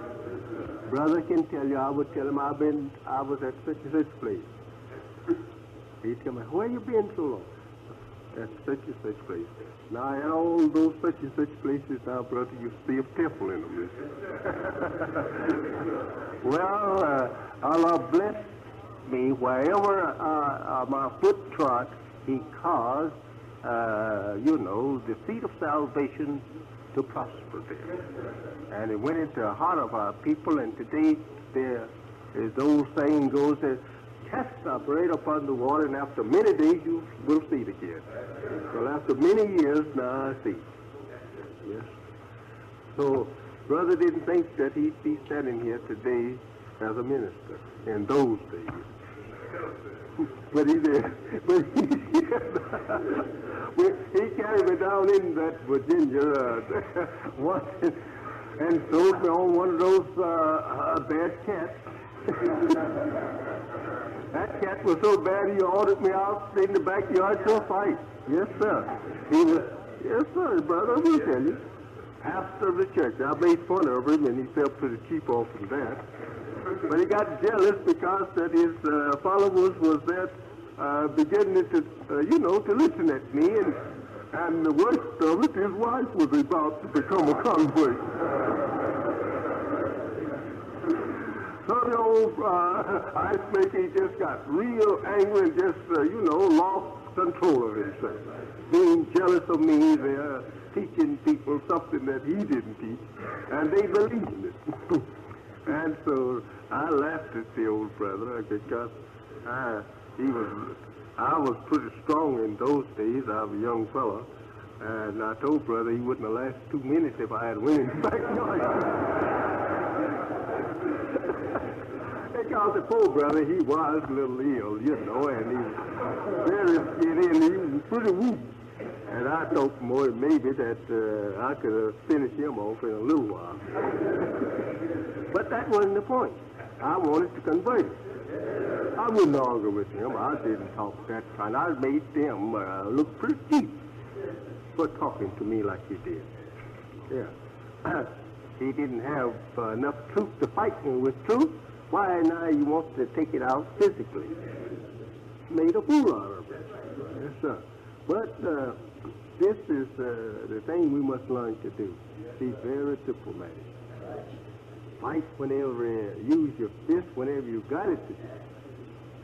[SPEAKER 18] Brother can tell you, I would tell him I was at such and such place. He'd tell me, where you been so long? At such and such place. Now, in all those such and such places now, brother, you see a temple in them. Well, Allah bless me wherever my foot trod, He caused, the seed of salvation to prosper there. And it went into the heart of our people, and today there is the old saying goes that cast the bread upon the water, and after many days you will see it again. Well, after many years, now I see. Yes. So, brother didn't think that he'd be standing here today as a minister in those days. But he did. But he carried me down in that Virginia once and threw me on one of those bad cats. That cat was so bad he ordered me out in the backyard to a fight. Yes, sir. Yes, sir, brother, I will tell you. Pastor of the church. I made fun of him, and he fell pretty cheap off from that. But he got jealous because that his followers was there beginning to, to listen at me, and the worst of it, his wife was about to become a convert. So the old ice maker, he just got real angry and just, lost control of himself. Being jealous of me, they're teaching people something that he didn't teach, and they believed in it. And so I laughed at the old brother because I was pretty strong in those days. I was a young fellow, and I told brother he wouldn't have lasted 2 minutes if I had went in the backyard. Because the poor brother, he was a little ill, and he was very skinny, and he was pretty weak. And I thought maybe that I could finish him off in a little while. But that wasn't the point. I wanted to convert him. I wouldn't argue with him. I didn't talk that kind. I made them look pretty cheap for talking to me like he did. Yeah. He didn't have enough truth to fight me with truth. Why now you want to take it out physically? Made a fool out of it. Yes, sir. But this is the thing we must learn to do. Be very diplomatic. Fight whenever, use your fist whenever you got it to do.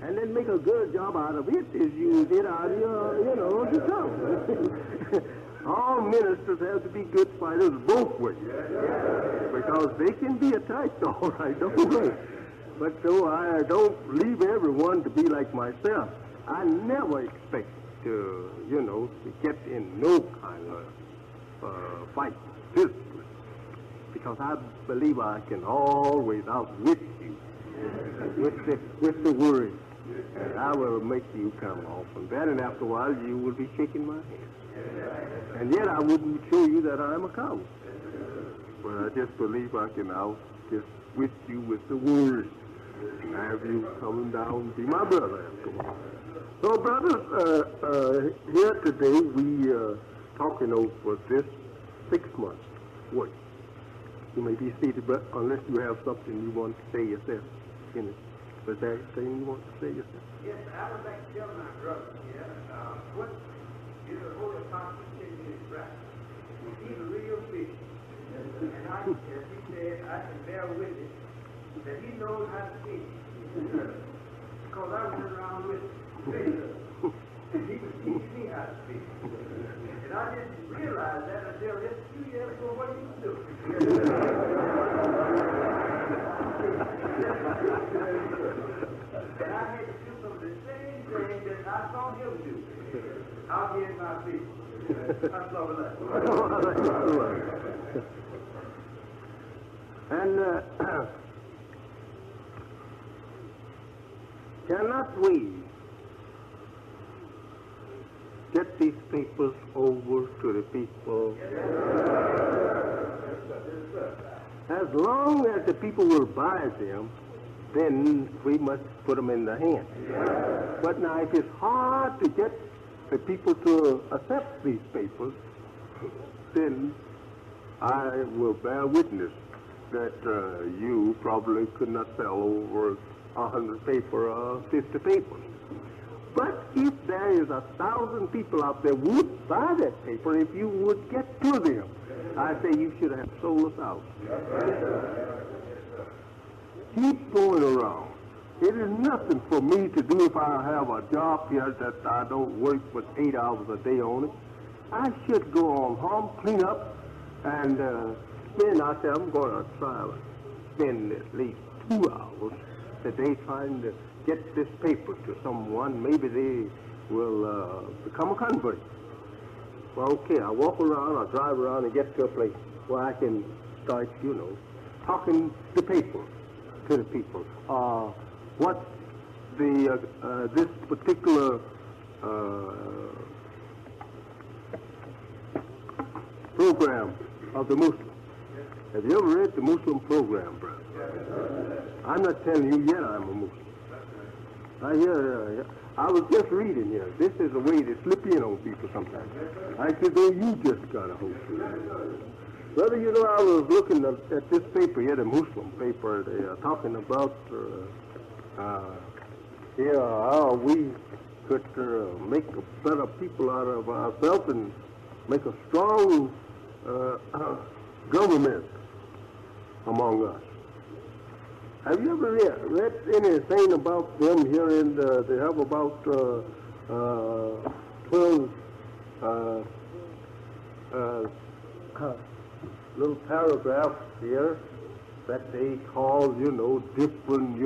[SPEAKER 18] And then make a good job out of it as you did out of your, the tongue. All ministers have to be good fighters both ways. Because they can be attacked all right, don't worry. But though I don't leave everyone to be like myself, I never expect to, to get in no kind of fight physically. Because I believe I can always outwit you with the word. And I will make you come off from that, and after a while you will be shaking my hand. And yet I wouldn't show you that I'm a coward. But I just believe I can just with you with the word. And have you coming down and be my brother after a while. So, brothers, here today we are talking over this 6 months work. You may be seated, but unless you have something you want to say yourself in it. Was there anything you want to say yourself?
[SPEAKER 16] Yes, I would like to tell my brother here, what is the Holy Apostle telling me is right. He's a real fish. And I, as he said, I can bear witness that he knows how to fish. Because I went around with him. And he was teaching me how to fish. And I didn't realize that until just a few years ago what he was doing. And I had to do some of the same thing that I saw him do. Out here in my feet. That's all of that.
[SPEAKER 18] And cannot we get these papers over to the people? As long as the people will buy them, then we must put them in their hands. But now, if it's hard to get the people to accept these papers, then I will bear witness that you probably could not sell over 100 paper or 50 papers. But if there is 1,000 people out there who would buy that paper, if you would get to them, I say you should have sold us out. Keep going around. It is nothing for me to do if I have a job here that I don't work but 8 hours a day on it. I should go on home, clean up, and spend, I say I'm going to try to spend at least 2 hours a day trying to get this paper to someone. Maybe they will become a convert. Well, okay, I walk around, I drive around and get to a place where I can start, talking the paper to the people. What the this particular program of the Muslim. Have you ever read the Muslim program, brother? I'm not telling you yet I'm a Muslim. I was just reading here. This is a way they slip in on people sometimes. I said, oh, you just got a hold to it. Brother, I was looking at this paper here, the Muslim paper. They are talking about how we could make a better people out of ourselves and make a strong government among us. Have you ever read anything about them here in they have about 12 little paragraphs here that they call, different,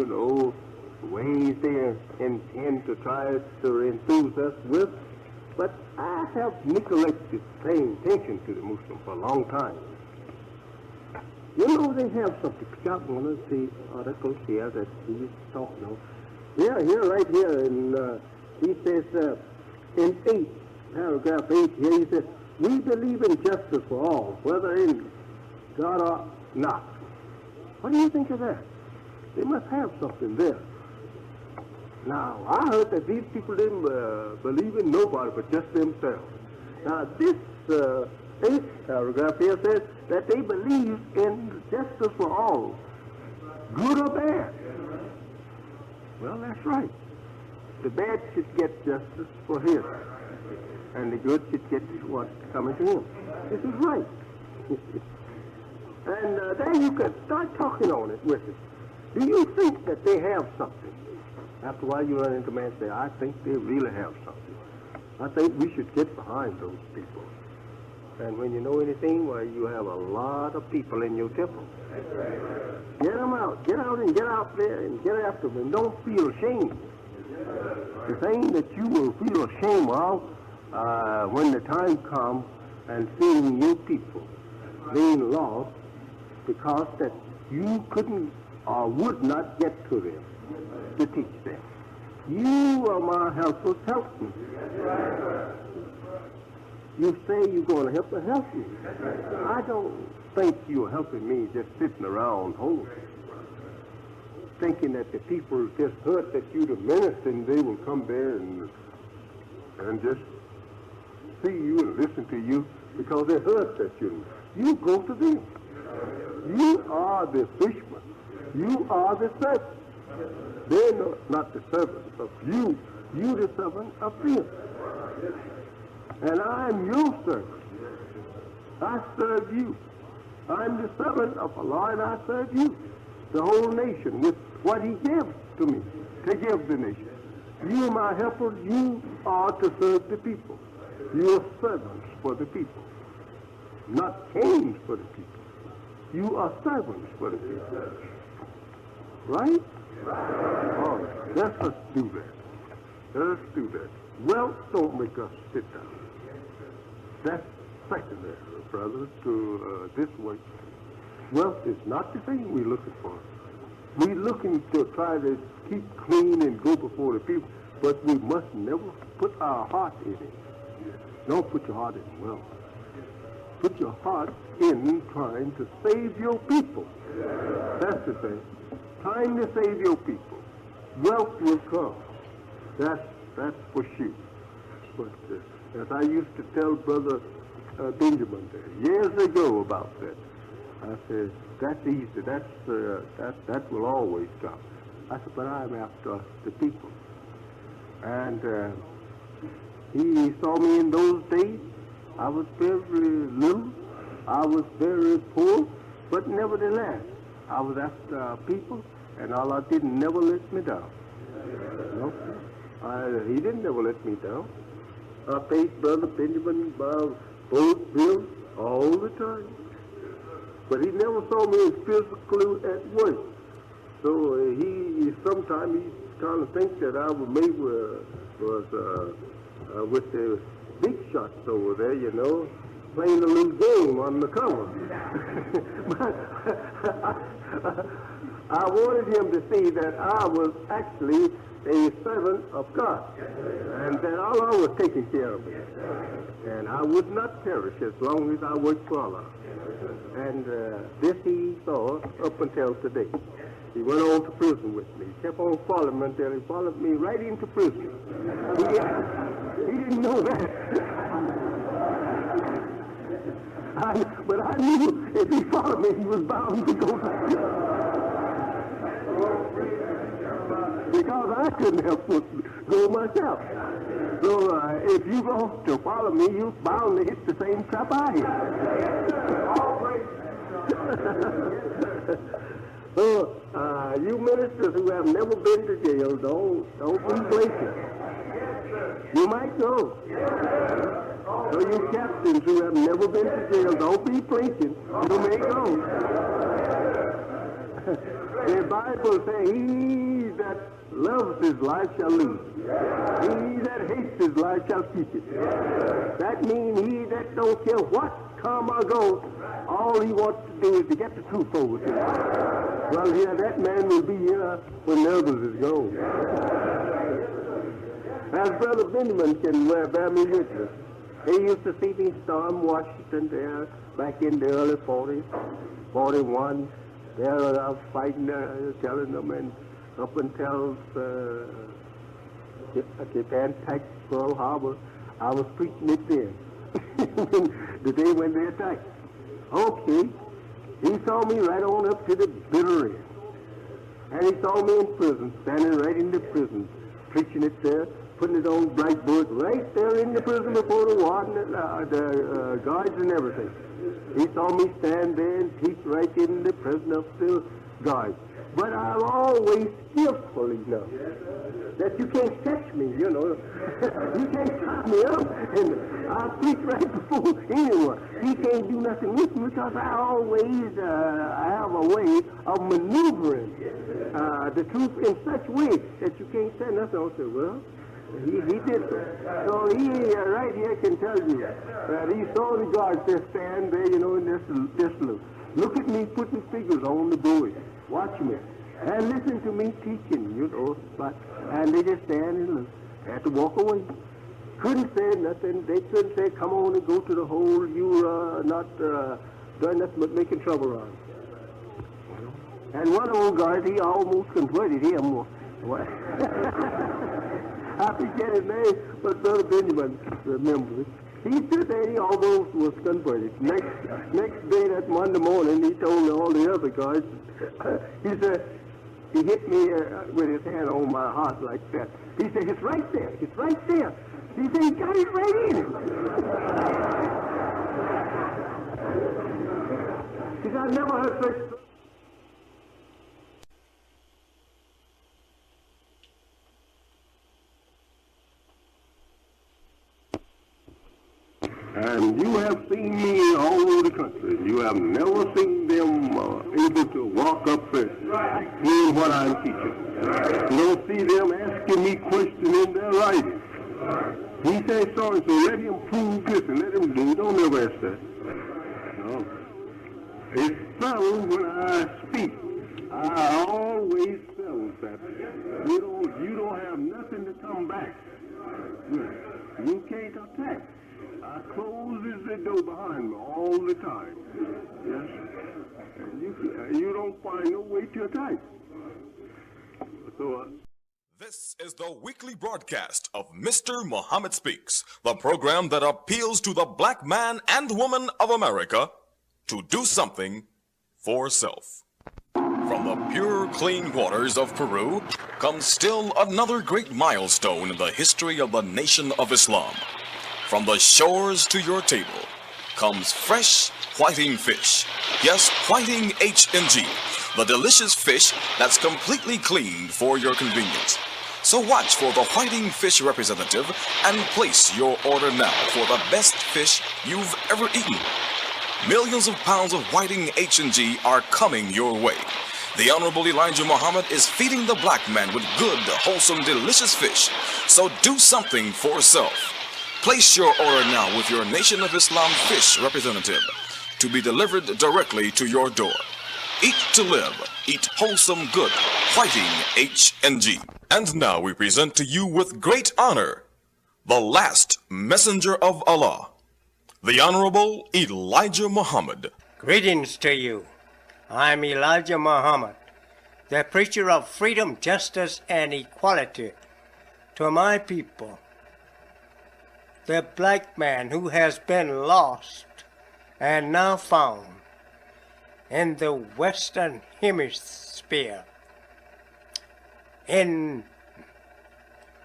[SPEAKER 18] ways they intend to try to enthuse us with. But I have neglected paying attention to the Muslims for a long time. They have something. Got one of the articles here that he's talking about. Here, right here, and he says, in paragraph 8 here, he says, we believe in justice for all, whether in God or not. What do you think of that? They must have something there. Now, I heard that these people didn't believe in nobody but just themselves. Now, this 8th paragraph here says that they believe in justice for all, good or bad. Well, that's right. The bad should get justice for him, and the good should get what's coming to him. This is right. And then you can start talking on it with it. Do you think that they have something? After a while, you run into a man and say, I think they really have something. I think we should get behind those people. And when you know anything, well, you have a lot of people in your temple. Get them out. Get out and get out there and get after them. And don't feel ashamed. The thing that you will feel ashamed of when the time comes and seeing your people being lost because that you couldn't or would not get to them to teach them. You are my helpers, help me. You say you're going to help me. I don't think you're helping me just sitting around home, thinking that the people just heard that you're the minister and they will come there and just see you and listen to you because they heard that you go to them. You are the fisherman. You are the servant. They're not the servants of you. You the servant of them. And I'm your servant. I serve you. I'm the servant of Allah, and I serve you, the whole nation, with what he gives to me, to give the nation. You are my helper. You are to serve the people. You are servants for the people, not kings for the people. You are servants for the people. Right? All right. Let us do that. Let us do that. Wealth don't make us sit down. That's secondary, brother, to this way. Wealth is not the thing we're looking for. We're looking to try to keep clean and go before the people, but we must never put our heart in it. Don't put your heart in wealth. Put your heart in trying to save your people. That's the thing. Trying to save your people. Wealth will come. That's for sure. But as I used to tell Brother Benjamin there, years ago about that, I said, that's easy. That will always come. I said, but I'm after the people. And he saw me in those days. I was very little. I was very poor. But nevertheless, I was after people, and Allah didn't never let me down. No, he didn't never let me down. I paid Brother Benjamin both bills all the time. But he never saw me as physically at work. So sometimes he kind of thinks that I was maybe with the big shots over there, you know, playing a little game on the cover. But I wanted him to see that I was actually a servant of God, and that Allah was taking care of me. And I would not perish as long as I worked for Allah. And this he saw up until today. He went on to prison with me. He kept on following me until he followed me right into prison. He didn't know that. But I knew if he followed me, he was bound to go back. Because I couldn't help but go myself. So if you go to follow me, you're bound to hit the same trap I hit. So you ministers who have never been to jail, don't be blinking. You might go. So you captains who have never been to jail, don't be blinking. You may go. The Bible says, he that loves his life shall lose. He that hates his life shall keep it. That means he that don't care what come or go, all he wants to do is to get the truth over to him. Well, yeah, that man will be here when the others is gone. As Brother Benjamin can bear me witness, he used to see me storm Washington there back in the early 40s, 41. There I was fighting, telling them, and up until Japan attacked Pearl Harbor, I was preaching it then. The day when they attacked. Okay, he saw me right on up to the bitter end. And he saw me in prison, standing right in the prison, preaching it there, putting it on blackboard right there in the prison before the warden, the guards and everything. He saw me stand there and teach right in the presence of the guards. But I'm always skillful enough that you can't catch me, you know. You can't tie me up, and I'll preach right before anyone. He can't do nothing with me because I always have a way of maneuvering the truth in such a way that you can't say nothing. I'll say, well, he did that. So he right here can tell you that he saw the guards there stand there, you know, and just look at me putting figures on the board. Watch me. And listen to me teaching, you know. And they just stand and look. Had to walk away. Couldn't say nothing. They couldn't say, come on and go to the hole. You not doing nothing but making trouble around. And one old guard, he almost converted him. I forget his name, but Brother Benjamin remembers. He stood there, he almost was converted. Next day, that Monday morning, he told all the other guys, he said, He hit me with his hand on my heart like that. He said, it's right there. It's right there. He said, he got it right in him. He said, I never heard such. And you have seen me all over the country. You have never seen them able to walk up and hear what I'm teaching. You don't see them asking me questions in their writing. He says so and so, let him prove this and let him do. Don't ever ask that. No. It's settled when I speak. I always settle that. You don't have nothing to come back. You can't attack. I closes the door behind me all the time. Yes. And you don't find no way to attack. So,
[SPEAKER 19] This is the weekly broadcast of Mr. Muhammad Speaks, the program that appeals to the black man and woman of America to do something for self. From the pure, clean waters of Peru comes still another great milestone in the history of the Nation of Islam. From the shores to your table comes fresh whiting fish. Yes, whiting H&G, the delicious fish that's completely cleaned for your convenience. So watch for the whiting fish representative and place your order now for the best fish you've ever eaten. Millions of pounds of whiting H&G are coming your way. The Honorable Elijah Muhammad is feeding the black man with good, wholesome, delicious fish. So do something for self. Place your order now with your Nation of Islam fish representative to be delivered directly to your door. Eat to live. Eat wholesome, good, whiting H&G. And now we present to you with great honor the last messenger of Allah, the Honorable Elijah Muhammad.
[SPEAKER 20] Greetings to you. I'm Elijah Muhammad, the preacher of freedom, justice, and equality to my people. The black man who has been lost and now found in the Western Hemisphere, in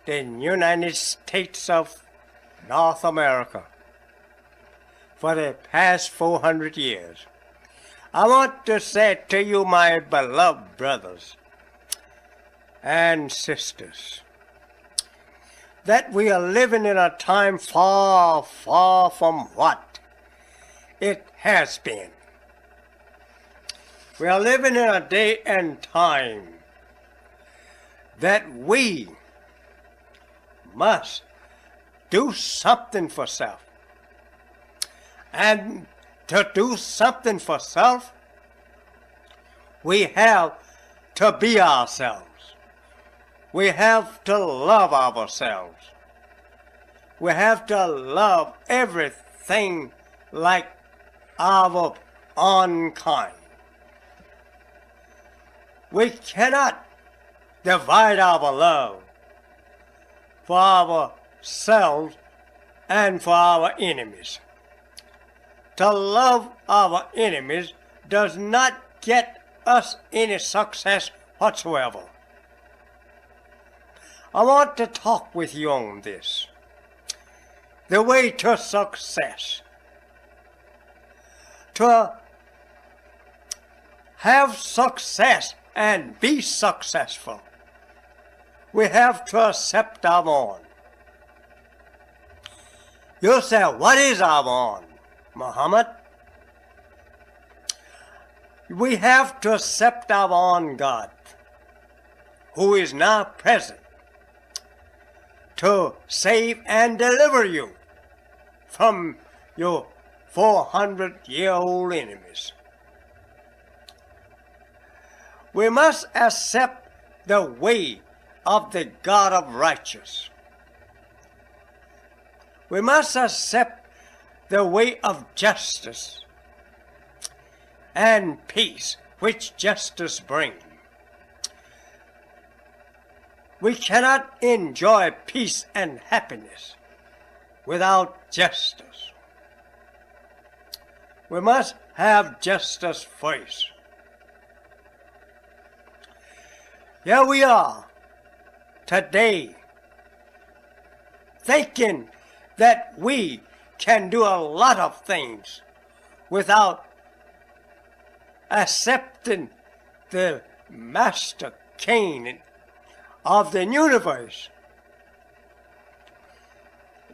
[SPEAKER 20] the United States of North America for the past 400 years. I want to say to you, my beloved brothers and sisters, that we are living in a time far, far from what it has been. We are living in a day and time that we must do something for self. And to do something for self, we have to be ourselves. We have to love ourselves. We have to love everything like our own kind. We cannot divide our love for ourselves and for our enemies. To love our enemies does not get us any success whatsoever. I want to talk with you on this. The way to success. To have success and be successful, we have to accept our own. You say, what is our own, Muhammad? We have to accept our own God, who is now present to save and deliver you from your 400-year-old enemies. We must accept the way of the God of righteousness. We must accept the way of justice and peace, which justice brings. We cannot enjoy peace and happiness without justice. We must have justice first. here we are today thinking that we can do a lot of things without accepting the Master King of the universe.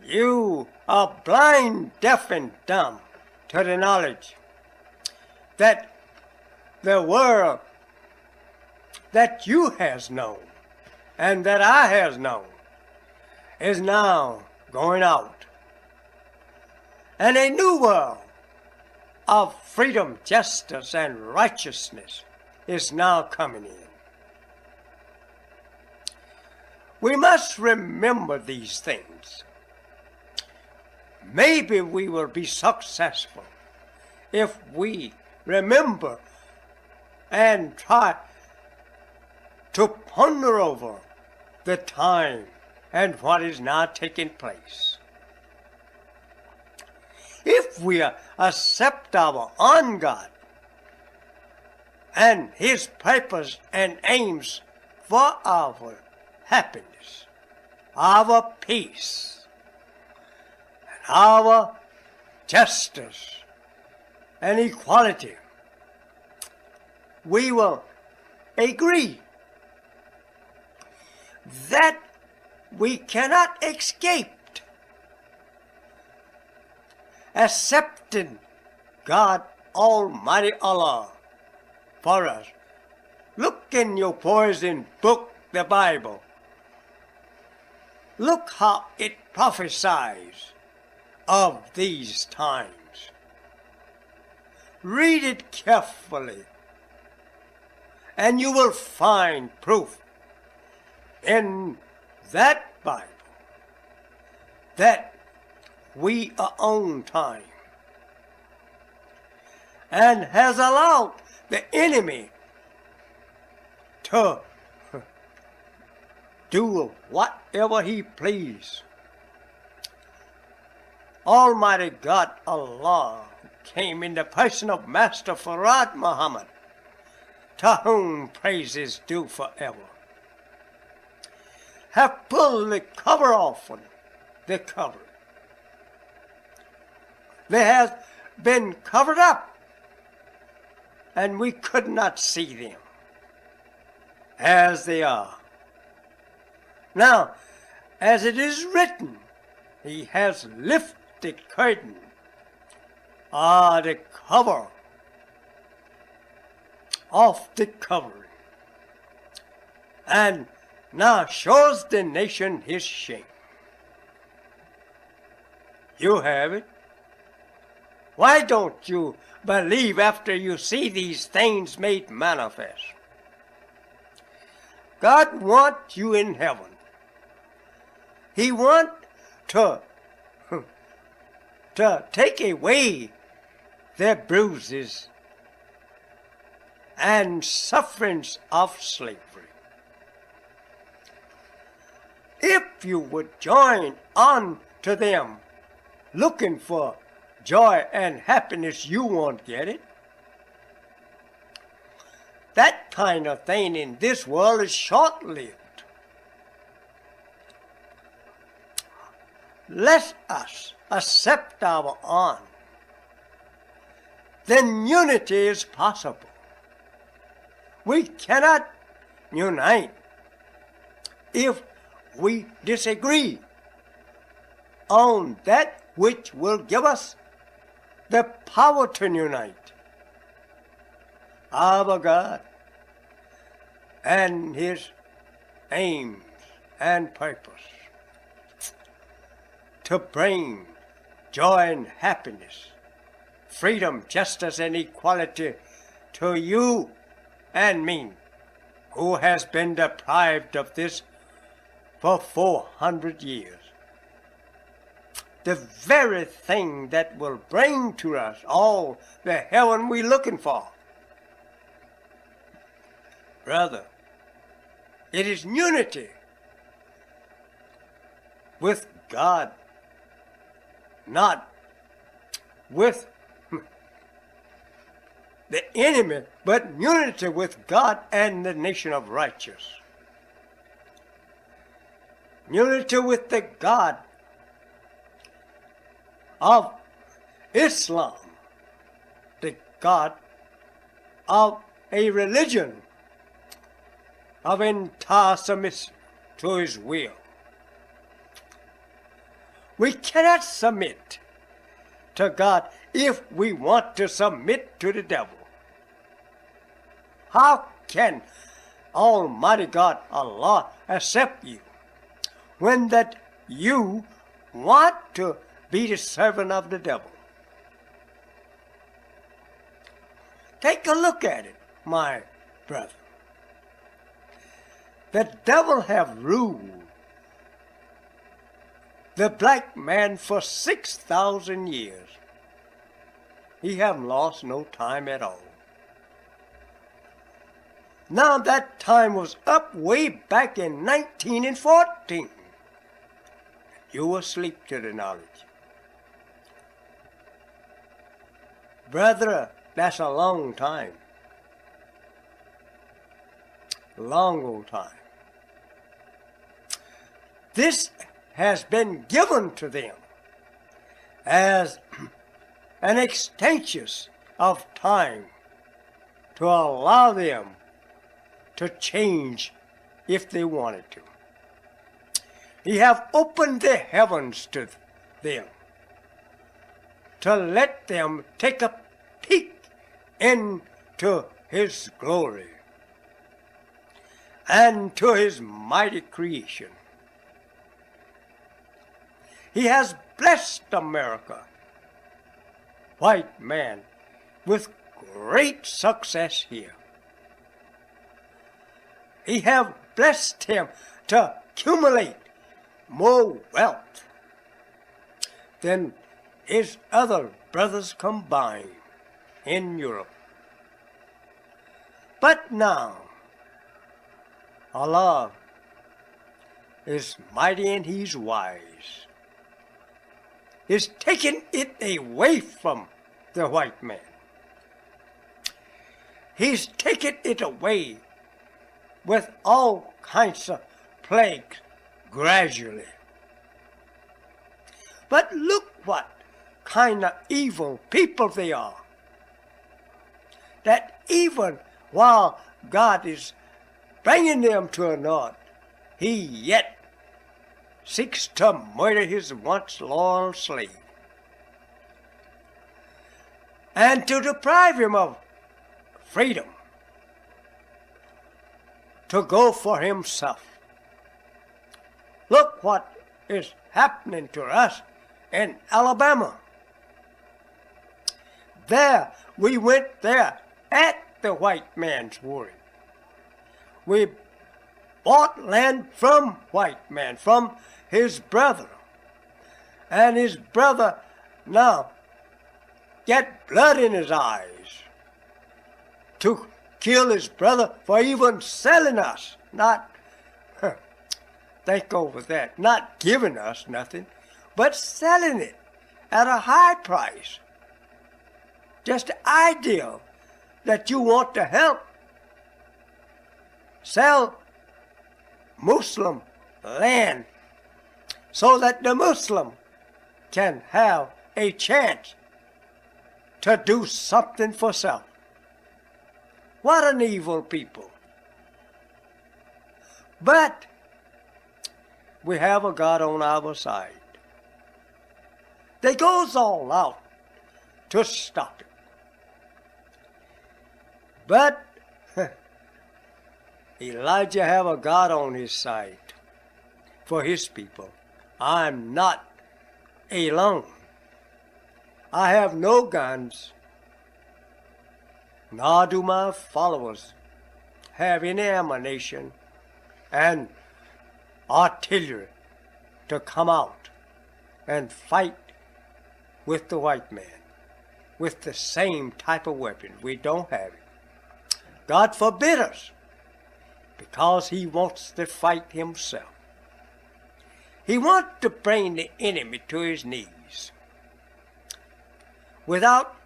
[SPEAKER 20] You are blind, deaf, and dumb to the knowledge that the world that you has known and that I has known is now going out. And a new world of freedom, justice, and righteousness is now coming in. We must remember these things. Maybe we will be successful if we remember and try to ponder over the time and what is now taking place. If we accept our own God and His purpose and aims for our happiness, our peace, and our justice and equality, we will agree that we cannot escape accepting God Almighty Allah for us. Look in your poison book, the Bible. Look how it prophesies of these times. Read it carefully, and you will find proof in that Bible that we are on time and has allowed the enemy to do whatever he please. Almighty God Allah came in the person of Master Farad Muhammad, to whom praise is due forever, have pulled the cover off the cover. They have been covered up, and we could not see them as they are. Now, as it is written, He has lifted the curtain, the cover off the covering, and now shows the nation His shame. You have it. Why don't you believe after you see these things made manifest? God wants you in heaven. He wants to take away the bruises and sufferings of slavery. If you would join on to them looking for joy and happiness, you won't get it. That kind of thing in this world is short-lived. Let us accept our own. Then unity is possible. We cannot unite if we disagree on that which will give us the power to unite. Our God and His aims and purpose to bring joy and happiness, freedom, justice, and equality to you and me, who has been deprived of this for 400 years. The very thing that will bring to us all the heaven we're looking for. Brother, it is unity with God, not with the enemy, but unity with God and the nation of righteous. unity with the God of Islam, the God of a religion of entire submission to his will. We cannot submit to God if we want to submit to the devil. How can Almighty God, Allah, accept you when that you want to be the servant of the devil? Take a look at it, my brother. The devil have ruled the black man for 6,000 years. He haven't lost no time at all. Now that time was up way back in 1914. You were asleep to the knowledge. Brother, that's a long time. Long old time. This has been given to them as an extension of time to allow them to change if they wanted to. He have opened the heavens to them to let them take a peek into his glory and to his mighty creation. He has blessed America, white man, with great success here. He have blessed him to accumulate more wealth than his other brothers combined in Europe. But now, Allah is mighty and he's wise. He's taken it away from the white man. He's taken it away with all kinds of plagues gradually. But look what kind of evil people they are. That even while God is bringing them to a naught, he yet seeks to murder his once loyal slave and to deprive him of freedom to go for himself. Look what is happening to us in Alabama. There, we went there at the white man's word. We bought land from white man, from his brother. And his brother now get blood in his eyes to kill his brother for even selling us. Not, think over that, not giving us nothing, but selling it at a high price. Just the idea that you want to help sell Muslim land so that the Muslim can have a chance to do something for self. What an evil people. But we have a God on our side. They goes all out to stop it. But Elijah have a God on his side for his people. I'm not alone. I have no guns, nor do my followers have any ammunition and artillery to come out and fight with the white man with the same type of weapons. We don't have it. God forbid us, because he wants to fight himself. He wants to bring the enemy to his knees. Without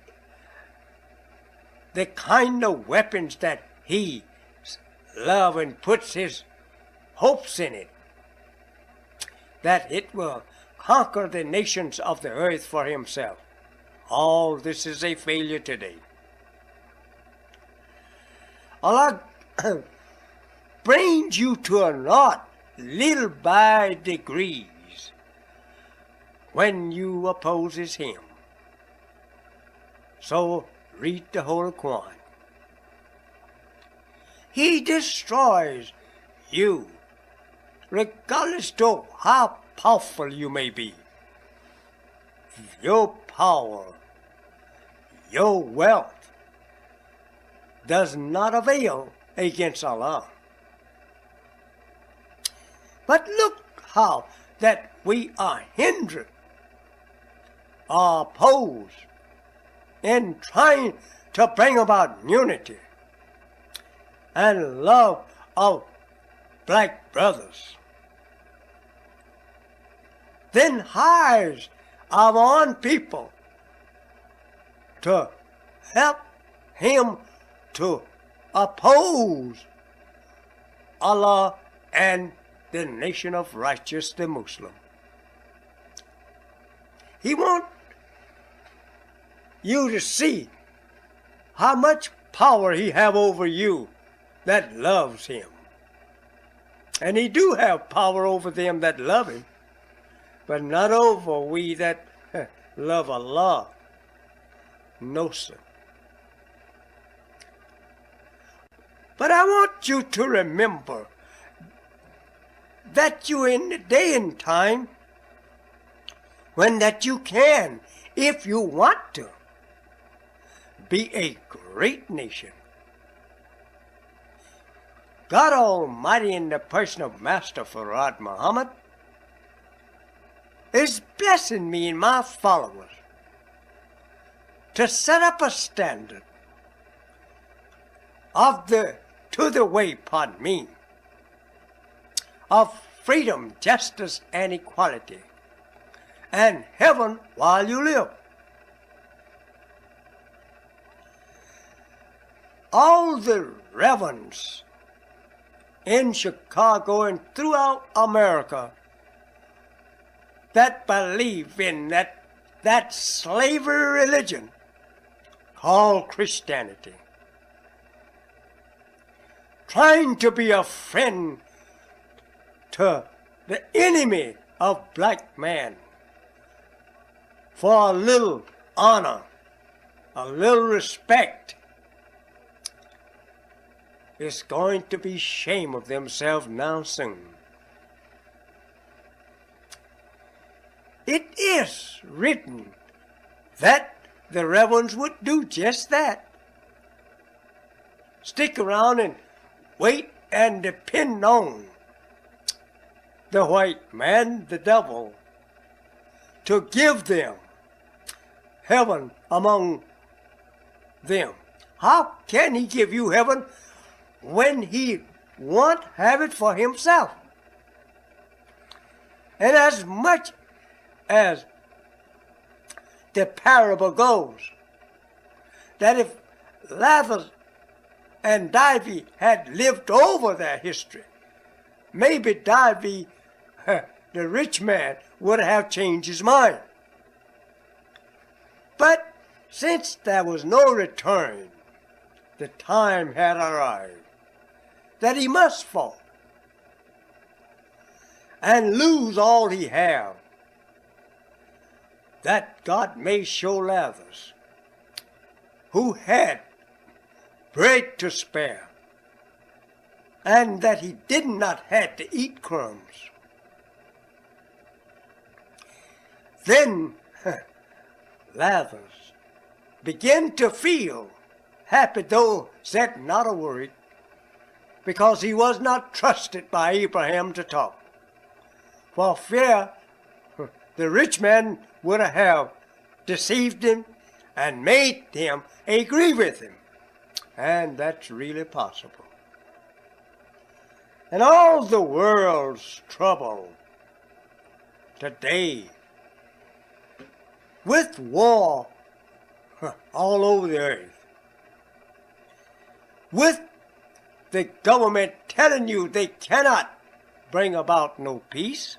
[SPEAKER 20] the kind of weapons that he loves and puts his hopes in it, that it will conquer the nations of the earth for himself. All this is a failure today. Allah brings you to a knot little by degrees when you opposes him. So read the Holy Quran. He destroys you, regardless of how powerful you may be. Your power, your wealth does not avail against Allah. But look how that we are hindered, are opposed in trying to bring about unity and love of black brothers. Then hires our own people to help him to oppose Allah and the nation of righteous, the Muslim. He wants you to see how much power he have over you that loves him. And he do have power over them that love him, but not over we that love Allah. No, sir. But I want you to remember that you in the day and time when that you can, if you want to, be a great nation. God Almighty in the person of Master Fard Muhammad is blessing me and my followers to set up a standard of the way, pardon me, of freedom, justice, and equality, and heaven while you live. All the reverends in Chicago and throughout America that believe in that slavery religion called Christianity, trying to be a friend to the enemy of black man for a little honor, a little respect, is going to be shame of themselves now soon. It is written that the reverends would do just that. Stick around and wait and depend on the white man, the devil, to give them heaven among them. How can he give you heaven when he won't have it for himself? And as much as the parable goes, that if Lazarus and Davy had lived over their history, maybe Davy, the rich man, would have changed his mind. But since there was no return, the time had arrived that he must fall and lose all he had, that God may show Lazarus, who had bread to spare, and that he did not have to eat crumbs. Then Lazarus began to feel happy, though said not a word, because he was not trusted by Abraham to talk. For fear the rich man would have deceived him and made him agree with him. And that's really possible. And all the world's trouble today, with war all over the earth, with the government telling you they cannot bring about no peace,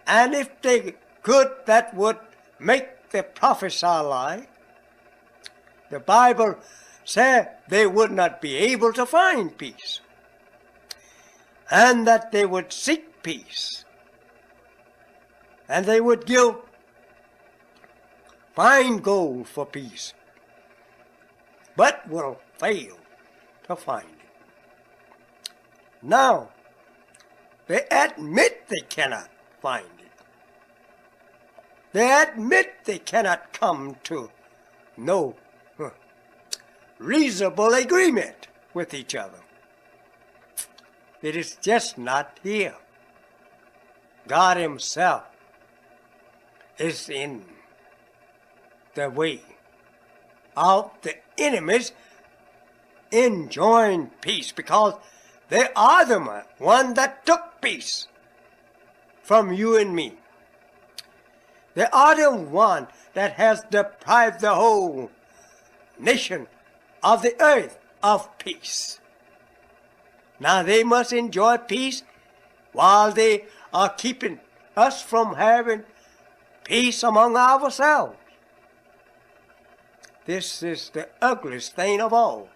[SPEAKER 20] And if they could, that would make the prophesy lie. The Bible said they would not be able to find peace, and that they would seek peace, and they would give fine gold for peace, but will fail to find it. Now, they admit they cannot find it. They admit they cannot come to no reasonable agreement with each other. It is just not here. God Himself is in the way of the enemies enjoying peace, because they are the one that took peace from you and me. They are the one that has deprived the whole nation of the earth of peace. Now they must enjoy peace while they are keeping us from having peace among ourselves. This is the ugliest thing of all.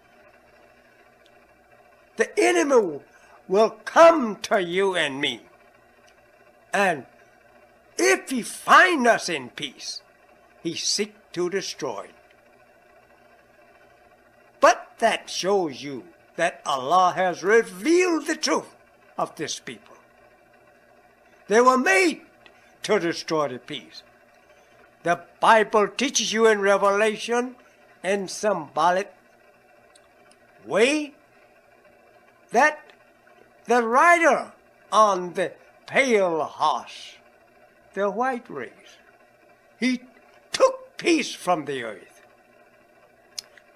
[SPEAKER 20] The enemy will come to you and me, and if he find us in peace, he seek to destroy. But that shows you that Allah has revealed the truth of this people. They were made to destroy the peace. The Bible teaches you in Revelation in symbolic way that the rider on the pale horse, the white race, he took peace from the earth,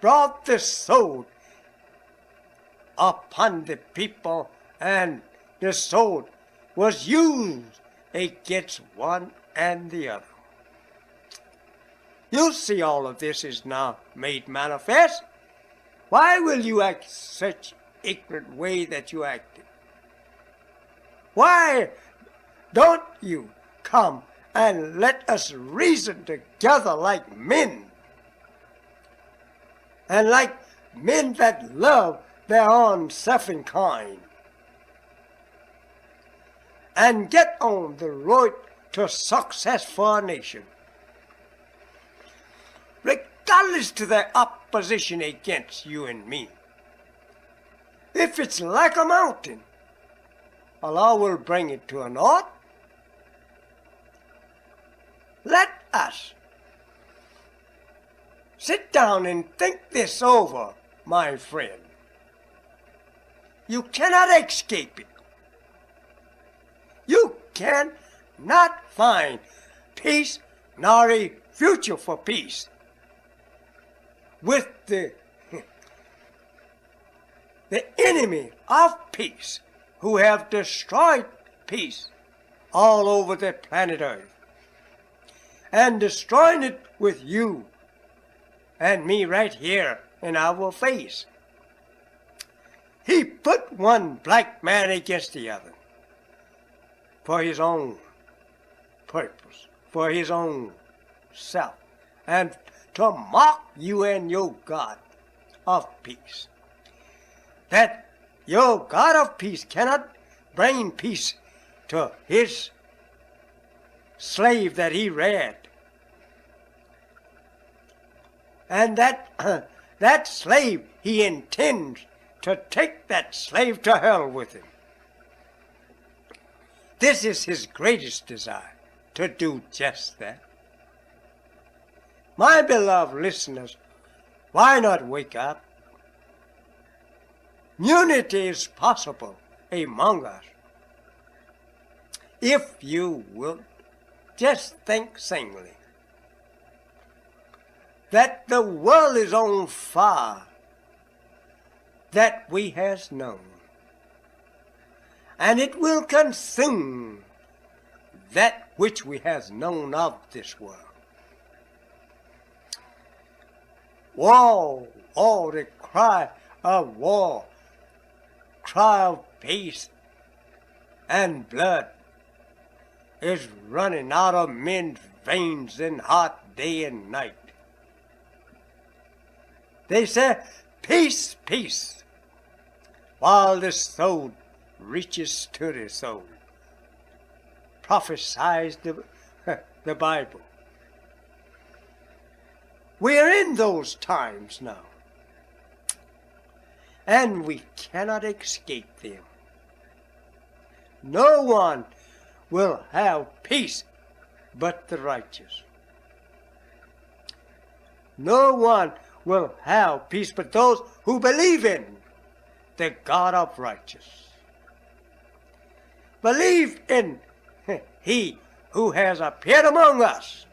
[SPEAKER 20] brought the sword upon the people, and the sword was used against one and the other. You see, all of this is now made manifest. Why will you act such ignorant way that you acted? Why don't you come and let us reason together like men, and like men that love their own suffering kind, and get on the road to success for our nation, regardless to their opposition against you and me. If it's like a mountain, Allah will bring it to a naught. Let us sit down and think this over, my friend. You cannot escape it. You cannot find peace nor a future for peace with the enemy of peace, who have destroyed peace all over the planet Earth, and destroying it with you and me right here in our face. He put one black man against the other for his own purpose, for his own self, and to mock you and your God of peace. That your God of peace cannot bring peace to his slave that he read. And that slave, he intends to take that slave to hell with him. This is his greatest desire, to do just that. My beloved listeners, why not wake up? Unity is possible among us if you will just think singly that the world is on fire that we has known, and it will consume that which we has known of this world. War, war, the cry of war, cry of peace and blood is running out of men's veins in hot day and night. They say, peace, peace, while the soul reaches to the soul. Prophesies the Bible. We are in those times now, and we cannot escape them. No one will have peace but the righteous. No one will have peace but those who believe in the God of righteousness. Believe in He who has appeared among us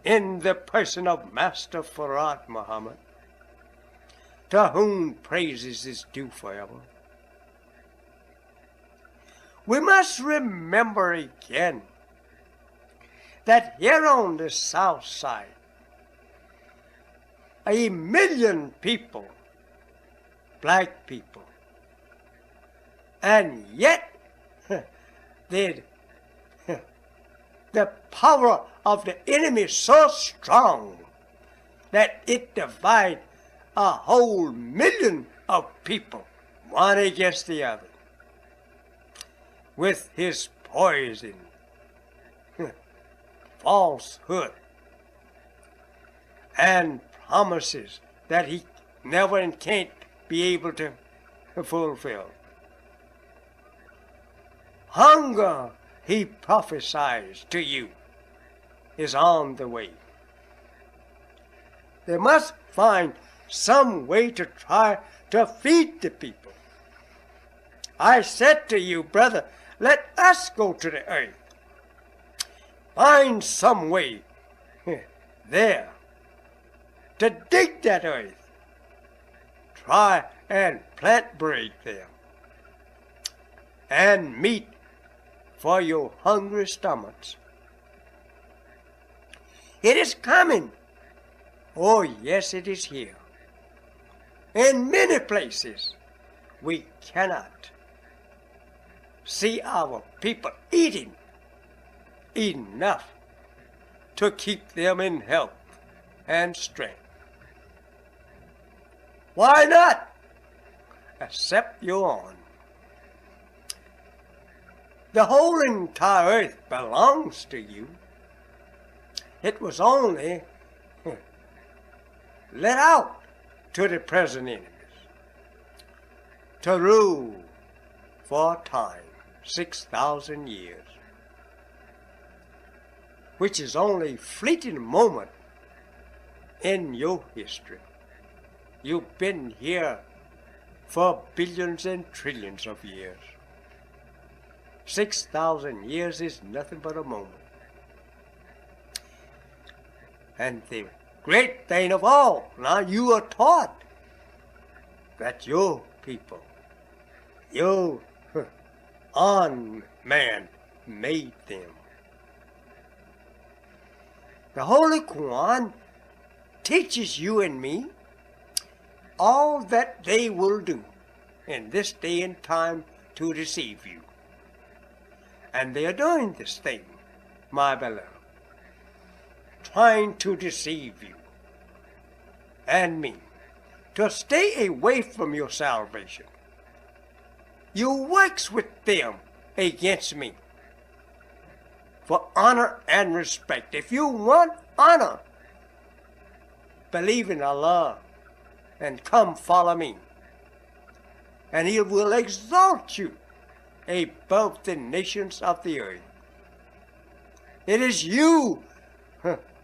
[SPEAKER 20] in the person of Master Fard Muhammad, to whom praises is due forever. We must remember again that here on the south side, 1 million people, black people, and yet the power of the enemy is so strong that it divides a whole million of people, one against the other, with his poison, falsehood, and promises that he never and can't be able to fulfill. Hunger, he prophesies to you, is on the way. They must find some way to try to feed the people. I said to you, brother, let us go to the earth. Find some way there to dig that earth. Try and plant bread there, and meat for your hungry stomachs. It is coming. Oh, yes, it is here. In many places, we cannot see our people eating enough to keep them in health and strength. Why not? Accept your own. The whole entire earth belongs to you. It was only let out to the present enemies to rule for a time, 6,000 years, which is only a fleeting moment in your history. You've been here for billions and trillions of years. 6,000 years is nothing but a moment. And the great thing of all, now you are taught that your people, your own man made them. The Holy Quran teaches you and me all that they will do in this day and time to deceive you. And they are doing this thing, my beloved, trying to deceive you and me, to stay away from your salvation. You works with them against me for honor and respect. If you want honor, believe in Allah and come follow me, and He will exalt you above the nations of the earth. It is you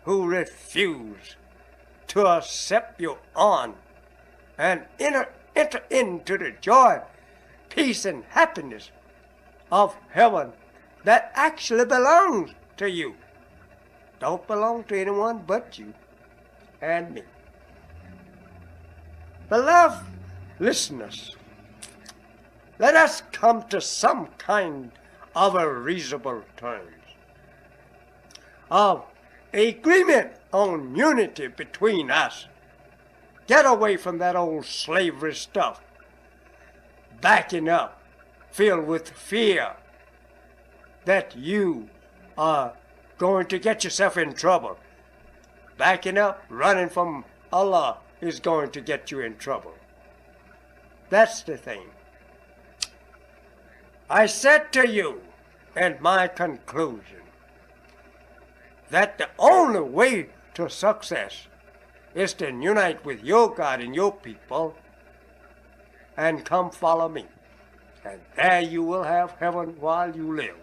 [SPEAKER 20] who refuse to accept your own and enter into the joy, peace, and happiness of heaven that actually belongs to you. Don't belong to anyone but you and me. Beloved listeners, let us come to some kind of a reasonable terms of agreement on unity between us. Get away from that old slavery stuff, backing up, filled with fear that you are going to get yourself in trouble. Backing up, running from Allah is going to get you in trouble. That's the thing. I said to you in my conclusion that the only way to success is to unite with your God and your people and come follow me. And there you will have heaven while you live.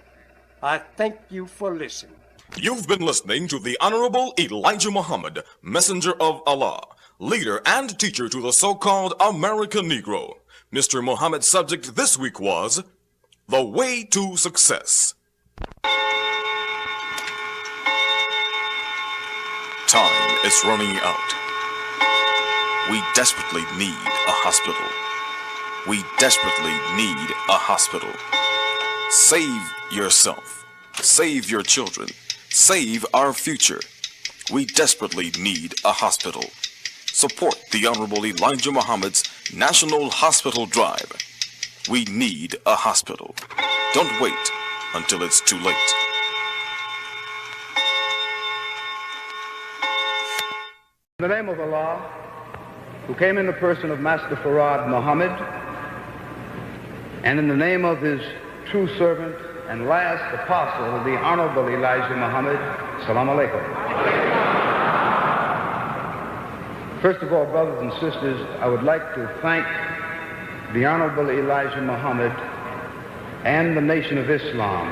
[SPEAKER 20] I thank you for listening.
[SPEAKER 19] You've been listening to the Honorable Elijah Muhammad, Messenger of Allah, leader and teacher to the so-called American Negro. Mr. Muhammad's subject this week was The Way to Success. Time is running out. We desperately need a hospital. We desperately need a hospital. Save yourself. Save your children. Save our future. We desperately need a hospital. Support the Honorable Elijah Muhammad's National Hospital Drive. We need a hospital. Don't wait until it's too late.
[SPEAKER 1] In the name of Allah, who came in the person of Master Farad Muhammad, and in the name of his true servant and last apostle, the Honorable Elijah Muhammad, Salaam Alaikum. First of all, brothers and sisters, I would like to thank the Honorable Elijah Muhammad and the Nation of Islam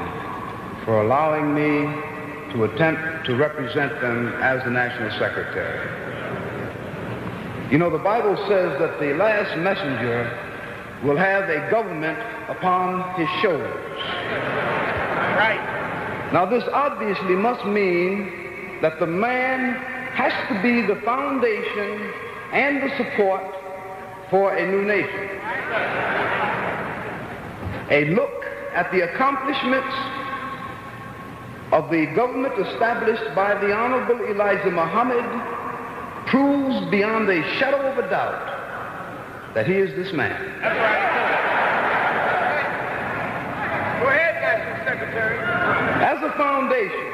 [SPEAKER 1] for allowing me to attempt to represent them as the National Secretary. You know, the Bible says that the last messenger will have a government upon his shoulders. Right. Now, this obviously must mean that the man has to be the foundation and the support for a new nation. A look at the accomplishments of the government established by the Honorable Elijah Muhammad proves beyond a shadow of a doubt that he is this man.
[SPEAKER 4] That's right. Go ahead, National Secretary.
[SPEAKER 1] As a foundation,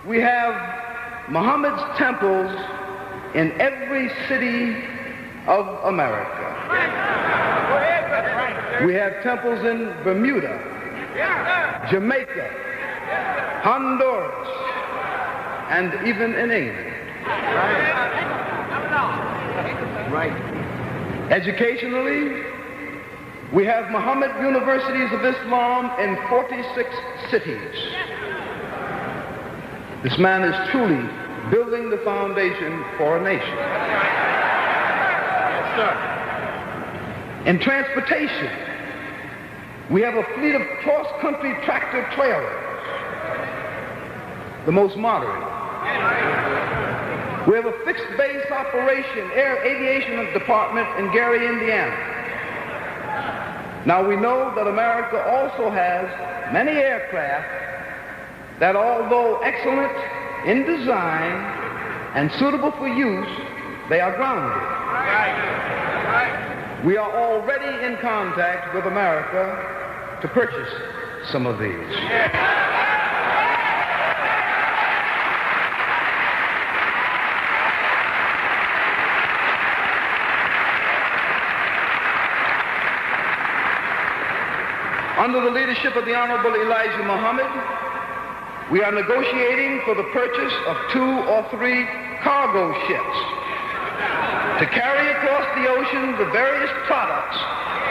[SPEAKER 1] we have Muhammad's temples in every city of America.
[SPEAKER 4] Go ahead, that's right.
[SPEAKER 1] We have temples in Bermuda, Jamaica, Honduras, and even in England. Right. Educationally, we have Muhammad Universities of Islam in 46 cities. This man is truly building the foundation for a nation.
[SPEAKER 4] Yes, sir.
[SPEAKER 1] In transportation, we have a fleet of cross-country tractor trailers, the most modern. We have a fixed base operation air aviation department in Gary, Indiana. Now we know that America also has many aircraft that, although excellent in design and suitable for use, they are grounded. We are already in contact with America to purchase some of these. Under the leadership of the Honorable Elijah Muhammad, we are negotiating for the purchase of 2 or 3 cargo ships to carry across the ocean the various products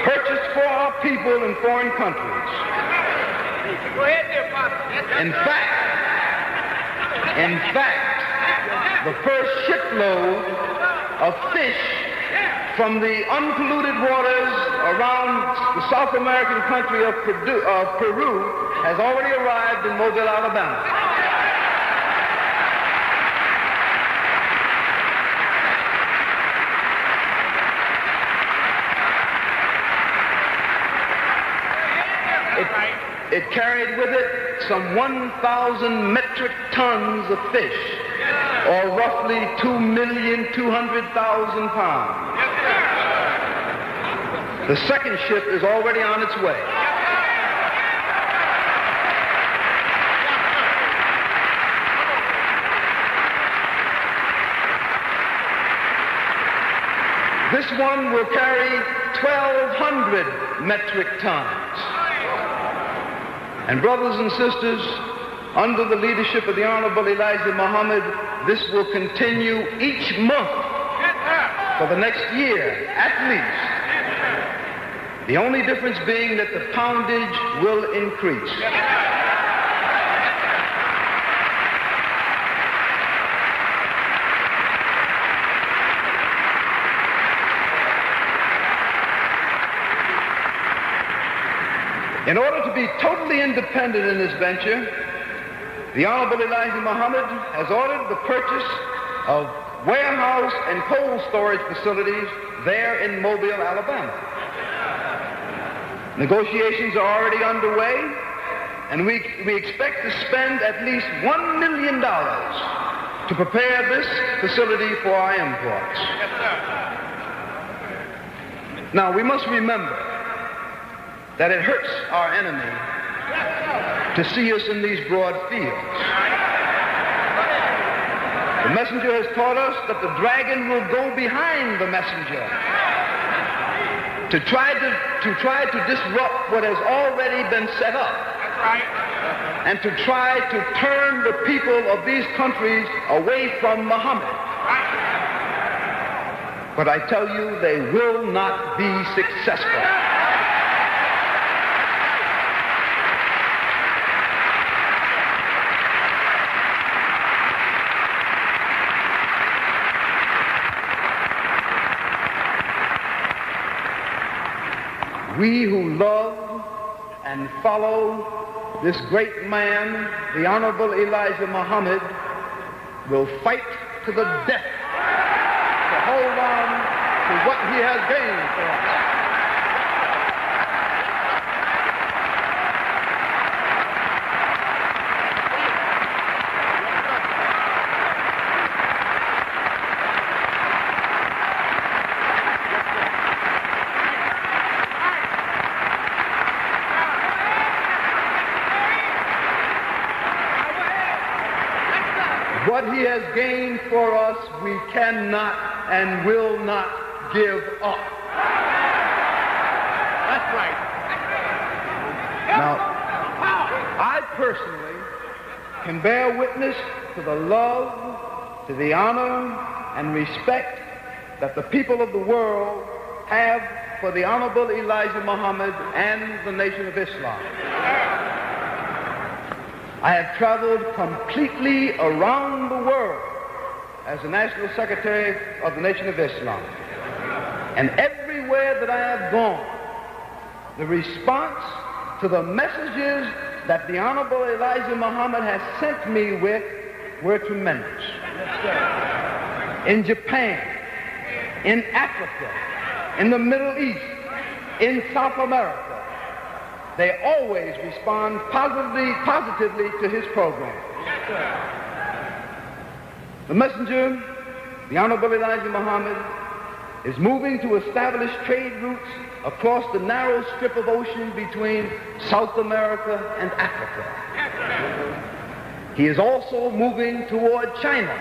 [SPEAKER 1] purchased for our people in foreign countries.
[SPEAKER 4] Go ahead there, Pastor.
[SPEAKER 1] In fact, the first shipload of fish from the unpolluted waters around the South American country of Peru has already arrived in Mobile, Alabama. It carried with it some 1,000 metric tons of fish, or roughly 2,200,000 pounds. The second ship is already on its way. This one will carry 1,200 metric tons. And brothers and sisters, under the leadership of the Honorable Elijah Muhammad, this will continue each month for the next year, at least. The only difference being that the poundage will increase. In order to be totally independent in this venture, the Honorable Elijah Muhammad has ordered the purchase of warehouse and cold storage facilities there in Mobile, Alabama. Negotiations are already underway, and we expect to spend at least $1 million to prepare this facility for our imports. Now, we must remember that it hurts our enemy to see us in these broad fields. The messenger has taught us that the dragon will go behind the messenger to try to disrupt what has already been set up. That's right. And to try to turn the people of these countries away from Muhammad. Right. But I tell you, they will not be successful. We who love and follow this great man, the Honorable Elijah Muhammad, will fight to the death to hold on to what he has gained for us. What he has gained for us, we cannot and will not give up. That's right. Now, I personally can bear witness to the love, to the honor, and respect that the people of the world have for the Honorable Elijah Muhammad and the Nation of Islam. I have traveled completely around the world as the National Secretary of the Nation of Islam. And everywhere that I have gone, the response to the messages that the Honorable Elijah Muhammad has sent me with were tremendous. In Japan, in Africa, in the Middle East, in South America, they always respond positively to his program. The messenger, the Honorable Elijah Muhammad, is moving to establish trade routes across the narrow strip of ocean between South America and Africa. He is also moving toward China.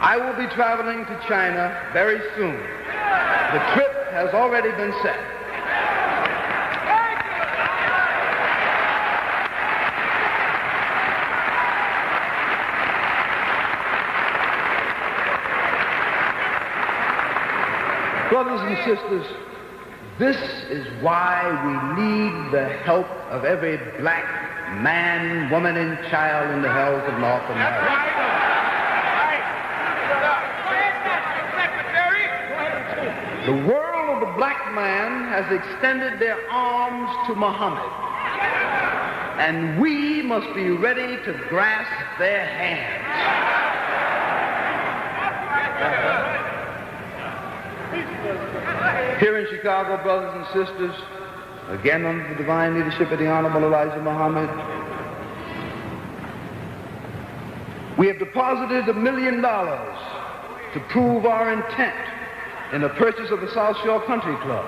[SPEAKER 1] I will be traveling to China very soon. The trip has already been set. Brothers and sisters, this is why we need the help of every black man, woman, and child in the hells of North America. The world of the black man has extended their arms to Muhammad, and we must be ready to grasp their hands. Here in Chicago, brothers and sisters, again under the divine leadership of the Honorable Elijah Muhammad, we have deposited $1 million to prove our intent in the purchase of the South Shore Country Club.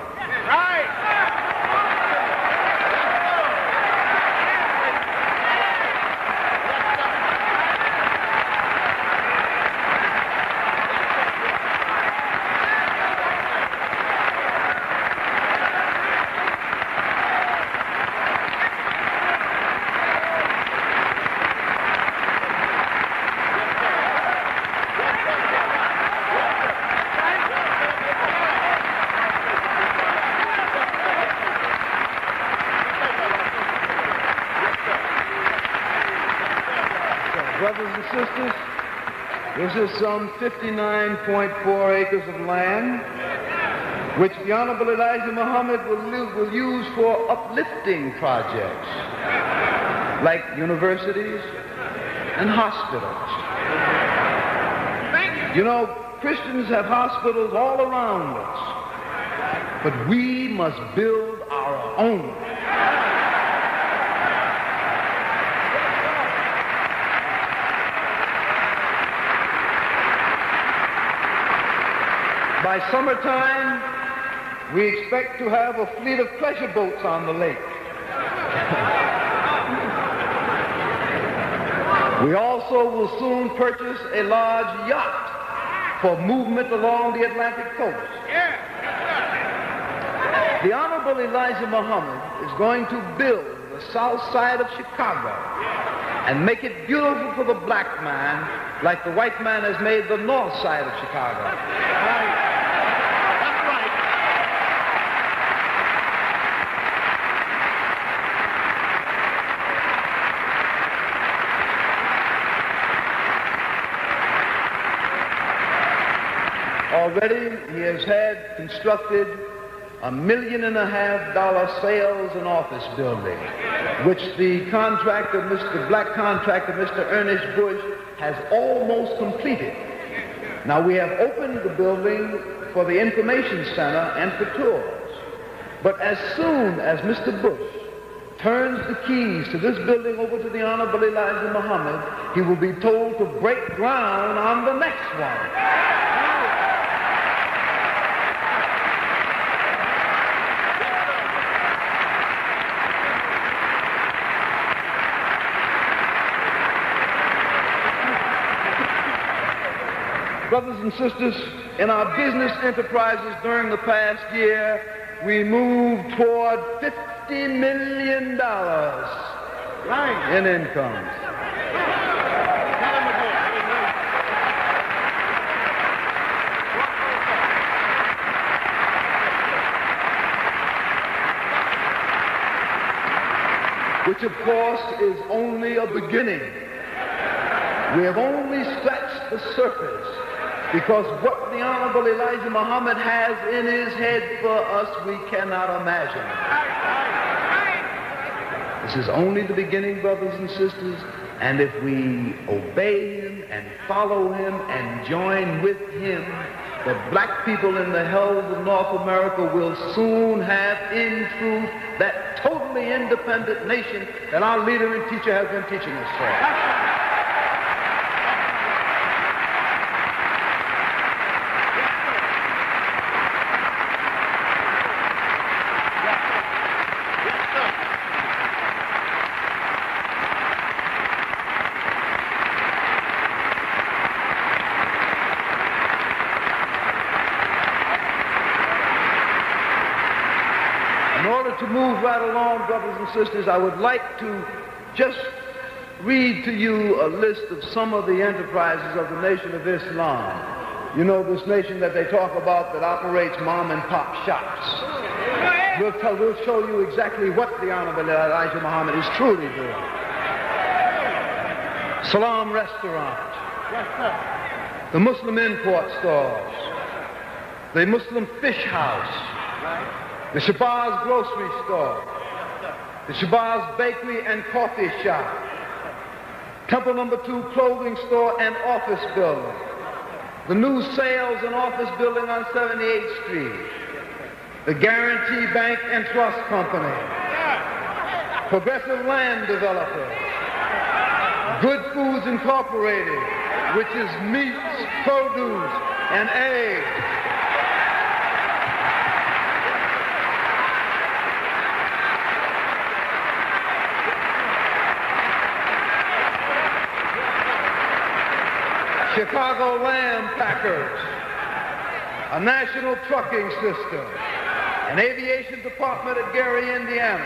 [SPEAKER 1] Brothers and sisters, this is some 59.4 acres of land which the Honorable Elijah Muhammad will use for uplifting projects like universities and hospitals. You know, Christians have hospitals all around us, but we must build our own. By summertime, we expect to have a fleet of pleasure boats on the lake. We also will soon purchase a large yacht for movement along the Atlantic coast. The Honorable Elijah Muhammad is going to build the south side of Chicago and make it beautiful for the black man like the white man has made the north side of Chicago. Already, he has had constructed $1.5 million sales and office building, which the contractor, the black contractor, Mr. Ernest Bush, has almost completed. Now, we have opened the building for the information center and for tours. But as soon as Mr. Bush turns the keys to this building over to the Honorable Elijah Muhammad, he will be told to break ground on the next one. Brothers and sisters, in our business enterprises during the past year, we moved toward $50 million in incomes. Which, of course, is only a beginning. We have only scratched the surface, because what the Honorable Elijah Muhammad has in his head for us, we cannot imagine. This is only the beginning, brothers and sisters, and if we obey him and follow him and join with him, the black people in the hells of North America will soon have, in truth, that totally independent nation that our leader and teacher has been teaching us for. To move right along, brothers and sisters, I would like to just read to you a list of some of the enterprises of the Nation of Islam. You know, this nation that they talk about that operates mom and pop shops. We'll show you exactly what the Honorable Elijah Muhammad is truly doing. Salam Restaurant, the Muslim import stores, the Muslim Fish House, the Shabazz Grocery Store, the Shabazz Bakery and Coffee Shop, Temple No. 2 Clothing Store and Office Building, the new Sales and Office Building on 78th Street, the Guarantee Bank and Trust Company, Progressive Land Developer, Good Foods Incorporated, which is meats, produce, and eggs. Chicago Lamb Packers, a national trucking system, an aviation department at Gary, Indiana,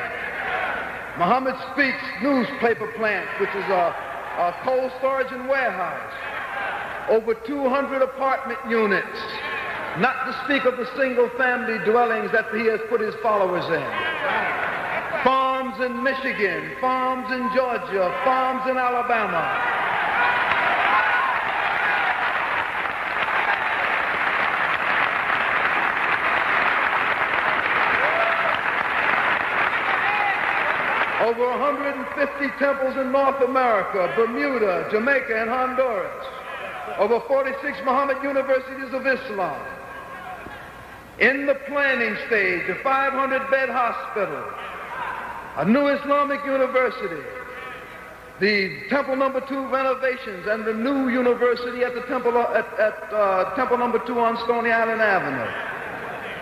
[SPEAKER 1] Muhammad Speaks newspaper plant, which is a cold storage and warehouse, over 200 apartment units, not to speak of the single-family dwellings that he has put his followers in. Farms in Michigan, farms in Georgia, farms in Alabama. Over 150 temples in North America, Bermuda, Jamaica, and Honduras. Over 46 Muhammad universities of Islam. In the planning stage, a 500-bed hospital, a new Islamic university, the Temple No. 2 renovations, and the new university at the Temple Temple No. 2 on Stony Island Avenue.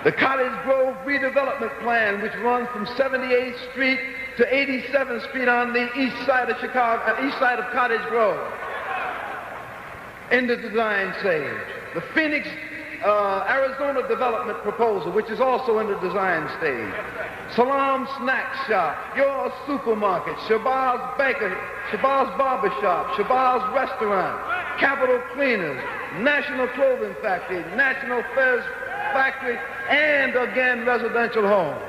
[SPEAKER 1] The Cottage Grove redevelopment plan, which runs from 78th Street to 87th Street on the east side of Chicago, east side of Cottage Grove, in the design stage. The Phoenix, Arizona development proposal, which is also in the design stage. Salam Snack Shop, Your Supermarket, Shabazz Baker, Shabazz Barbershop, Shabazz Restaurant, Capital Cleaners, National Clothing Factory, National Fairs Factory, and again residential homes.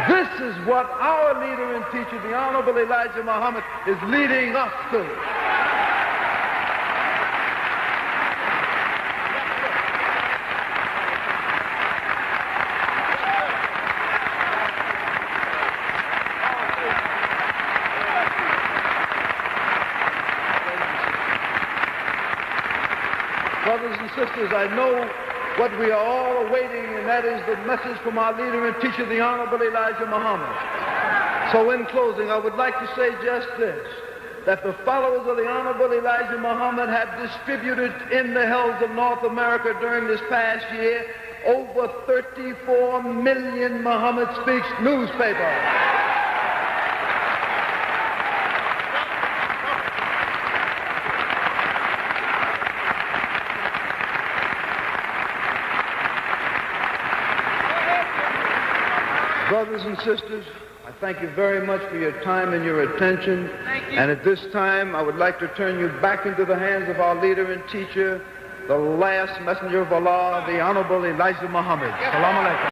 [SPEAKER 1] This is what our leader and teacher, the Honorable Elijah Muhammad, is leading us to. Brothers and sisters, I know what we are all awaiting, and that is the message from our leader and teacher, the Honorable Elijah Muhammad. So in closing, I would like to say just this, that the followers of the Honorable Elijah Muhammad have distributed in the hells of North America during this past year over 34 million Muhammad Speaks newspapers. Brothers and sisters, I thank you very much for your time and your attention. And at this time, I would like to turn you back into the hands of our leader and teacher, the last messenger of Allah, the Honorable Elijah Muhammad. Salaam alaikum.